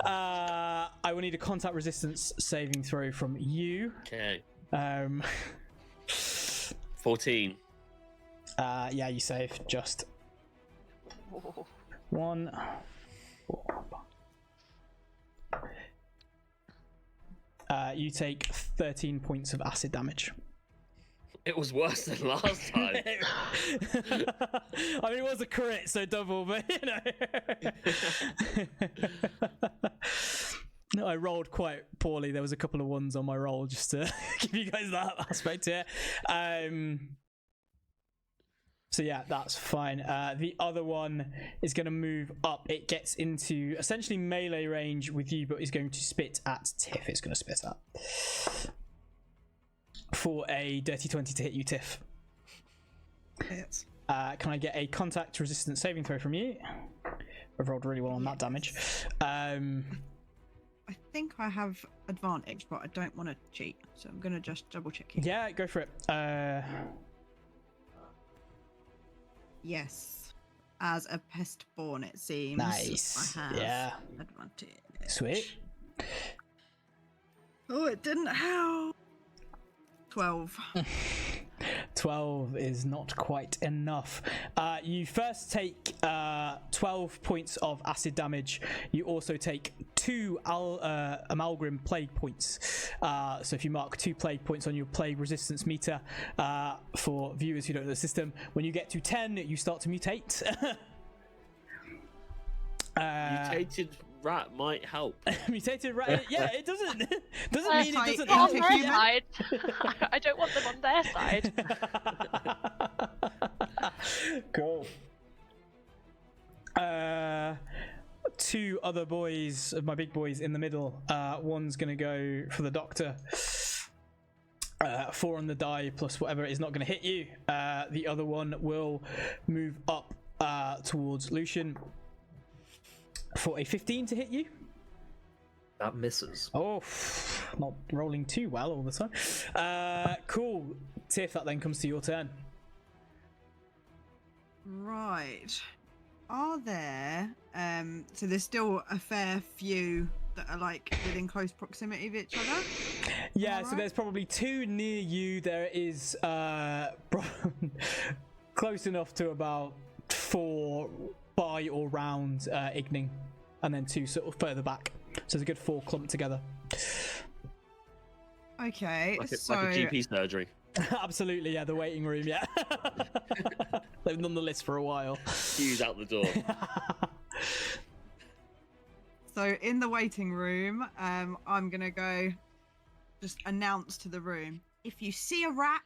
I will need a contact resistance saving throw from you. Okay. 14. Yeah, you save. Just 1. 4. You take 13 points of acid damage. It was worse than last time. I mean, it was a crit, so double, but you know. I rolled quite poorly. There was a couple of ones on my roll just to give you guys that aspect here. So yeah, that's fine. The other one is going to move up. It gets into essentially melee range with you, but is going to spit at Tiff. It's going to spit at. For a dirty 20 to hit you, Tiff. Hits. Can I get a contact resistance saving throw from you? I've rolled really well on that damage. I think I have advantage, but I don't want to cheat, so I'm going to just double check here. Yeah, go for it. Yes. As a pestborn, it seems. Nice. I have advantage. Sweet. Oh, it didn't help. 12. 12 is not quite enough. You first take 12 points of acid damage. You also take 2 amalgam plague points. So if you mark 2 plague points on your plague resistance meter, for viewers who don't know the system, when you get to 10, you start to mutate. Mutated rat might help. Mutated rat. Yeah, it doesn't mean it doesn't Not help. on their human. side. I don't want them on their side. Cool. Two other boys, of my big boys, in the middle. One's gonna go for the doctor. 4 on the die plus whatever is not going to hit you. The other one will move up towards Lucian for a 15 to hit you. That misses. Oh, not rolling too well all the time. Cool. Tiff, that then comes to your turn. Right. Are there so there's still a fair few that are like within close proximity of each other? Yeah, so Alright. there's probably 2 near you. There is close enough to about 4 by or round Igning, and then 2 sort of further back. So there's a good 4 clumped together. Okay, Like so a GP surgery. Absolutely, yeah, the waiting room, yeah. They've been on the list for a while. Queues out the door. so in the waiting room, I'm gonna go just announce to the room, if you see a rat,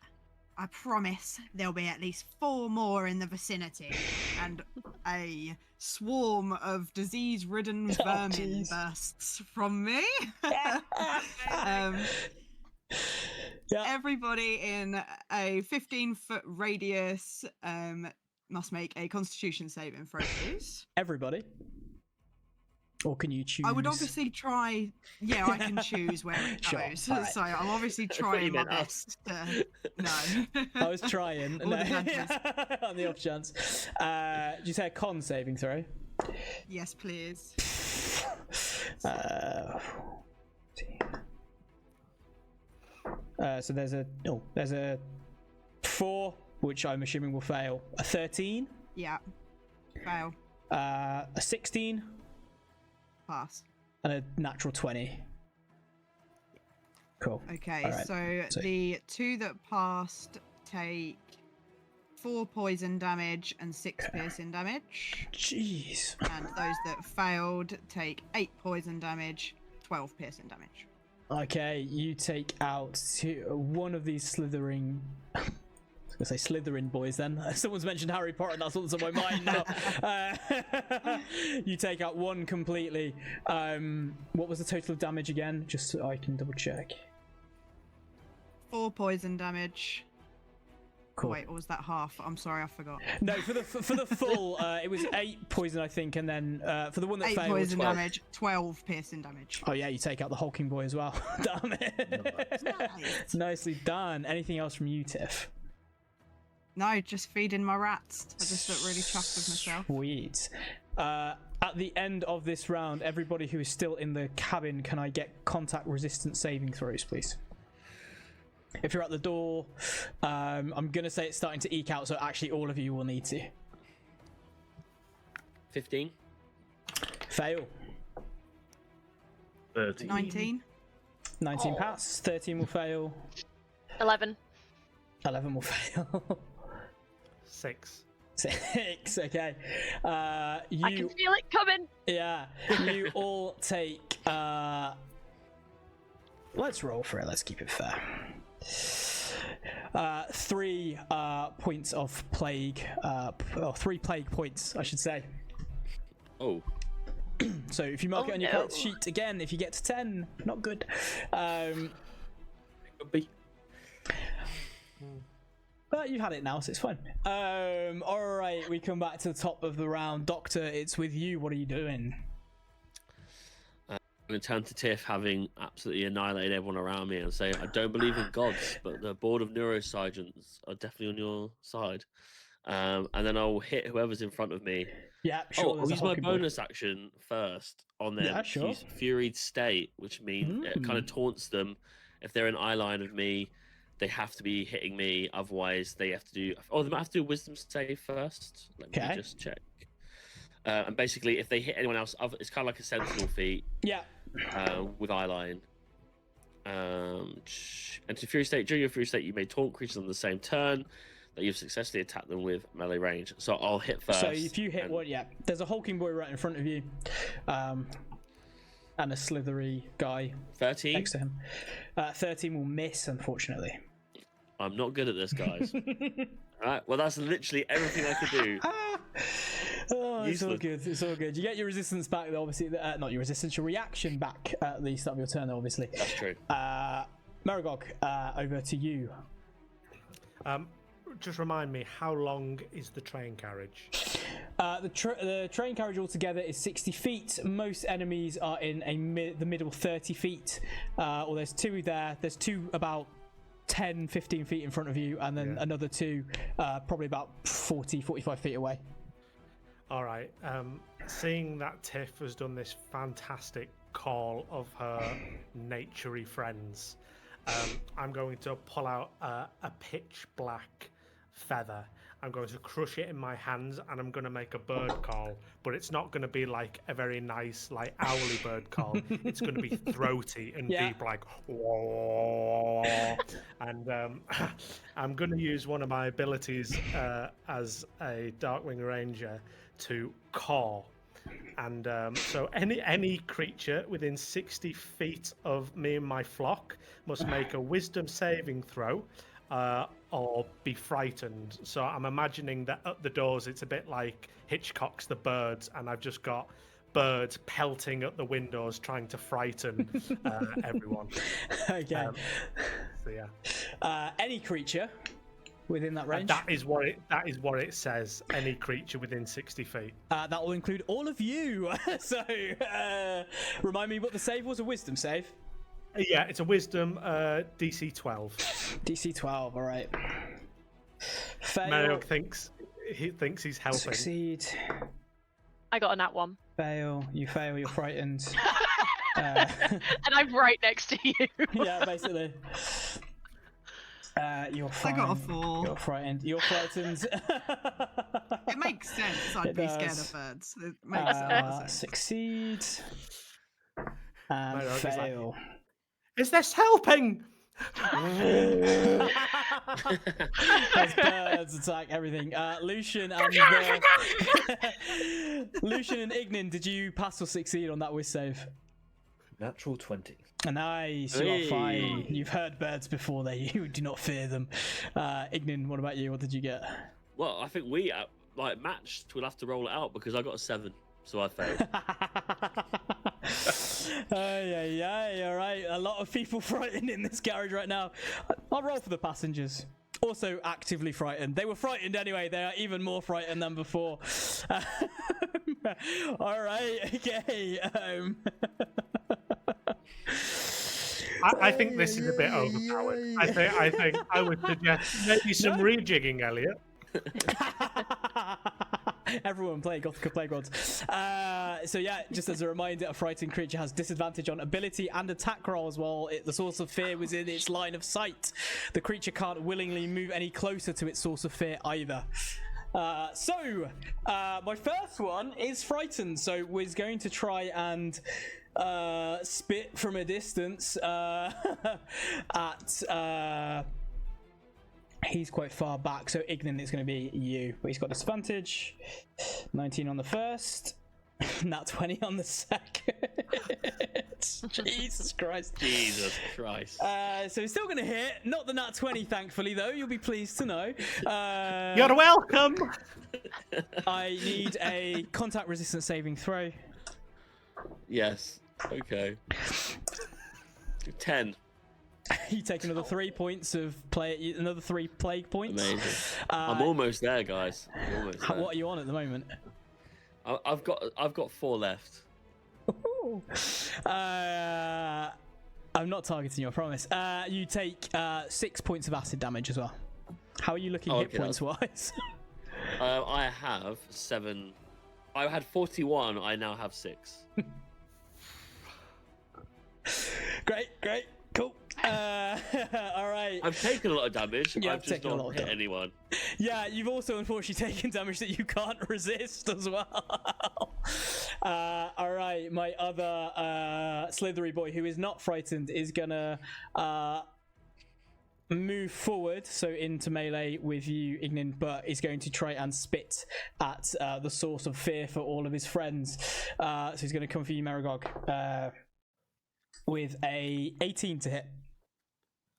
I promise there'll be at least 4 more in the vicinity, and a swarm of disease-ridden vermin jeez. bursts from me. Yeah. Everybody in a 15-foot radius must make a Constitution saving throw, please. Everybody. Or can you choose? I would obviously try. Yeah, I can choose where it Sure, goes. alright. So I'm obviously thought you trying my meant us. best. No. I was trying. All No. the countries. On the off chance. Did you say a con saving throw? Yes, please. So there's a 4, which I'm assuming will fail. A 13, Yeah. Fail. a 16, Pass. and a natural 20. Cool. Okay, Alright, so the 2 that passed take 4 poison damage and 6 piercing damage. Jeez. And those that failed take 8 poison damage, 12 piercing damage. Okay, you take out one of these slithering. I was gonna say Slytherin boys then. Someone's mentioned Harry Potter and that's what's on my mind now. You take out one completely. What was the total of damage again? Just so I can double check. 4 poison damage. Oh, Cool. wait, or was that half? I'm sorry, I forgot. No, for the full, it was 8 poison, I think, and then for the one that 8 failed, poison 12. damage, 12 piercing damage. Oh yeah, you take out the hulking boy as well. Damn it! Nice. Nicely done. Anything else from you, Tiff? No, just feeding my rats. I just look really chuffed with myself. Sweet. At the end of this round, everybody who is still in the cabin, can I get contact resistance saving throws, please? If you're at the door, I'm going to say it's starting to eke out, so actually all of you will need to. 15. Fail. 13. 19. 19 pass. 13 will fail. 11. 11 will fail. 6. 6, okay. I can You, feel it coming. yeah, you all take, let's roll for it, let's keep it fair. 3 points of plague, or 3 plague points, I should say. Oh. So if you mark Oh, it on your no. character sheet again, if you get to 10, not good. Could be. But you've had it now, so it's fine. Alright, we come back to the top of the round. Doctor, it's with you. What are you doing? I'm going to turn to Tiff, having absolutely annihilated everyone around me, and say, I don't believe in gods, but the board of neurosurgeons are definitely on your side. And then I'll hit whoever's in front of me. Yeah, sure. Oh, I'll there's a use my hulking boy. bonus action first on them. Yeah, sure. Use Furied State, which means it kind of taunts them. If they're in eye line of me, they have to be hitting me. Otherwise, they have to do. Oh, they might have to do a wisdom save first. Let me Okay. just check. And basically, if they hit anyone else, it's kind of like a sentinel feat Yeah. with eye line. And to Fury State, during your Fury State, you may taunt creatures on the same turn that you've successfully attacked them with melee range. So I'll hit first. So if you hit and- one, yeah, there's a hulking boy right in front of you. and a slithery guy 13. next to him. 13 will miss, unfortunately. I'm not good at this, guys. Alright, well, that's literally everything I could do. Oh, it's all Useless. good. It's all good. You get your resistance back, obviously. Not your resistance, your reaction back at the start of your turn, obviously. That's true. Maragog, over to you. Just remind me, how long is the train carriage? The train carriage altogether is 60 feet. Most enemies are in the middle 30 feet. Or there's two there. There's two about 10, 15 feet in front of you, and then another two probably about 40, 45 feet away. All right. Seeing that Tiff has done this fantastic call of her naturey friends, I'm going to pull out a pitch black feather. I'm going to crush it in my hands, and I'm going to make a bird call, but it's not going to be like a very nice, like owly bird call. It's going to be throaty and deep, like whoa. And I'm going to use one of my abilities as a Darkwing Ranger to caw. And so any creature within 60 feet of me and my flock must make a wisdom saving throw or be frightened. So I'm imagining that at the doors it's a bit like Hitchcock's The Birds, and I've just got birds pelting at the windows trying to frighten everyone. Okay. So yeah. Any creature within that range. That is what it says. Any creature within 60 feet. That will include all of you. So, remind me what the save was. A wisdom save. Yeah, it's a wisdom DC 12. DC 12. All right. Fail. Mario thinks he's helping. Succeed. I got a nat 1. Fail. You fail. You're frightened. And I'm right next to you. Yeah, basically. You're fine. I got a 4. You're frightened. You're frightened. It makes sense. I'd It be does. scared of birds. It makes sense. Succeed. And My dog is like, fail. Is this helping? As birds attack everything. Lucian and Lucian and Ignin, did you pass or succeed on that whiz save? Natural 20. Nice, you are fine. You've heard birds before, you do not fear them. Ignin, what about you? What did you get? Well, I think we matched. We'll have to roll it out because I got a 7, so I failed. Yeah, all right. A lot of people frightened in this garage right now. I'll roll for the passengers. Also actively frightened. They were frightened anyway. They are even more frightened than before. All right, okay. I think this is a bit overpowered. I think I would suggest maybe some rejigging, Elliot. Everyone play Gothica Plagueworlds. So yeah, just as a reminder, a frightened creature has disadvantage on ability and attack rolls while the source of fear was in its line of sight. The creature can't willingly move any closer to its source of fear either. So my first one is frightened, so we're going to try and spit from a distance at he's quite far back, so Ignan is going to be you, but he's got disadvantage. 19 on the first, nat 20 on the second. Jesus Christ. Jesus Christ. So he's still going to hit, not the nat 20 thankfully though, you'll be pleased to know. You're welcome. I need a contact resistance saving throw. Yes. Okay. 10. You take another 3 points of another 3 plague points. Amazing. I'm almost there, guys. I'm almost there. What are you on at the moment? I've got 4 left. I'm not targeting you, I promise. You take 6 points of acid damage as well. How are you looking hit points wise? I have 7. I had 41. I now have 6. Great, cool. All right. I've taken a lot of damage. Yeah, I've just not hit anyone. Yeah, you've also unfortunately taken damage that you can't resist as well. All right, my other slithery boy who is not frightened is gonna move forward, so into melee with you, Ignan, but is going to try and spit at the source of fear for all of his friends. So he's going to come for you, Maragog. with a 18 to hit.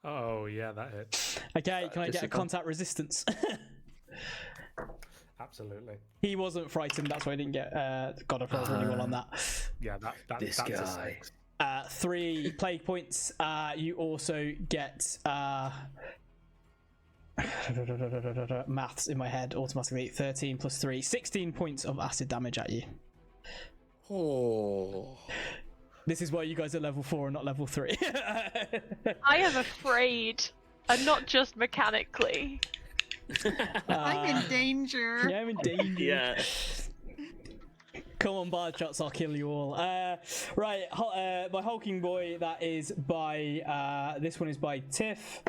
Oh yeah, that hits. Okay, can I get a contact resistance? Absolutely. He wasn't frightened, that's why I didn't get God, I've rolled really well on that. Yeah, This that's guy. a 6. 3 plague points. You also get maths in my head automatically. 13 plus 3, 16 points of acid damage at you. Oh. This is why you guys are level 4 and not level 3. I am afraid, and not just mechanically. I'm in danger. Yeah, I'm in danger. Yeah. Come on, bad shots, I'll kill you all. Right, my hulking boy, that is by, this one is by Tiff.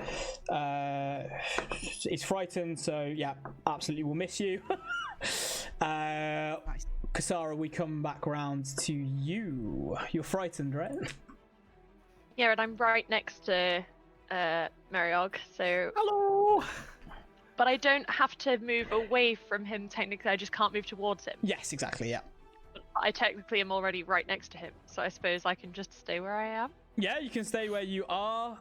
He's frightened, so yeah, absolutely will miss you. Nice. Kasara, we come back round to you. You're frightened, right? Yeah, and I'm right next to Mariog, so... Hello. But I don't have to move away from him, technically, I just can't move towards him. Yes, exactly, yeah. I technically am already right next to him, so I suppose I can just stay where I am. Yeah, you can stay where you are.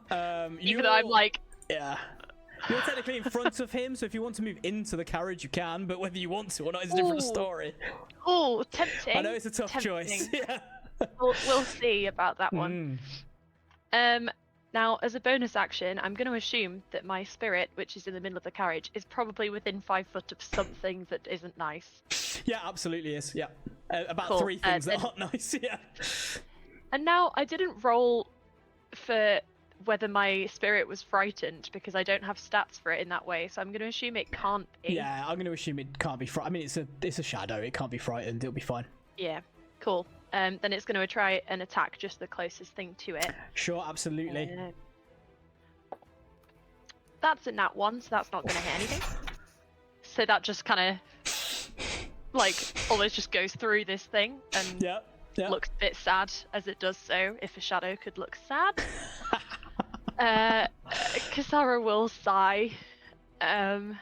Even though I'm like... Yeah. You're technically in front of him, so if you want to move into the carriage, you can, but whether you want to or not is a different Ooh. story. Oh, tempting. I know it's a tough choice. Yeah. We'll see about that one. Now, as a bonus action, I'm going to assume that my spirit, which is in the middle of the carriage, is probably within 5 foot of something that isn't nice. Yeah, absolutely is. Yeah. About Cool. 3 things that aren't nice. Yeah. And now, I didn't roll for whether my spirit was frightened, because I don't have stats for it in that way, so I'm going to assume it can't be. Yeah, I'm going to assume it can't be frightened. I mean, it's a shadow. It can't be frightened. It'll be fine. Yeah, cool. Then it's going to try and attack just the closest thing to it. Sure, absolutely. That's a nat 1, so that's not going to hit anything. So that just kind of, like, almost just goes through this thing and Yeah. looks a bit sad as it does so, if a shadow could look sad. Kasara will sigh. And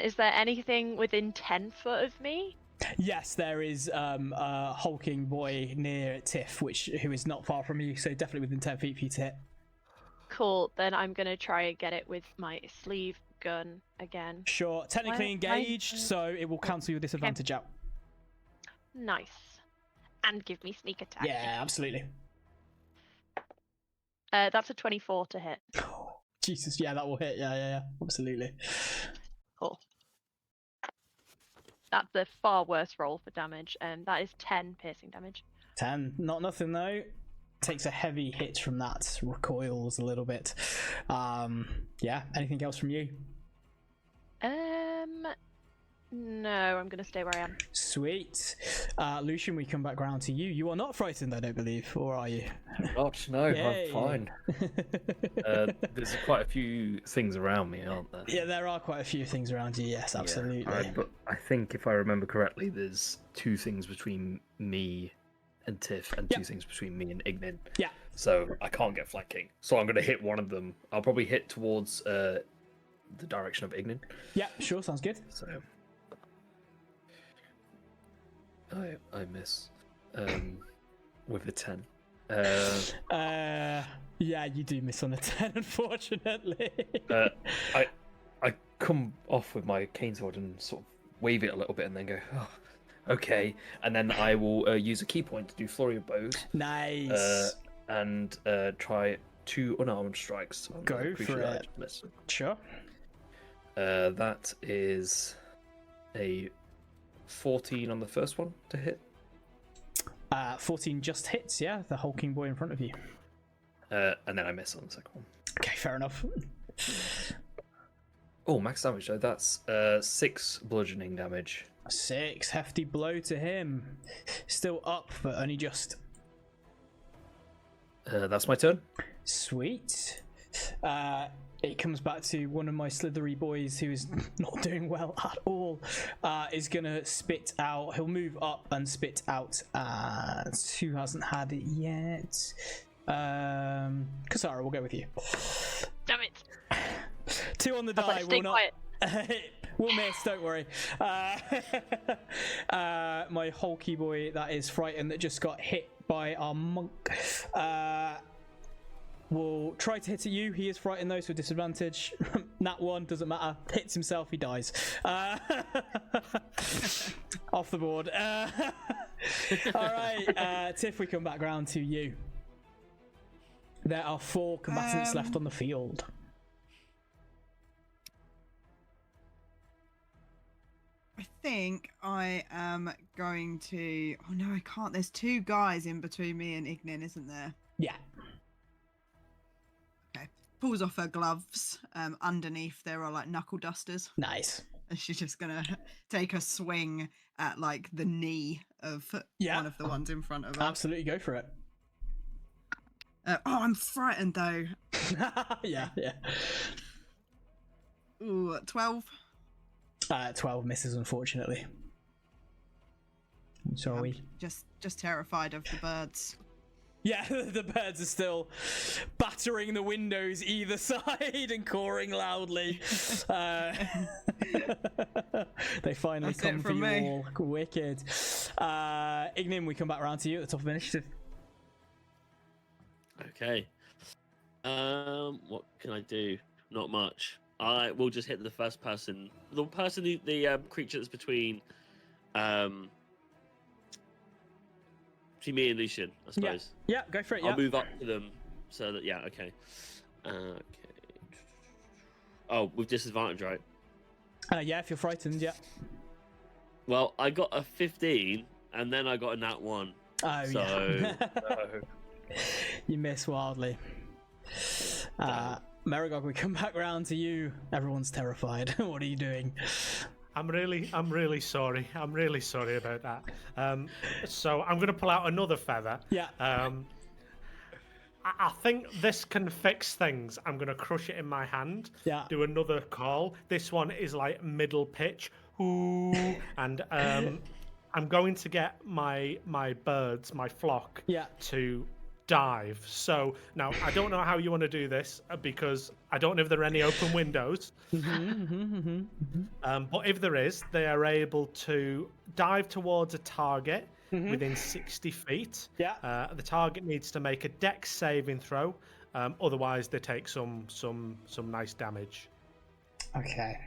is there anything within 10 foot of me? Yes, there is a hulking boy near Tiff, who is not far from you, so definitely within 10 feet for you to hit. Cool, then I'm going to try and get it with my sleeve gun again. Sure, technically Why- engaged, so it will cancel your disadvantage out. Nice. And give me sneak attack. Yeah, absolutely. That's a 24 to hit. Jesus, yeah, that will hit. Yeah, absolutely. Cool. That's a far worse roll for damage, and that is 10 piercing damage. 10, not nothing though. Takes a heavy hit from that, recoils a little bit. Yeah, anything else from you? No, I'm gonna stay where I am. Sweet. Lucian, we come back round to you. You are not frightened, I don't believe, or are you? Not, no, Yay. I'm fine. There's quite a few things around me, aren't there? Yeah, there are quite a few things around you, yes, absolutely. But I think if I remember correctly, there's 2 things between me and Tiff, and 2 things between me and Ignin. Yeah. So I can't get flanking. So I'm going to hit one of them. I'll probably hit towards the direction of Ignin. Yeah, sure, sounds good. So I miss with a 10. Yeah, you do miss on a 10, unfortunately. I come off with my cane sword and sort of wave it a little bit and then go, oh, okay. And then I will use a key point to do flurry of bows. Nice. And try 2 unarmed strikes. So I'm Go pretty for sure I it. just missed. Sure. That is a 14 on the first one to hit. 14 just hits, yeah, the hulking boy in front of you. And then I miss on the second one. Okay, fair enough. Oh, max damage though. That's 6 bludgeoning damage. 6, hefty blow to him. Still up, but only just. That's my turn. Sweet. It comes back to one of my slithery boys who is not doing well at all. Is gonna spit out. He'll move up and spit out. Who hasn't had it yet? Kasara, we'll go with you. Damn it! 2 on the I was die like, stay will not. quiet. We'll miss, don't worry. My hulky boy that is frightened that just got hit by our monk will try to hit at you. He is frightened though, so disadvantage. Nat 1, doesn't matter. Hits himself, he dies. Off the board. Alright, Tiff, we come back round to you. There are 4 combatants left on the field. I think I am going to... Oh no, I can't. There's 2 guys in between me and Ignin, isn't there? Yeah. Okay. Pulls off her gloves. Underneath there are like knuckle dusters. Nice. And she's just gonna take a swing at like the knee of one of the ones in front of her. Absolutely, go for it. I'm frightened though. yeah. Ooh, 12. 12 misses, unfortunately. I'm sorry. Just terrified of the birds. Yeah, the birds are still battering the windows either side and cawing loudly. They finally come for you all. Wicked. Ignim, we come back around to you at the top of initiative. Okay. What can I do? Not much. I will just hit the first person. The person, the creature that's between me and Lucian, I suppose. Yeah, go for it. I'll move up to them so that okay. Okay. Oh, with disadvantage, right? Yeah, if you're frightened, yeah. Well, I got a 15, and then I got a nat 1. Oh, so... You miss wildly. Merigog, we come back round to you. Everyone's terrified. What are you doing? I'm really sorry. I'm really sorry about that. So I'm going to pull out another feather. Yeah. I think this can fix things. I'm going to crush it in my hand. Yeah. Do another call. This one is like middle pitch. Ooh. And I'm going to get my birds, my flock, to dive. So now I don't know how you want to do this because I don't know if there are any open windows. But if there is, they are able to dive towards a target within 60 feet. Yeah. The target needs to make a dex saving throw. Otherwise, they take some nice damage. Okay.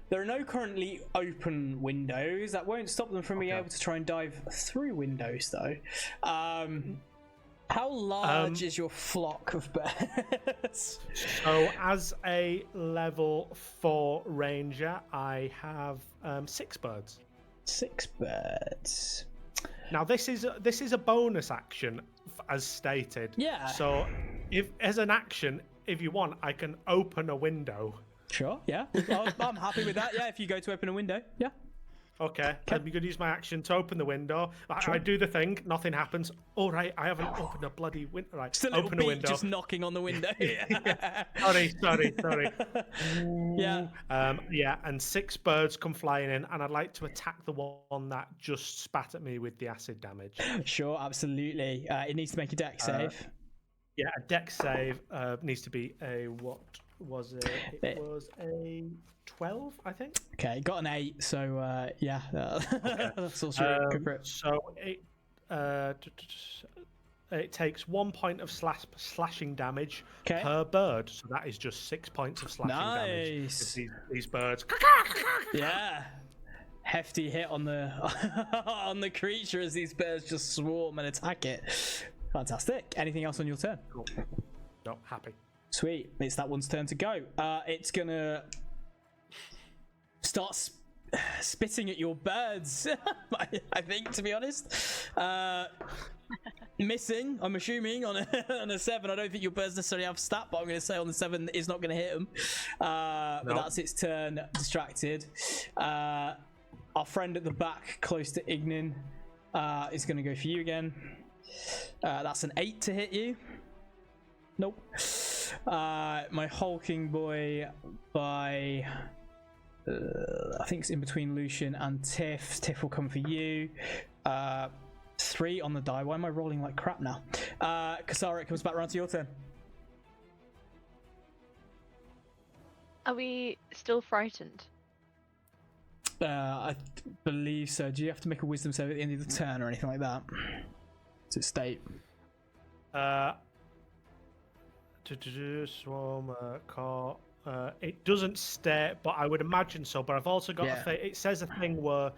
There are no currently open windows. That won't stop them from being able to try and dive through windows, though. How large is your flock of birds? So, as a level 4 ranger, I have 6 birds. 6 birds. Now, this is a bonus action, as stated. Yeah. So, if as an action, if you want, I can open a window. Sure. Yeah. I'm happy with that. Yeah. If you go to open a window. Yeah. Okay. I'm going to use my action to open the window. I do the thing. Nothing happens. All right. I haven't opened a bloody window. Right. Just a little open beak a window. just knocking on the window. Sorry. Yeah. Yeah. And 6 birds come flying in, and I'd like to attack the one that just spat at me with the acid damage. Sure. Absolutely. It needs to make a dex save. Yeah. A dex save needs to be a what was it? It was a 12, I think. Okay, got an 8, so yeah, that's also good for it. So it takes 1 point of slashing damage per bird, so that is just 6 points of slashing damage. These birds. Yeah, hefty hit on the on the creature as these birds just swarm and attack it. Fantastic. Anything else on your turn? Cool. No, happy. Sweet. It's that one's turn to go. It's gonna start spitting at your birds. I think, to be honest, missing. I'm assuming on a 7. I don't think your birds necessarily have stat, but I'm going to say on the 7 is not going to hit them. But that's its turn. Distracted. Our friend at the back, close to Ignin, is going to go for you again. That's an 8 to hit you. Nope. My hulking boy by I think it's in between Lucian and Tiff. Tiff will come for you. 3 on the die. Why am I rolling like crap now? Kasara, it comes back around to your turn. Are we still frightened? I believe so. Do you have to make a wisdom save at the end of the turn or anything like that? Does it state? Swarm, car. It doesn't state, but I would imagine so. But I've also got it says a thing where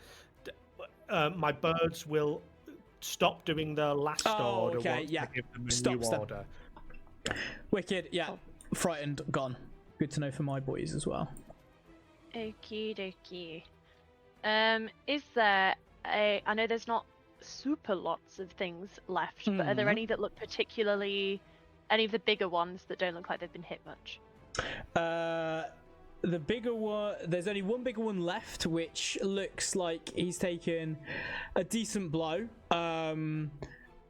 my birds will stop doing their last order once I give them a new order. Yeah. Wicked, yeah. Frightened, gone. Good to know for my boys as well. Okie dokie. Is there I know there's not super lots of things left, but are there any that look particularly, any of the bigger ones that don't look like they've been hit much? The bigger one, there's only one bigger one left, which looks like he's taken a decent blow.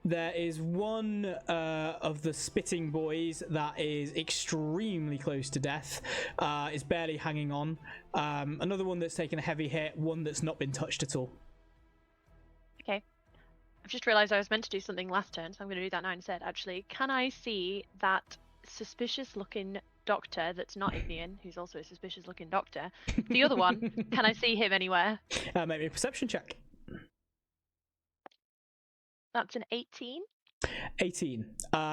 There is one of the spitting boys that is extremely close to death, is barely hanging on. Another one that's taken a heavy hit, one that's not been touched at all. Okay. I've just realised I was meant to do something last turn, so I'm going to do that now instead, actually. Can I see that suspicious-looking doctor that's not Ignian, who's also a suspicious-looking doctor? The other one, can I see him anywhere? Make me a perception check. That's an 18. 18.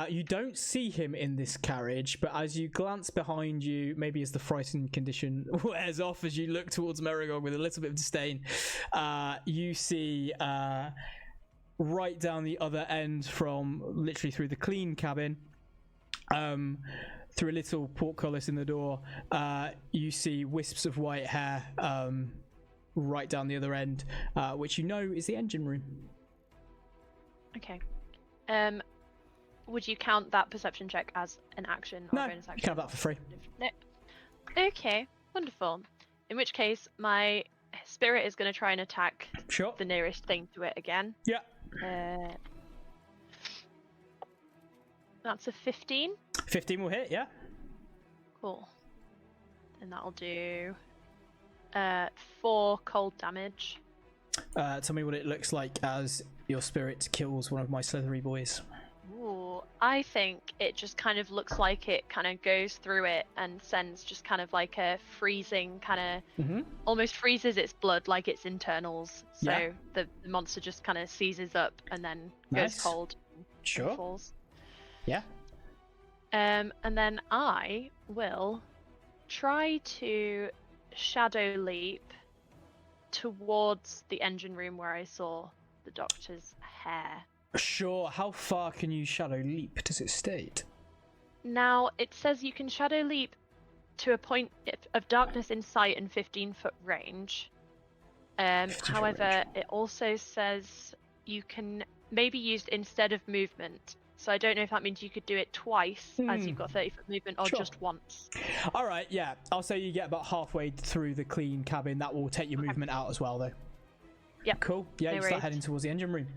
You don't see him in this carriage, but as you glance behind you, maybe as the frightened condition wears off, as you look towards Merigog with a little bit of disdain, you see right down the other end, from literally through the clean cabin, through a little portcullis in the door, you see wisps of white hair right down the other end, which you know is the engine room. Okay. Would you count that perception check as an action or No, bonus action? you can have that for free. No. Okay, wonderful. In which case, my spirit is going to try and attack Sure. the nearest thing to it again. Yeah. That's a 15. 15 will hit, yeah. Cool. And that'll do 4 cold damage. Tell me what it looks like as your spirit kills one of my slithery boys. Ooh, I think it just kind of looks like it kind of goes through it and sends just kind of like a freezing kind of, almost freezes its blood, like its internals. So Yeah. the monster just kind of seizes up and then Nice. goes cold and Sure. falls. Yeah. And then I will try to shadow leap towards the engine room where I saw the doctor's hair. Sure. How far can you shadow leap, does it state? Now, it says you can shadow leap to a point of darkness in sight and 15-foot range. 15-foot However, range. it also says you can maybe used instead of movement. So I don't know if that means you could do it twice, as you've got 30-foot movement, or Sure. just once. All right, yeah. I'll say you get about halfway through the clean cabin. That will take your movement out as well, though. Yep. Cool. Yeah, No you start worries. heading towards the engine room.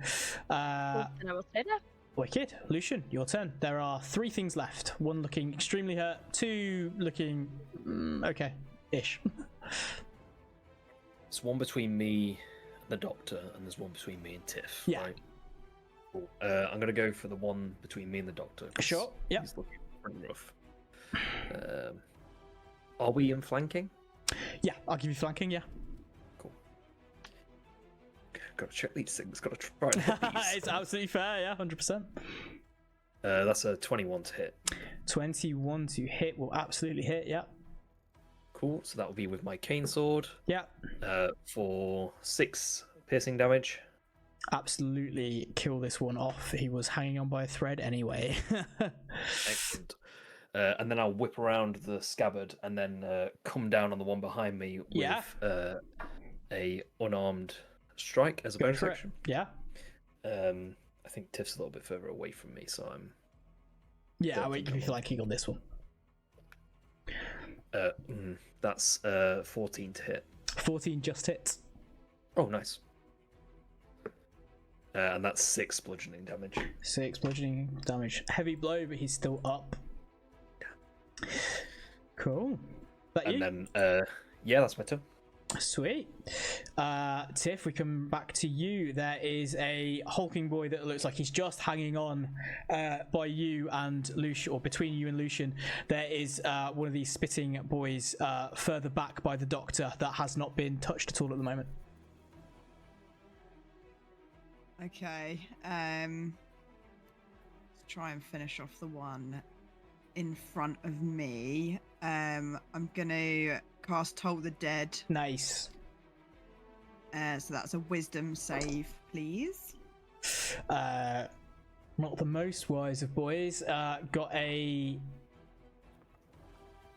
Cool. And I will stay there. Wicked. Lucian, your turn. There are 3 things left. 1 looking extremely hurt. 2 looking okay-ish. There's one between me and the doctor, and there's one between me and Tiff. Yeah. Right? Cool. I'm gonna go for the one between me and the doctor. 'cause Sure, yep. He's looking pretty rough. Are we in flanking? Yeah, I'll give you flanking, yeah. Cool. Gotta check these things. Gotta try and hit these. It's absolutely fair, yeah, 100%. That's a 21 to hit. 21 to hit will absolutely hit, yeah. Cool. So that will be with my cane sword. Yeah. For 6 piercing damage. Absolutely kill this one off. He was hanging on by a thread anyway. Excellent. And then I'll whip around the scabbard and then come down on the one behind me with Yeah. a unarmed strike as a Go bonus for it. action. Yeah. I think Tiff's a little bit further away from me, so I'm. Yeah, Don't I'll wait think give you I will. flanking on this one. That's 14 to hit. 14 just hits. Oh, nice. And that's 6 bludgeoning damage. 6 bludgeoning damage. Heavy blow, but he's still up. Cool. That you? And then, yeah, that's my turn. Sweet. Tiff, we come back to you. There is a hulking boy that looks like he's just hanging on by you and Lucian, or between you and Lucian. There is one of these spitting boys further back by the doctor that has not been touched at all at the moment. Okay. Let's try and finish off the one in front of me. I'm gonna cast Toll the Dead. Nice. So that's a wisdom save, please. Not the most wise of boys. Got a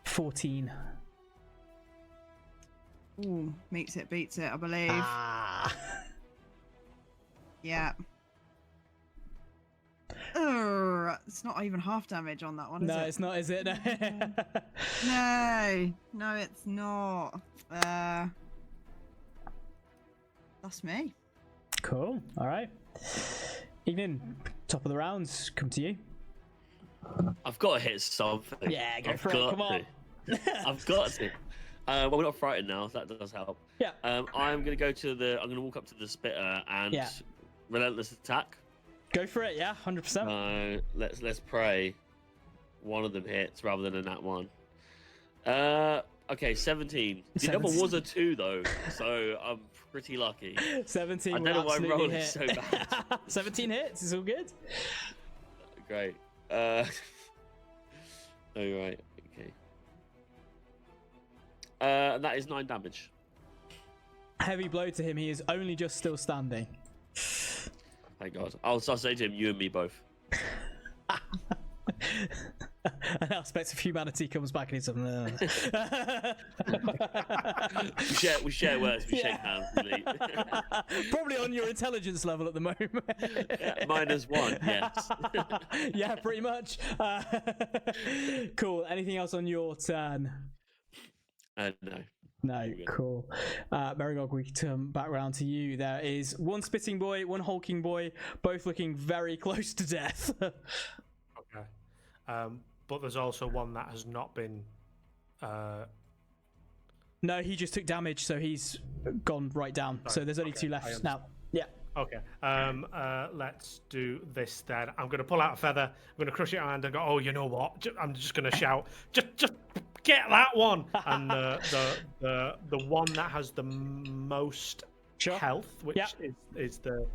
14. Ooh, meets it, beats it, I believe. Ah. Yeah. It's not even half damage on that one, is it? No, it's not, is it? No, it's not. That's me. Cool. All right. Evening, top of the rounds. Come to you. I've got to hit something. Yeah, go I've for it. got Come on. to. I've got to. Well, we're not frightened now. So that does help. Yeah. I'm gonna walk up to the spitter and relentless attack. Go for it. Yeah, 100%. Let's pray one of them hits rather than a nat one. Okay, 17. The other was a 2 though, so I'm pretty lucky. 17. I don't know why I'm rolling so bad. 17 hits. It's all good. Great. Oh right. Okay. And that is 9 damage. Heavy blow to him. He is only just still standing. Thank God. I'll say to him, you and me both. An aspect of humanity comes back and he's we share words, we shake hands, we leave. Probably on your intelligence level at the moment. Yeah, -1, yes. Yeah, pretty much. Cool. Anything else on your turn? No. No, cool. Merigog, we come back round to you. There is one spitting boy, one hulking boy, both looking very close to death. Okay. But there's also one that has not been. No, he just took damage, so he's gone right down. Sorry. So there's only 2 left now. Yeah. Okay. Let's do this then. I'm going to pull out a feather. I'm going to crush it in my hand and go. Oh, you know what? I'm just going to shout. Just get that one. And the one that has the most health, which is the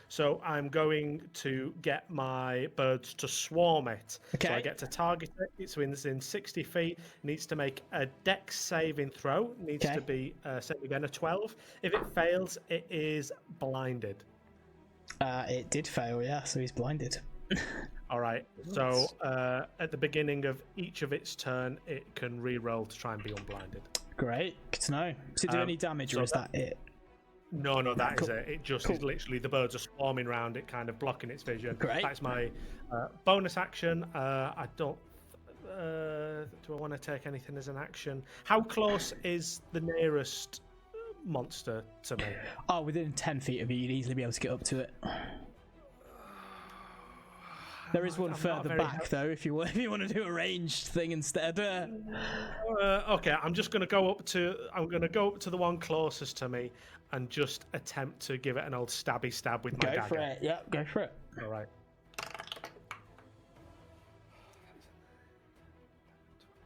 So I'm going to get my birds to swarm it. Okay. So I get to target it. It's within 60 feet. Needs to make a dex saving throw. Needs to be saved again a 12. If it fails, it is blinded. It did fail, yeah. So he's blinded. All right. So at the beginning of each of its turn, it can re-roll to try and be unblinded. Great. Good to know. Does it do any damage, or is that it? No, that is it. It just is literally the birds are swarming around it, kind of blocking its vision. Great. That's my bonus action. I don't. Do I want to take anything as an action? How close is the nearest monster to me? Oh, within 10 feet of you, you'd easily be able to get up to it. There is one further back, though, if you want to do a ranged thing instead. Okay, I'm just going to go up to. I'm going to go up to the one closest to me and just attempt to give it an old stabby stab with my dagger. Go for it. Yeah, go for it. All right.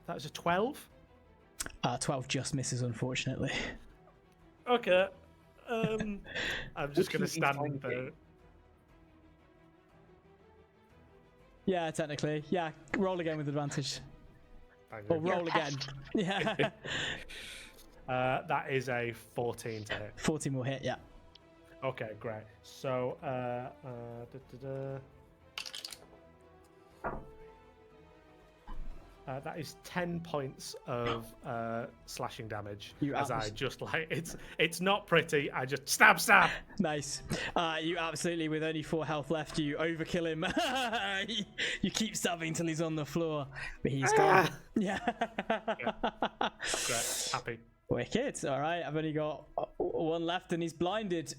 That was a 12. 12 just misses, unfortunately. Okay. I'm just going to stand there. Yeah, technically. Yeah, roll again with advantage. Or roll again. Yeah. That is a 14 to hit. 14 will hit, yeah. Okay, great. So, that is 10 points of slashing damage. I just it's not pretty. I just stab. Nice. You absolutely, with only 4 health left, you overkill him. You keep stabbing till he's on the floor, but he's gone. Yeah. Great. Happy. Wicked. All right, I've only got 1 left, and he's blinded.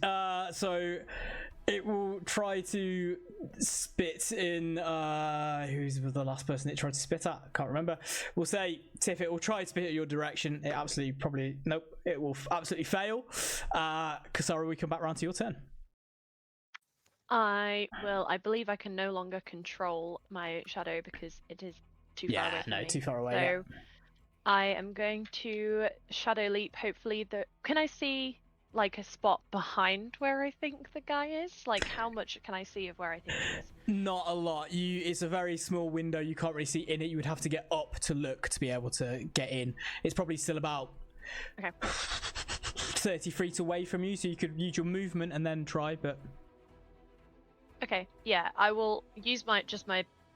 So It will try to spit in. Who's the last person it tried to spit at? Can't remember. We'll say Tiff. It will try to spit at your direction. It absolutely probably nope. It will absolutely fail. Kasara, we come back round to your turn. I believe I can no longer control my shadow because it is too far away from me. too far away. So I am going to shadow leap. Hopefully, can I see like a spot behind where I think the guy is? Like, how much can I see of where I think he is? Not a lot. It's a very small window. You can't really see in it. You would have to get up to look to be able to get in. It's probably still about 30 feet away from you, so you could use your movement and then try. But okay, yeah, I will use my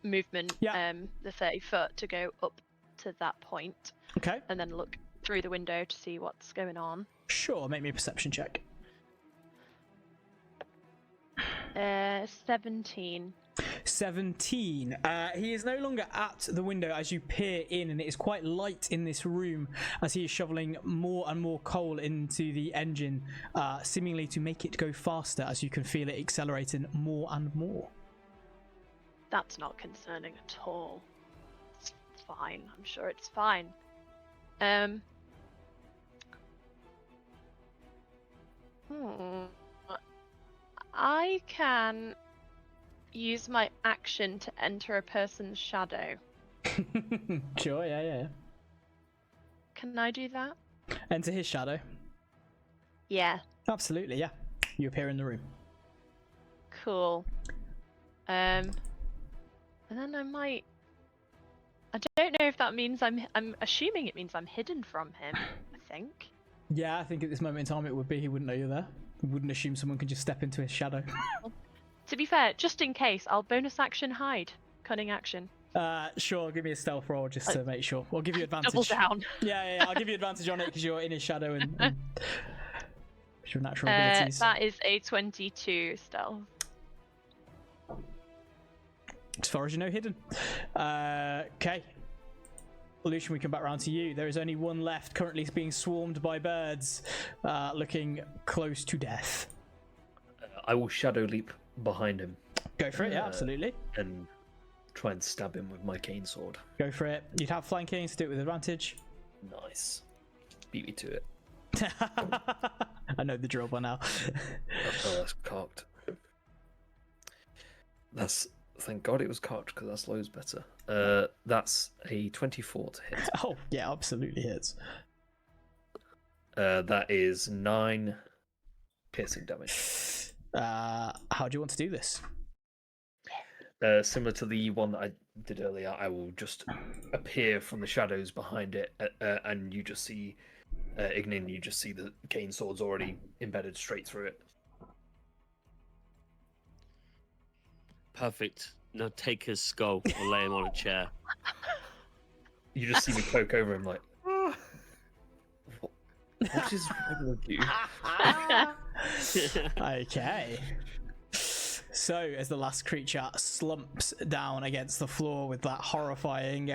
movement, Yeah. the 30 foot to go up to that point, okay, and then look through the window to see what's going on. sure. Make me a perception check. 17. 17. He is no longer at the window as you peer in, and it is quite light in this room as he is shoveling more and more coal into the engine, seemingly to make it go faster as you can feel it accelerating more and more. That's not concerning at all. It's fine. I'm sure it's fine. I can use my action to enter a person's shadow. Sure, yeah. Can I do that? Enter his shadow. Yeah. Absolutely, yeah. You appear in the room. Cool. And then I don't know if that means I'm assuming it means I'm hidden from him, I think. Yeah, I think at this moment in time it would be. He wouldn't know you're there. He wouldn't assume someone could just step into his shadow. To be fair, just in case, I'll bonus action hide. Cunning action. Sure, give me a stealth roll just to make sure. I'll give you advantage. Double down. Yeah, I'll give you advantage on it because you're in his shadow and your natural abilities. That is a 22 stealth. As far as you know, hidden. Okay. Lucian, we come back round to you. There is only one left, currently being swarmed by birds, looking close to death. I will shadow leap behind him. Go for it, yeah, absolutely. And try and stab him with my cane sword. Go for it. You'd have flanking, so do it with advantage. Nice. Beat me to it. I know the drill by now. Oh, that's cocked. Thank God it was cocked, because that's loads better. That's a 24 to hit. Oh, yeah, absolutely hits. That is 9 piercing damage. How do you want to do this? Similar to the one that I did earlier, I will just appear from the shadows behind it, and you just see, Ignin, you just see the cane sword's already embedded straight through it. Perfect. Now take his skull and lay him on a chair. You just see me poke over him like, what is wrong with you? Okay. So, as the last creature slumps down against the floor with that horrifying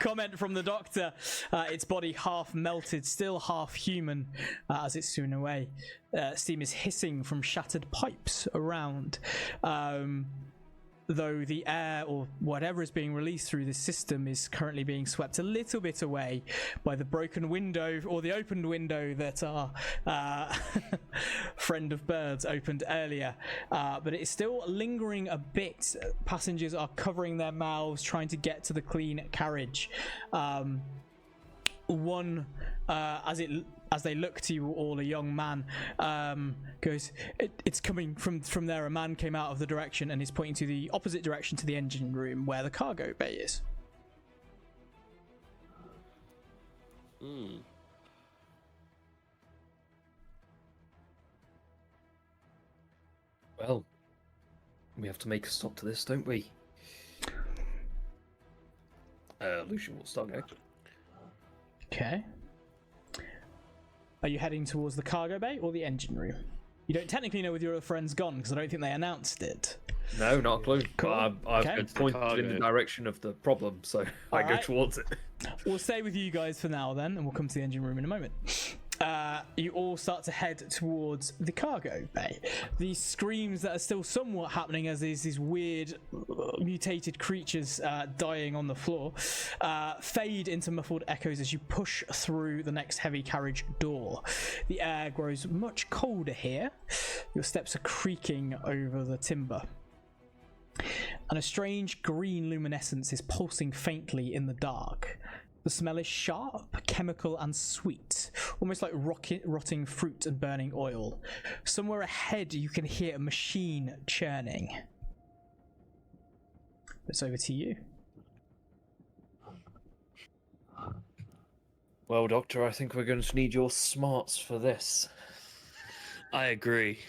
comment from the doctor, its body half melted, still half human, as it's soon away. Steam is hissing from shattered pipes around. Though the air or whatever is being released through the system is currently being swept a little bit away by the broken window or the opened window that our friend of birds opened earlier. But it is still lingering a bit. Passengers are covering their mouths, trying to get to the clean carriage. One, as they look to you all, a young man goes, it's coming from there. A man came out of the direction and is pointing to the opposite direction to the engine room where the cargo bay is. Well, we have to make a stop to this, don't we? Lucian will start going. Okay. Are you heading towards the cargo bay or the engine room? You don't technically know whether your friend's gone because I don't think they announced it. No, not a clue. Cool. I've Okay. pointed in the direction of the problem, so I go Alright. towards it. We'll stay with you guys for now then, and we'll come to the engine room in a moment. you all start to head towards the cargo bay. These screams that are still somewhat happening as there's these weird mutated creatures dying on the floor fade into muffled echoes as you push through the next heavy carriage door. The air grows much colder here. Your steps are creaking over the timber. And a strange green luminescence is pulsing faintly in the dark. The smell is sharp, chemical and sweet, almost like rotting fruit and burning oil. Somewhere ahead you can hear a machine churning. It's over to you. Well, Doctor, I think we're going to need your smarts for this. I agree.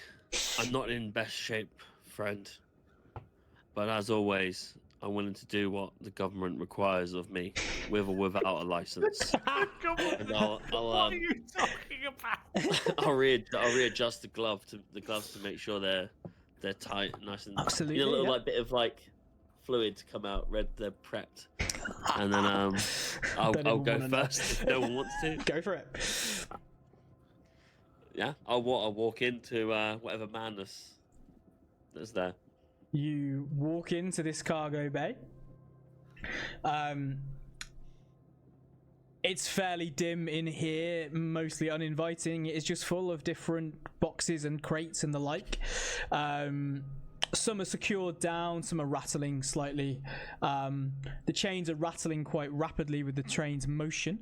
I'm not in best shape, friend. But as always, I'm willing to do what the government requires of me, with or without a license. And what are you talking about? I'll readjust the gloves to make sure they're tight, nice and Absolutely, you know, a little yeah. like bit of like fluid to come out. They're prepped, and then I'll go first if no one wants to. Go for it. Yeah, I'll walk into whatever madness that's there. You walk into this cargo bay. It's fairly dim in here, mostly uninviting. It is just full of different boxes and crates and the like. Some are secured down, some are rattling slightly. The chains are rattling quite rapidly with the train's motion.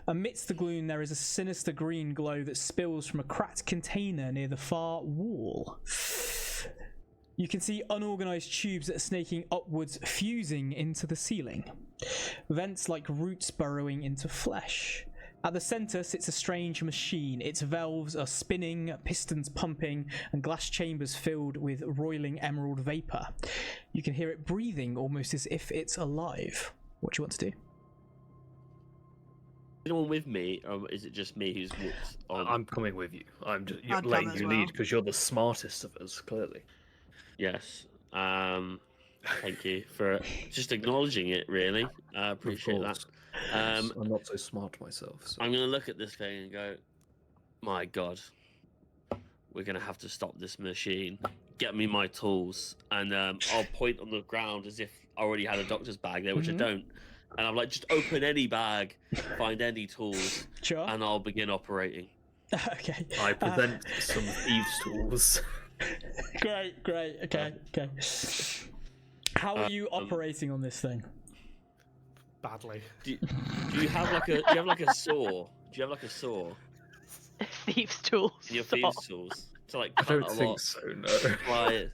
Amidst the gloom, there is a sinister green glow that spills from a cracked container near the far wall. You can see unorganized tubes that are snaking upwards, fusing into the ceiling. Vents like roots burrowing into flesh. At the center sits a strange machine. Its valves are spinning, pistons pumping, and glass chambers filled with roiling emerald vapor. You can hear it breathing almost as if it's alive. What do you want to do? Anyone with me, or is it just me who's walked on? I'm coming with you. You're I'd come letting as you well. lead because you're the smartest of us, clearly. Yes. Thank you for just acknowledging it, really. I appreciate that. I'm not so smart myself. So. I'm going to look at this thing and go, my God, we're going to have to stop this machine. Get me my tools. And I'll point on the ground as if I already had a doctor's bag there, which I don't. And I'm like, just open any bag, find any tools, Sure. and I'll begin operating. Okay. I present some thieves' tools. Great. Okay. How are you operating on this thing? Badly. Do you have like a saw? Do you have like a saw? Thieves' tools. Your Stop. thieves' tools to like I cut don't a think lot. so, no. Right.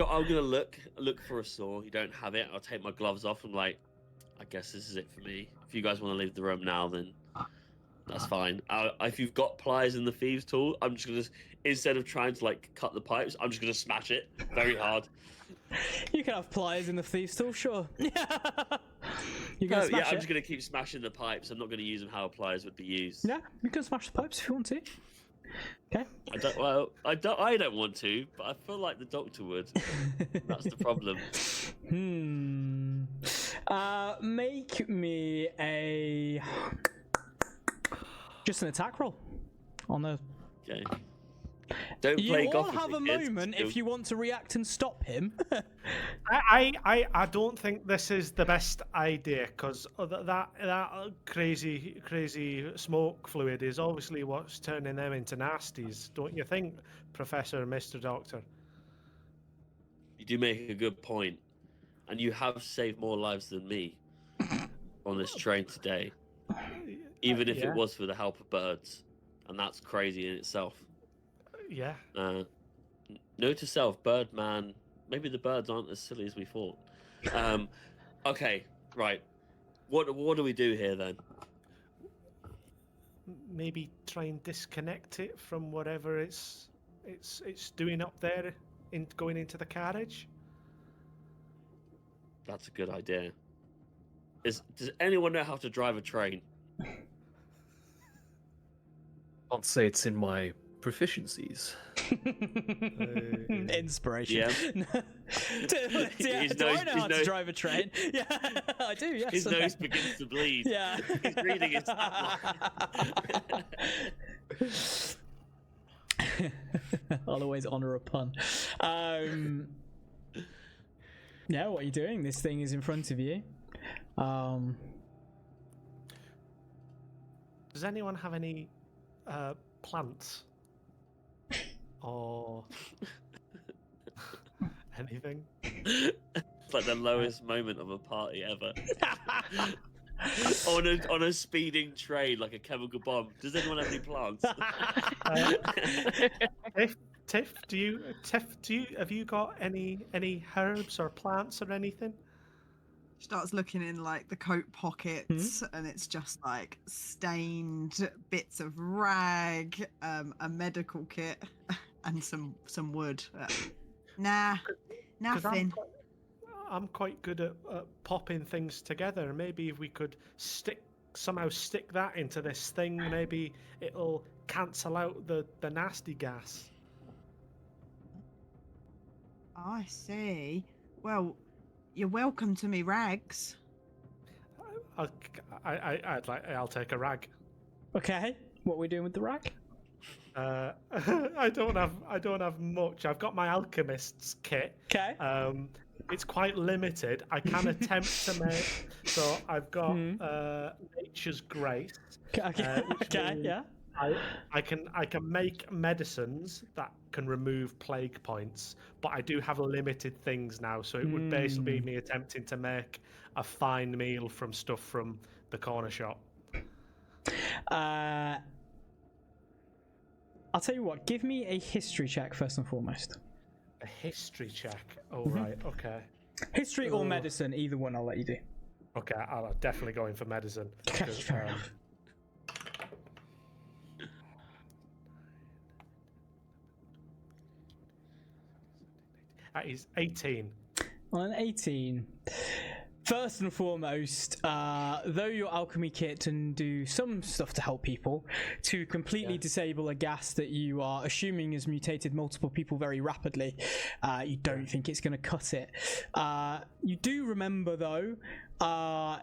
I'm gonna look for a saw. You don't have it. I'll take my gloves off. I'm like, I guess this is it for me. If you guys want to leave the room now, then that's fine. If you've got pliers in the thieves' tool, I'm just gonna, instead of trying to like cut the pipes, I'm just gonna smash it very hard. You can have pliers in the thieves' tool, sure. You're No, gonna smash I'm it. just gonna keep smashing the pipes. I'm not gonna use them how pliers would be used. Yeah, you can smash the pipes if you want to. Okay. I don't want to, but I feel like the doctor would. That's the problem. Make me just an attack roll on the. Okay. Don't You play all Gothica, have a kids. moment if you want to react and stop him. I don't think this is the best idea because that crazy smoke fluid is obviously what's turning them into nasties, don't you think, Professor, Mr. Doctor? You do make a good point, and you have saved more lives than me on this train today, even if Yeah. it was for the help of birds, and that's crazy in itself. Yeah. Note to self, Birdman. Maybe the birds aren't as silly as we thought. Okay, right. What do we do here then? Maybe try and disconnect it from whatever it's doing up there, going into the carriage. That's a good idea. Does anyone know how to drive a train? Can't say it's in my proficiencies. Inspiration. Yeah. Do I know how to drive a train? Yeah, I do. Yes. His nose begins to bleed. Yeah. He's reading his I'll always honour a pun. Yeah, what are you doing? This thing is in front of you. Does anyone have any plants or anything? It's like the lowest moment of a party ever. on a speeding train, like a chemical bomb. Does anyone have any plants? Tiff, have you got any herbs or plants or anything? Starts looking in like the coat pockets, and it's just like stained bits of rag, a medical kit, and some wood. Nah, nothing. I'm quite good at popping things together. Maybe if we could somehow stick that into this thing, maybe it'll cancel out the nasty gas. I see. Well, you're welcome to me rags. I'll take a rag. Okay, what are we doing with the rag? I don't have much. I've got my alchemist's kit. Okay. It's quite limited. I can attempt to make. So I've got nature's grace. Okay. Yeah. I can make medicines that can remove plague points, but I do have limited things now. So it would basically be me attempting to make a fine meal from stuff from the corner shop. I'll tell you what. Give me a history check first and foremost. A history check. Oh right, okay. History or medicine, either one. I'll let you do. Okay, I'll definitely go in for medicine. Fair enough. That is 18. On 18. First and foremost, though your alchemy kit can do some stuff to help people, to completely disable a gas that you are assuming has mutated multiple people very rapidly, you don't think it's going to cut it. You do remember, though,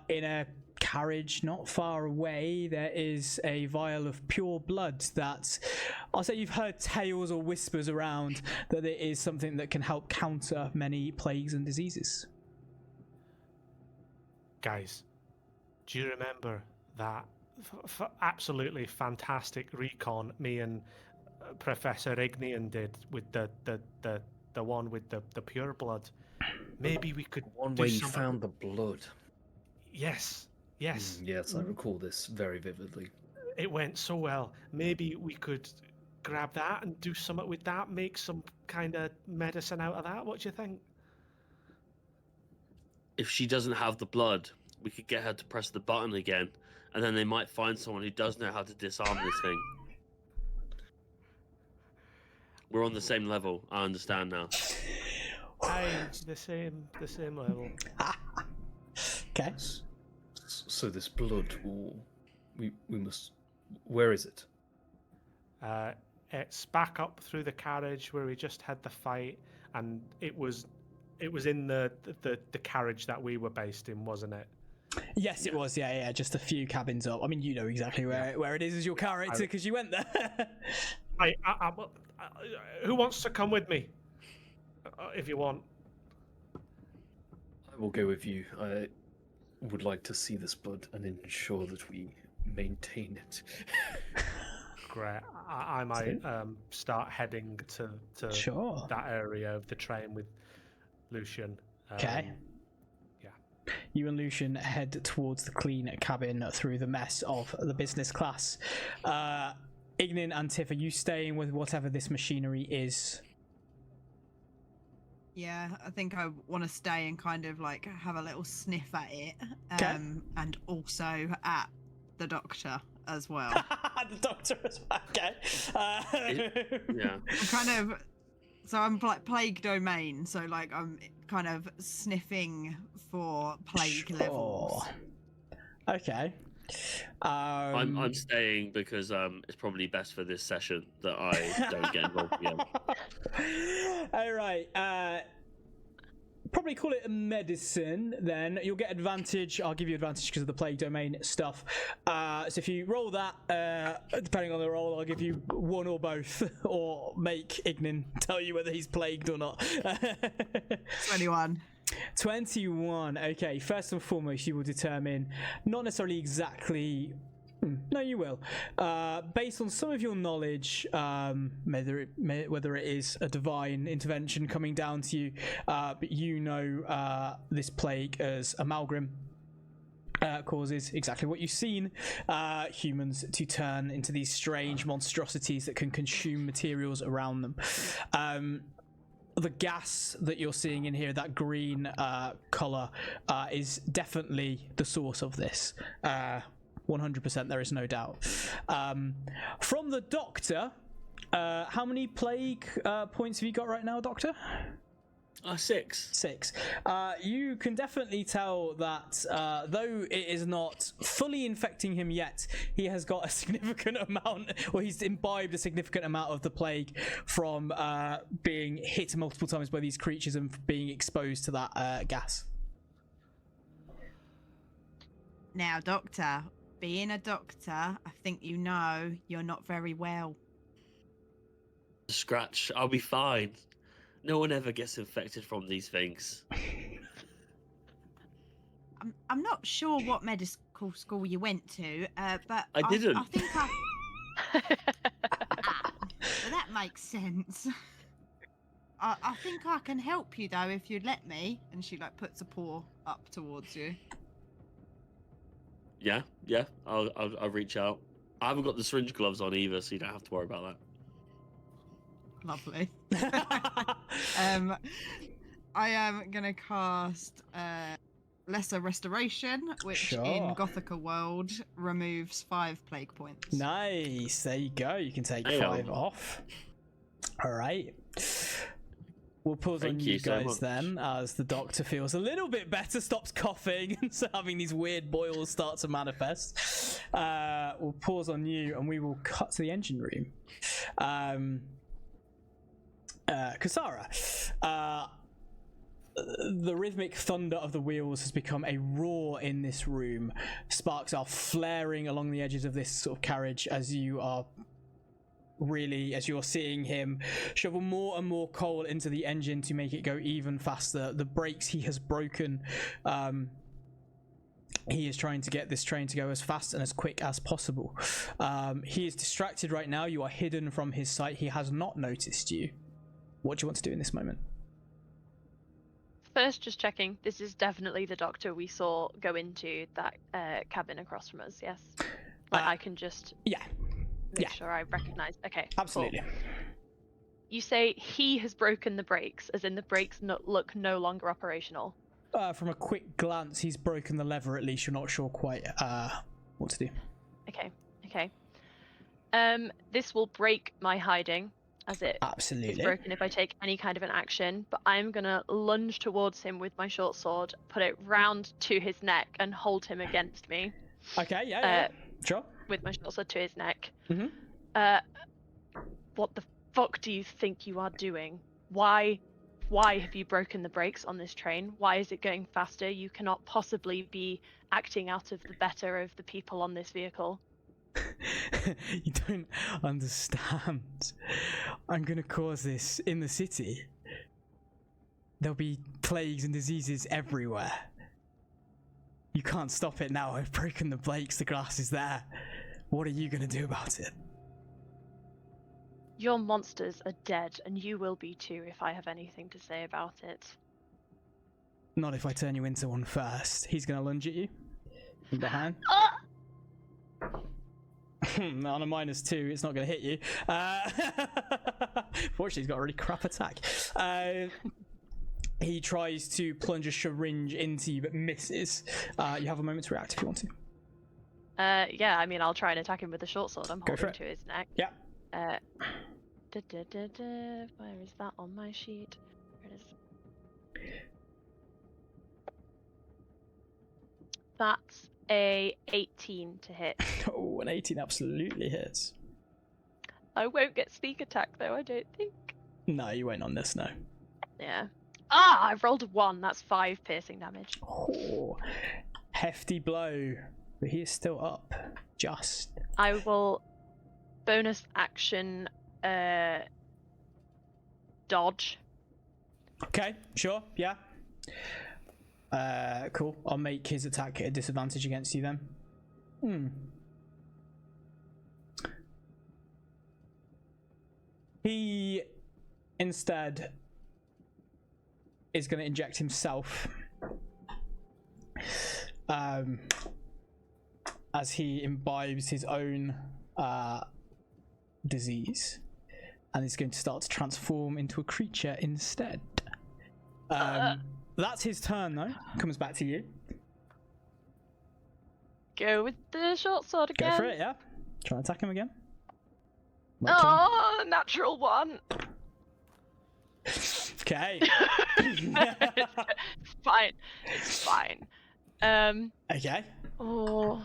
in a carriage not far away, there is a vial of pure blood that I'll say you've heard tales or whispers around that it is something that can help counter many plagues and diseases. Guys, do you remember that absolutely fantastic recon me and Professor Ignian did with the one with the pure blood? Maybe we could One do way you something. found the blood. Yes. Yes, I recall this very vividly. It went so well. Maybe we could grab that and do something with that, make some kind of medicine out of that. What do you think? If she doesn't have the blood, we could get her to press the button again, and then they might find someone who does know how to disarm this thing. We're on the same level. I understand now. The same level. Okay. So this blood will... We must... Where is it? It's back up through the carriage where we just had the fight, and it was in the carriage that we were based in, wasn't it? Yes, it was. Yeah. Just a few cabins up. I mean, you know exactly where it is as your character because you went there. Who wants to come with me? If you want. I will go with you. I would like to see this blood and ensure that we maintain it. Great. I might start heading to Sure. that area of the train with Lucian. Okay. You and Lucian head towards the clean cabin through the mess of the business class. Ignin and Tiff, are you staying with whatever this machinery is? Yeah, I think I want to stay and kind of like have a little sniff at it, Okay. and also at the doctor as well. The doctor as well. Okay. Yeah. I'm kind of, so I'm like plague domain, so like I'm kind of sniffing for plague levels. Okay. I'm staying because it's probably best for this session that I don't get involved again. All right. Probably call it a medicine then. You'll get advantage. I'll give you advantage because of the plague domain stuff. So if you roll that, depending on the roll, I'll give you one or both, or make Ignin tell you whether he's plagued or not. 21. 21. Okay, first and foremost, you will determine not necessarily exactly. No, you will. Based on some of your knowledge, whether it is a divine intervention coming down to you, but you know this plague as amalgam causes exactly what you've seen, humans to turn into these strange monstrosities that can consume materials around them. The gas that you're seeing in here, that green colour, is definitely the source of this. 100%, there is no doubt. From the doctor, how many plague points have you got right now, Doctor? 6. 6. You can definitely tell that though it is not fully infecting him yet, he has got a significant amount, or he's imbibed a significant amount of the plague from being hit multiple times by these creatures and being exposed to that gas. Now, Doctor, being a doctor, I think you know you're not very well. Scratch, I'll be fine. No one ever gets infected from these things. I'm not sure what medical school you went to, but I didn't. I think well, that makes sense. I think I can help you though if you'd let me. And she like puts a paw up towards you. Yeah, I'll reach out. I haven't got the syringe gloves on either, so you don't have to worry about that. Lovely. I am gonna cast Lesser Restoration, which in Gothica World removes 5 plague points. Nice, there you go. You can take 5 off. All right. We'll pause on you guys then, as the doctor feels a little bit better, stops coughing, and so having these weird boils start to manifest. We'll pause on you, and we will cut to the engine room. Kasara, the rhythmic thunder of the wheels has become a roar in this room. Sparks are flaring along the edges of this sort of carriage as you're seeing him shovel more and more coal into the engine to make it go even faster. The brakes he has broken. He is trying to get this train to go as fast and as quick as possible. He is distracted right now. You are hidden from his sight. He has not noticed you. What do you want to do in this moment? First, just checking. This is definitely the doctor we saw go into that cabin across from us, yes? Like, I can just make sure I recognize. Okay, absolutely. Cool. You say he has broken the brakes, as in the brakes look no longer operational? From a quick glance, he's broken the lever at least. You're not sure quite what to do. Okay. This will break my hiding, as it is broken if I take any kind of an action, but I'm gonna lunge towards him with my short sword, put it round to his neck, and hold him against me. Okay, yeah. Sure. With my short sword to his neck. Mm-hmm. What the fuck do you think you are doing? Why have you broken the brakes on this train? Why is it going faster? You cannot possibly be acting out of the better of the people on this vehicle. You don't understand. I'm going to cause this in the city. There'll be plagues and diseases everywhere. You can't stop it now. I've broken the brakes. The glass is there. What are you going to do about it? Your monsters are dead, and you will be too if I have anything to say about it. Not if I turn you into one first. He's going to lunge at you from behind. On a -2, it's not going to hit you. Fortunately, he's got a really crap attack. He tries to plunge a syringe into you, but misses. You have a moment to react if you want to. Yeah, I mean, I'll try and attack him with the short sword I'm holding to his neck. Yeah. Where is that on my sheet? There it is. That's a 18 to hit. Oh, an 18 absolutely hits. I won't get sneak attack though, I don't think. No, you won't on this, no. Yeah. Ah, I rolled a 1. That's 5 piercing damage. Oh, hefty blow. But he is still up. Just. I will bonus action dodge. Okay, sure, yeah. Cool. I'll make his attack at a disadvantage against you then. He instead is going to inject himself as he imbibes his own disease, and is going to start to transform into a creature instead. That's his turn though. Comes back to you. Go with the short sword again. Go for it, yeah. Try and attack him again. Oh, natural 1. Okay. It's fine. It's fine. Okay. Oh,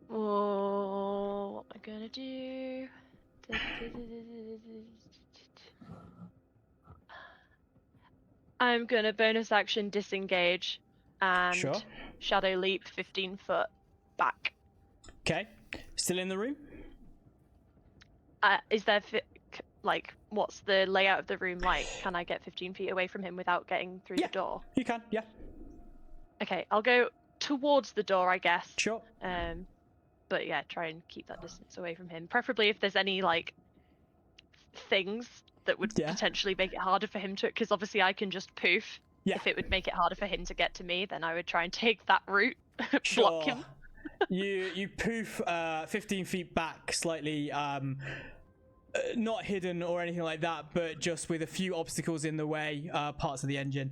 what am I gonna do? I'm gonna bonus action disengage and Sure. shadow leap 15 foot back. Okay. Still in the room? Is there like what's the layout of the room like? Can I get 15 feet away from him without getting through Yeah. the door? You can, yeah. Okay, I'll go towards the door, I guess. Sure. But yeah, try and keep that distance away from him. Preferably if there's any like things that would Yeah. potentially make it harder for him to, because obviously I can just poof. Yeah. If it would make it harder for him to get to me, then I would try and take that route, Sure. block him. you poof 15 feet back slightly, not hidden or anything like that, but just with a few obstacles in the way, parts of the engine.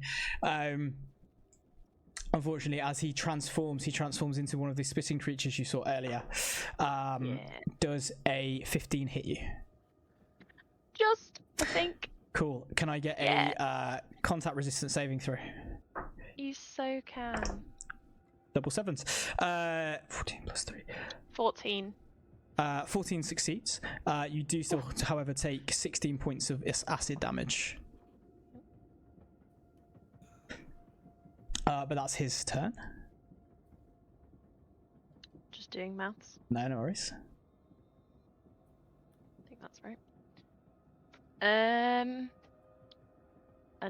Unfortunately, as he transforms into one of the spitting creatures you saw earlier. Does a 15 hit you? Just, I think. Cool. Can I get a contact resistance saving throw? You so can. Double sevens. 14 plus 3. 14. 14 succeeds. You do still, however, take 16 points of acid damage. But that's his turn. Just doing maths. No worries. I think that's right. And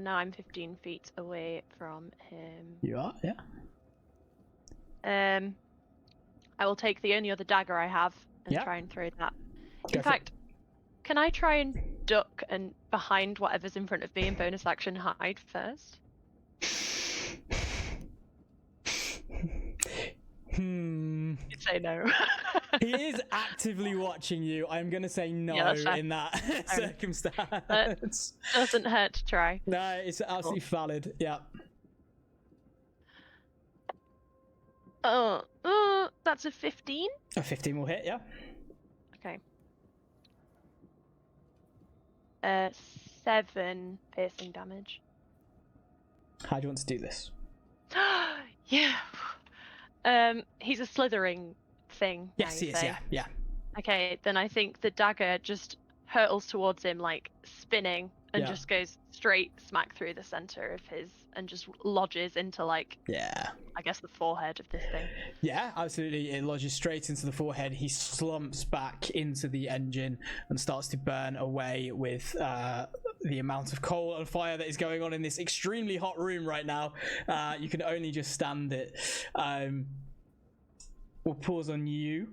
now I'm 15 feet away from him. You are, yeah. I will take the only other dagger I have and Yeah. try and throw that. Go In for it. fact, can I try and duck and behind whatever's in front of me and bonus action hide first? You'd say no. He is actively watching you. I'm going to say no Yeah, that's fair. in that circumstance. Doesn't hurt to try. No, it's absolutely valid. Yeah. That's a 15. A 15 will hit, yeah. Okay. 7 piercing damage. How do you want to do this? Yeah. He's a slithering thing. Yes, now, he you is, say. yeah. Okay, then I think the dagger just hurtles towards him, like spinning, and Yeah. just goes straight smack through the center of his, and just lodges into, like, Yeah. I guess the forehead of this thing. Yeah, absolutely. It lodges straight into the forehead. He slumps back into the engine and starts to burn away with the amount of coal and fire that is going on in this extremely hot room right now. You can only just stand it. We'll pause on you.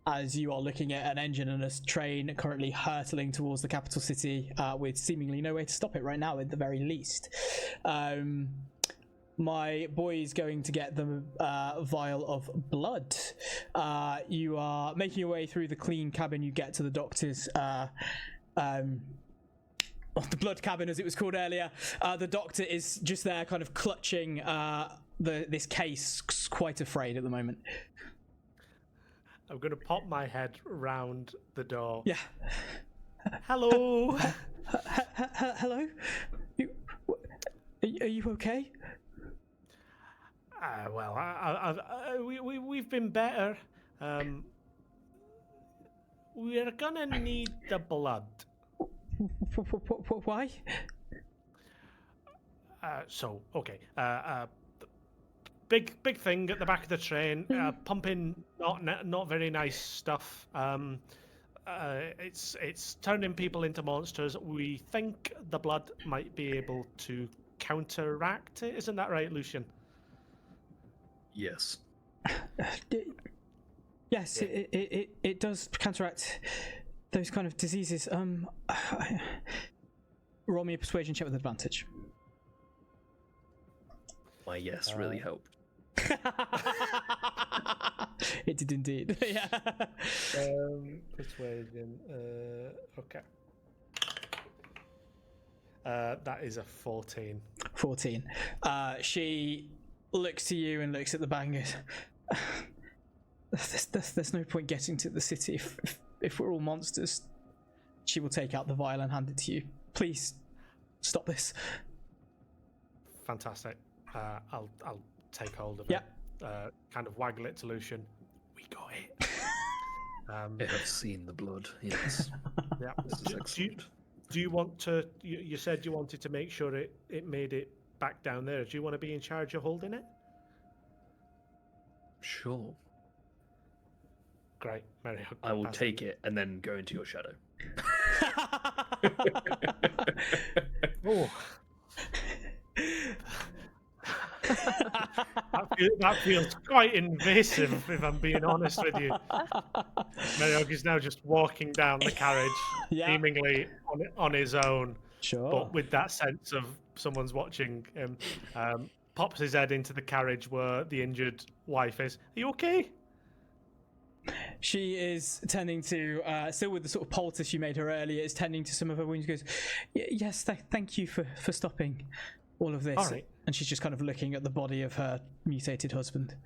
As you are looking at an engine and a train currently hurtling towards the capital city with seemingly no way to stop it right now, at the very least. My boy is going to get the vial of blood. You are making your way through the clean cabin. You get to the doctor's... the blood cabin, as it was called earlier. The doctor is just there kind of clutching this case, quite afraid at the moment. I'm going to pop my head round the door. Yeah. Hello. Hello? Are you okay? Well, we've been better. We're gonna need the blood. Why? Okay. Big thing at the back of the train. Pumping not very nice stuff. It's turning people into monsters. We think the blood might be able to counteract it. Isn't that right, Lucian? Yes. Yes, it does counteract those kind of diseases. Roll me a persuasion check with advantage. My yes really helped. It did indeed. Yeah. Persuasion. Okay. That is a 14. 14. She looks to you and looks at the bag and goes, there's no point getting to the city if we're all monsters. She will take out the vial and hand it to you. Please stop this. Fantastic. I'll take hold of Yep. it. Kind of waggle it to Lucian. We got it. I have seen the blood. Yes. Yeah. This is excellent. Do you want to? You said you wanted to make sure it made it back down there. Do you want to be in charge of holding it? Sure. Great, Mary. I will take it and then go into your shadow. Oh. That feels quite invasive, if I'm being honest with you. Mariog is now just walking down the carriage, seemingly on his own, Sure. but with that sense of someone's watching him. Pops his head into the carriage where the injured wife is. Are you okay? She is tending to, still with the sort of poultice you made her earlier, is tending to some of her wounds. Goes, yes, thank you for stopping all of this. All right. And she's just kind of looking at the body of her mutated husband.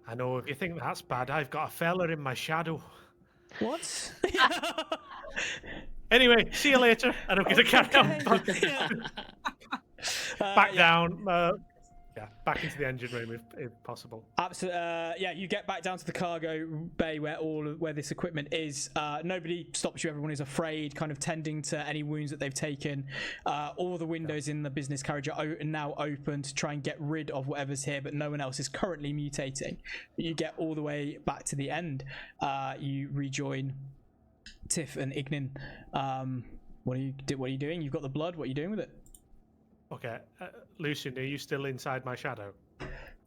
I know, if you think that's bad, I've got a fella in my shadow. What? Anyway, see you later. And I'm going to carry on. Back down. Back into the engine room if possible. Absolutely. Yeah, you get back down to the cargo bay where this equipment is. Nobody stops you. Everyone is afraid, kind of tending to any wounds that they've taken. All the windows in the business carriage are now open to try and get rid of whatever's here, but no one else is currently mutating. You get all the way back to the end. You rejoin Tiff and Ignin. What are you doing? You've got the blood. What are you doing with it? Okay, Lucian, are you still inside my shadow?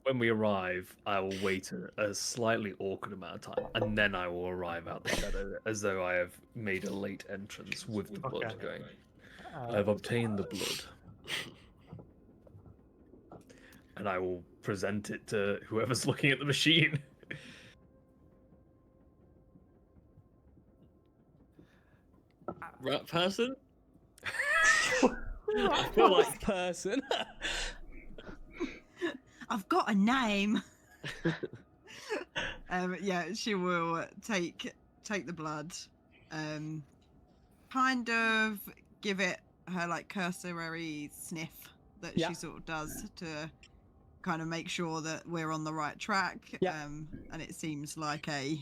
When we arrive, I will wait a slightly awkward amount of time, and then I will arrive out the shadow as though I have made a late entrance with the blood going. I've obtained the blood. And I will present it to whoever's looking at the machine. Rat person? What person? I've got a name. She will take the blood, kind of give it her like cursory sniff that she sort of does to kind of make sure that we're on the right track. And it seems like a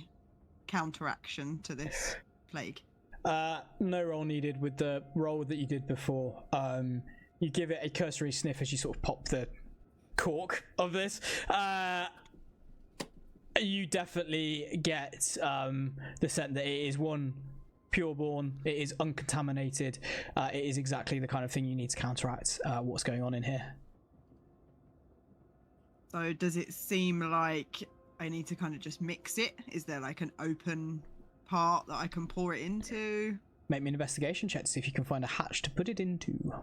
counteraction to this plague. No roll needed with the roll that you did before. You give it a cursory sniff as you sort of pop the cork of this. You definitely get the sense that it is one pureborn, it is uncontaminated, it is exactly the kind of thing you need to counteract what's going on in here. So does it seem like I need to kind of just mix it? Is there like an open part that I can pour it into? Make me an investigation check to see if you can find a hatch to put it into.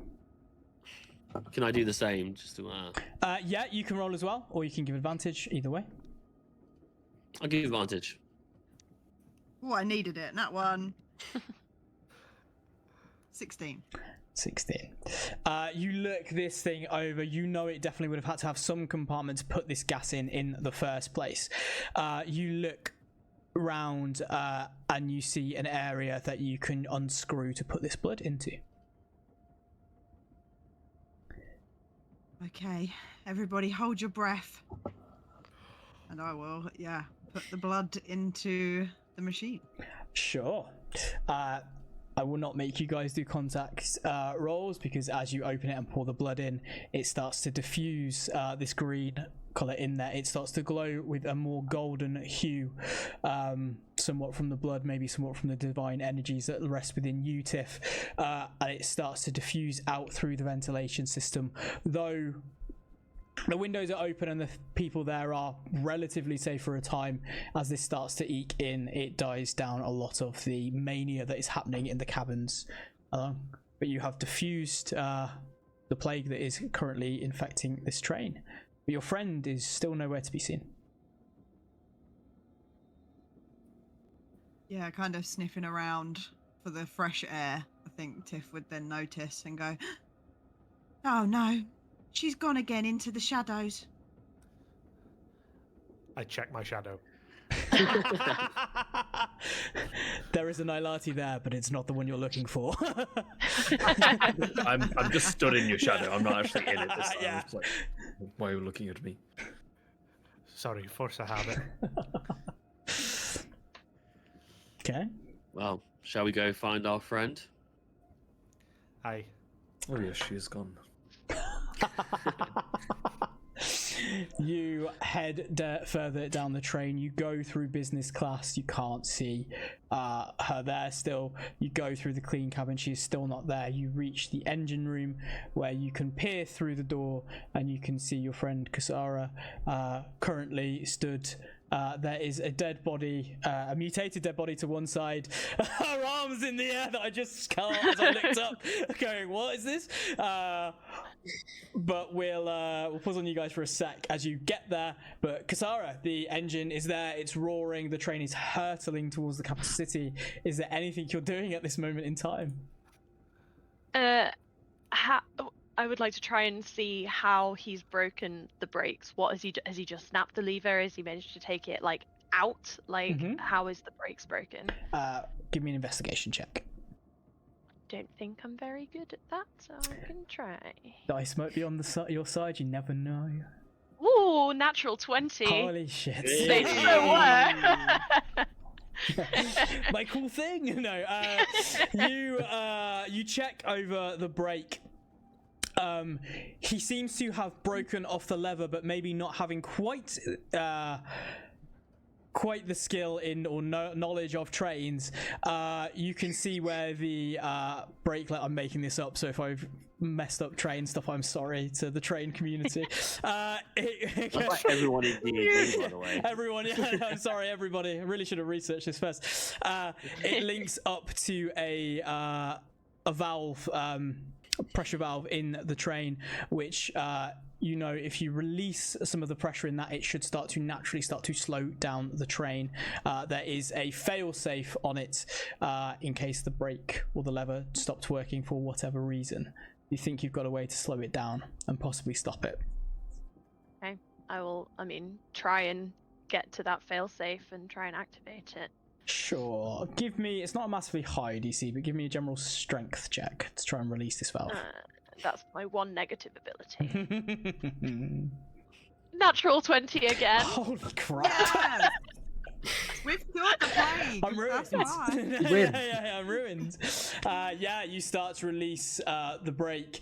Can I do the same just to yeah, you can roll as well, or you can give advantage, either way. I'll give you advantage. Oh, I needed it. That one. 16. You look this thing over. You know it definitely would have had to have some compartment to put this gas in the first place. You look round and you see an area that you can unscrew to put this blood into. Okay, everybody hold your breath. And I will, put the blood into the machine. Sure. I will not make you guys do contact rolls, because as you open it and pour the blood in, it starts to diffuse this green colour in there. It starts to glow with a more golden hue, somewhat from the blood, maybe somewhat from the divine energies that rest within you, Tiff, and it starts to diffuse out through the ventilation system. Though the windows are open and the people there are relatively safe for a time, as this starts to eke in, it dies down a lot of the mania that is happening in the cabins. But you have diffused the plague that is currently infecting this train. But your friend is still nowhere to be seen. Yeah, kind of sniffing around for the fresh air. I think Tiff would then notice and go, "Oh no, she's gone again into the shadows." I check my shadow. There is an Ilati there, but it's not the one you're looking for. I'm just stood in your shadow. I'm not actually in it this time. Yeah. It's like, why are you looking at me? Sorry, force a habit. Okay. Well, shall we go find our friend? Aye. Oh yes, she's gone. You head further down the train. You go through business class. You can't see her there still. You go through the clean cabin. She is still not there. You reach the engine room, where you can peer through the door and you can see your friend Kasara currently stood. There is a dead body, a mutated dead body to one side. Her arms in the air that I just caught as I looked up, going, "What is this?" But we'll pause on you guys for a sec as you get there. But Kasara, the engine is there. It's roaring. The train is hurtling towards the capital city. Is there anything you're doing at this moment in time? I would like to try and see how he's broken the brakes. What has he just snapped the lever? Has he managed to take it like out? Like how is the brakes broken? Give me an investigation check. Don't think I'm very good at that, so I can try. Dice might be on your side. You never know. Ooh, natural 20. Holy shit! They so were. My cool thing. No, you check over the brake. He seems to have broken off the lever, but maybe not having quite the skill in or knowledge of trains. You can see where the brake I'm making this up, so if I've messed up train stuff, I'm sorry to the train community. Like everyone in D&D, by the way. Everyone, yeah, I'm sorry, everybody. I really should have researched this first. It links up to a valve, pressure valve in the train, which if you release some of the pressure in that, it should start to naturally slow down the train. There is a fail-safe on it in case the brake or the lever stopped working for whatever reason. You think you've got a way to slow it down and possibly stop it? Okay, try and get to that fail-safe and try and activate it. Sure. Give me, it's not a massively high DC, but give me a general strength check to try and release this valve. That's my one negative ability. Natural 20 again. Holy crap. Yes! We've cured the plague. I'm ruined. That's why. Yeah, I'm ruined. You start to release the brake.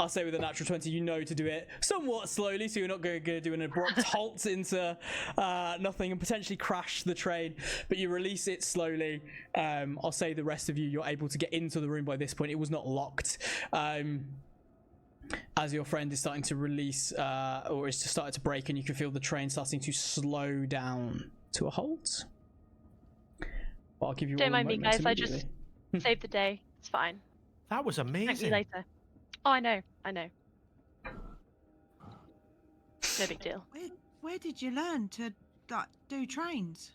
I'll say with a natural 20, you know to do it somewhat slowly, so you're not going to do an abrupt halt into nothing and potentially crash the train, but you release it slowly. I'll say the rest of you're able to get into the room by this point. It was not locked. As your friend is starting to release, or is just starting to brake, and you can feel the train starting to slow down to a halt. But I'll give you Don't all mind me, guys. I immediately. just saved the day. It's fine. That was Thank you amazing. later. Oh, I know. No big deal. Where did you learn to do trains?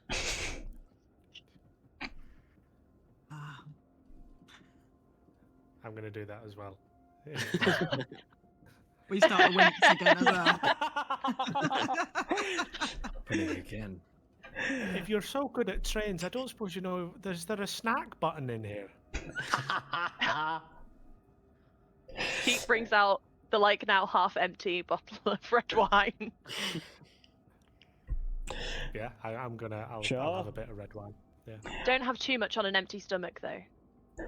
I'm going to do that as well. We start to wince again as well. Happening again. If you're so good at trains, I don't suppose you know, is there a snack button in here? Pete brings out the like now half empty bottle of red wine. Yeah, I'm gonna. I'll have a bit of red wine. Yeah. Don't have too much on an empty stomach though. I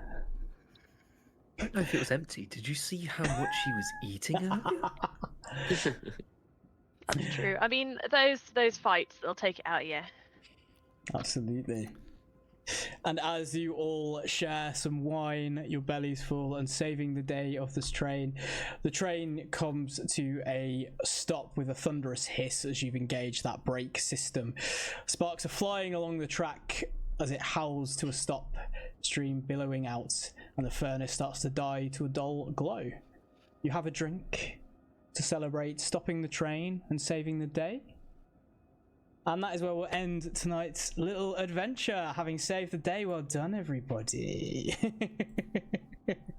don't know if it was empty. Did you see how much she was eating earlier? That's true. I mean, those fights, they'll take it out of you. Absolutely. And as you all share some wine, your belly's full, and saving the day of this train, the train comes to a stop with a thunderous hiss as you've engaged that brake system. Sparks are flying along the track as it howls to a stop, stream billowing out, and the furnace starts to die to a dull glow. You have a drink to celebrate stopping the train and saving the day. And that is where we'll end tonight's little adventure. Having saved the day, well done, everybody.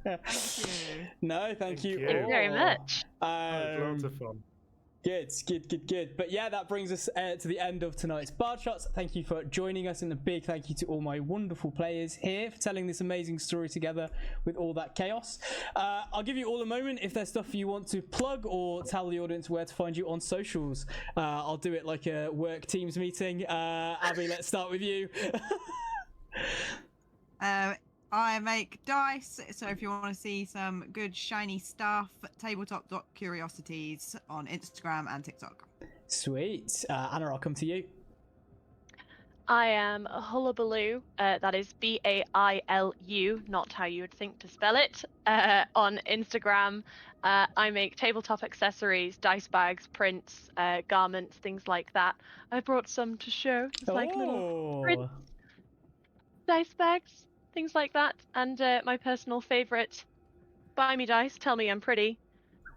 Thank you. No, thank you Thank you very much. Loads of fun. Good. But yeah, that brings us to the end of tonight's Bard Shots. Thank you for joining us, and a big thank you to all my wonderful players here for telling this amazing story together with all that chaos. I'll give you all a moment if there's stuff you want to plug or tell the audience where to find you on socials. I'll do it like a work Teams meeting. Abby, let's start with you. I make dice, so if you want to see some good shiny stuff, tabletop.curiosities on Instagram and TikTok. Sweet. Anna, I'll come to you. I am Hullabaloo, that is Bailu, not how you would think to spell it, on Instagram. I make tabletop accessories, dice bags, prints, garments, things like that. I brought some to show, just like little prints, dice bags, things like that. And my personal favourite, Buy Me Dice, Tell Me I'm Pretty,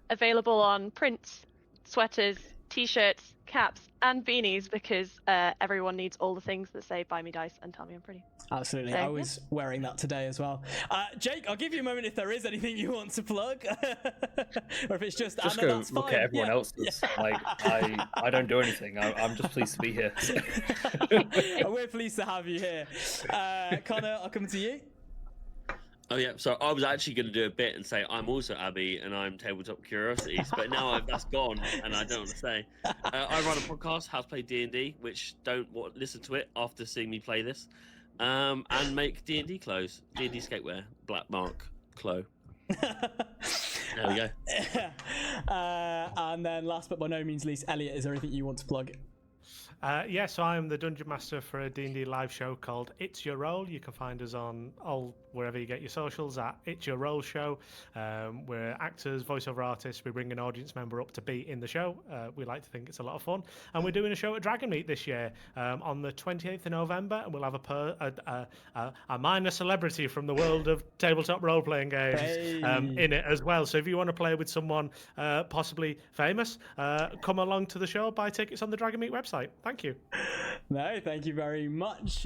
available on prints, sweaters, t-shirts, caps, and beanies, because everyone needs all the things that say Buy Me Dice and Tell Me I'm Pretty. Absolutely. I was wearing that today as well. Jake, I'll give you a moment if there is anything you want to plug. Or if it's just Anna, go that's look fine. at everyone else's. Like, I don't do anything. I'm just pleased to be here. And we're pleased to have you here. Connor, I'll come to you. Oh yeah, so I was actually going to do a bit and say I'm also Abby and I'm Tabletop Curiosities, but now that's gone and I don't know what to say. I run a podcast, How to Play D&D, which don't listen to it after seeing me play this, and make D&D clothes, D&D skatewear, Black Mark Clo. There we go. And then last but by no means least, Elliot, is there anything you want to plug? So I'm the Dungeon Master for a D&D live show called It's Your Role. You can find us on wherever you get your socials at It's Your Role Show. We're actors, voiceover artists. We bring an audience member up to be in the show. We like to think it's a lot of fun. And we're doing a show at Dragon Meet this year on the 28th of November. And we'll have a minor celebrity from the world of tabletop role-playing games in it as well. So if you want to play with someone possibly famous, come along to the show, buy tickets on the Dragon Meet website. Thank you. No, thank you very much.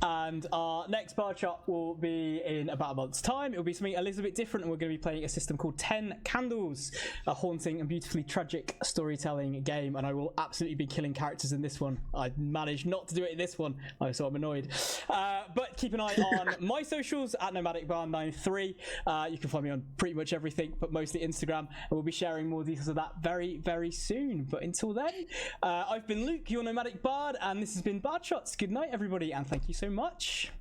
And our next bar shot will be in about a month's time. It will be something a little bit different, and we're going to be playing a system called 10 Candles, a haunting and beautifully tragic storytelling game. And I will absolutely be killing characters in this one. I managed not to do it in this one, so I'm annoyed. But keep an eye on my socials at NomadicBarn93. You can find me on pretty much everything, but mostly Instagram. And we'll be sharing more details of that very, very soon. But until then, I've been Luke, your Nomadic Bard, and this has been Bard Shots. Good night, everybody, and thank you so much.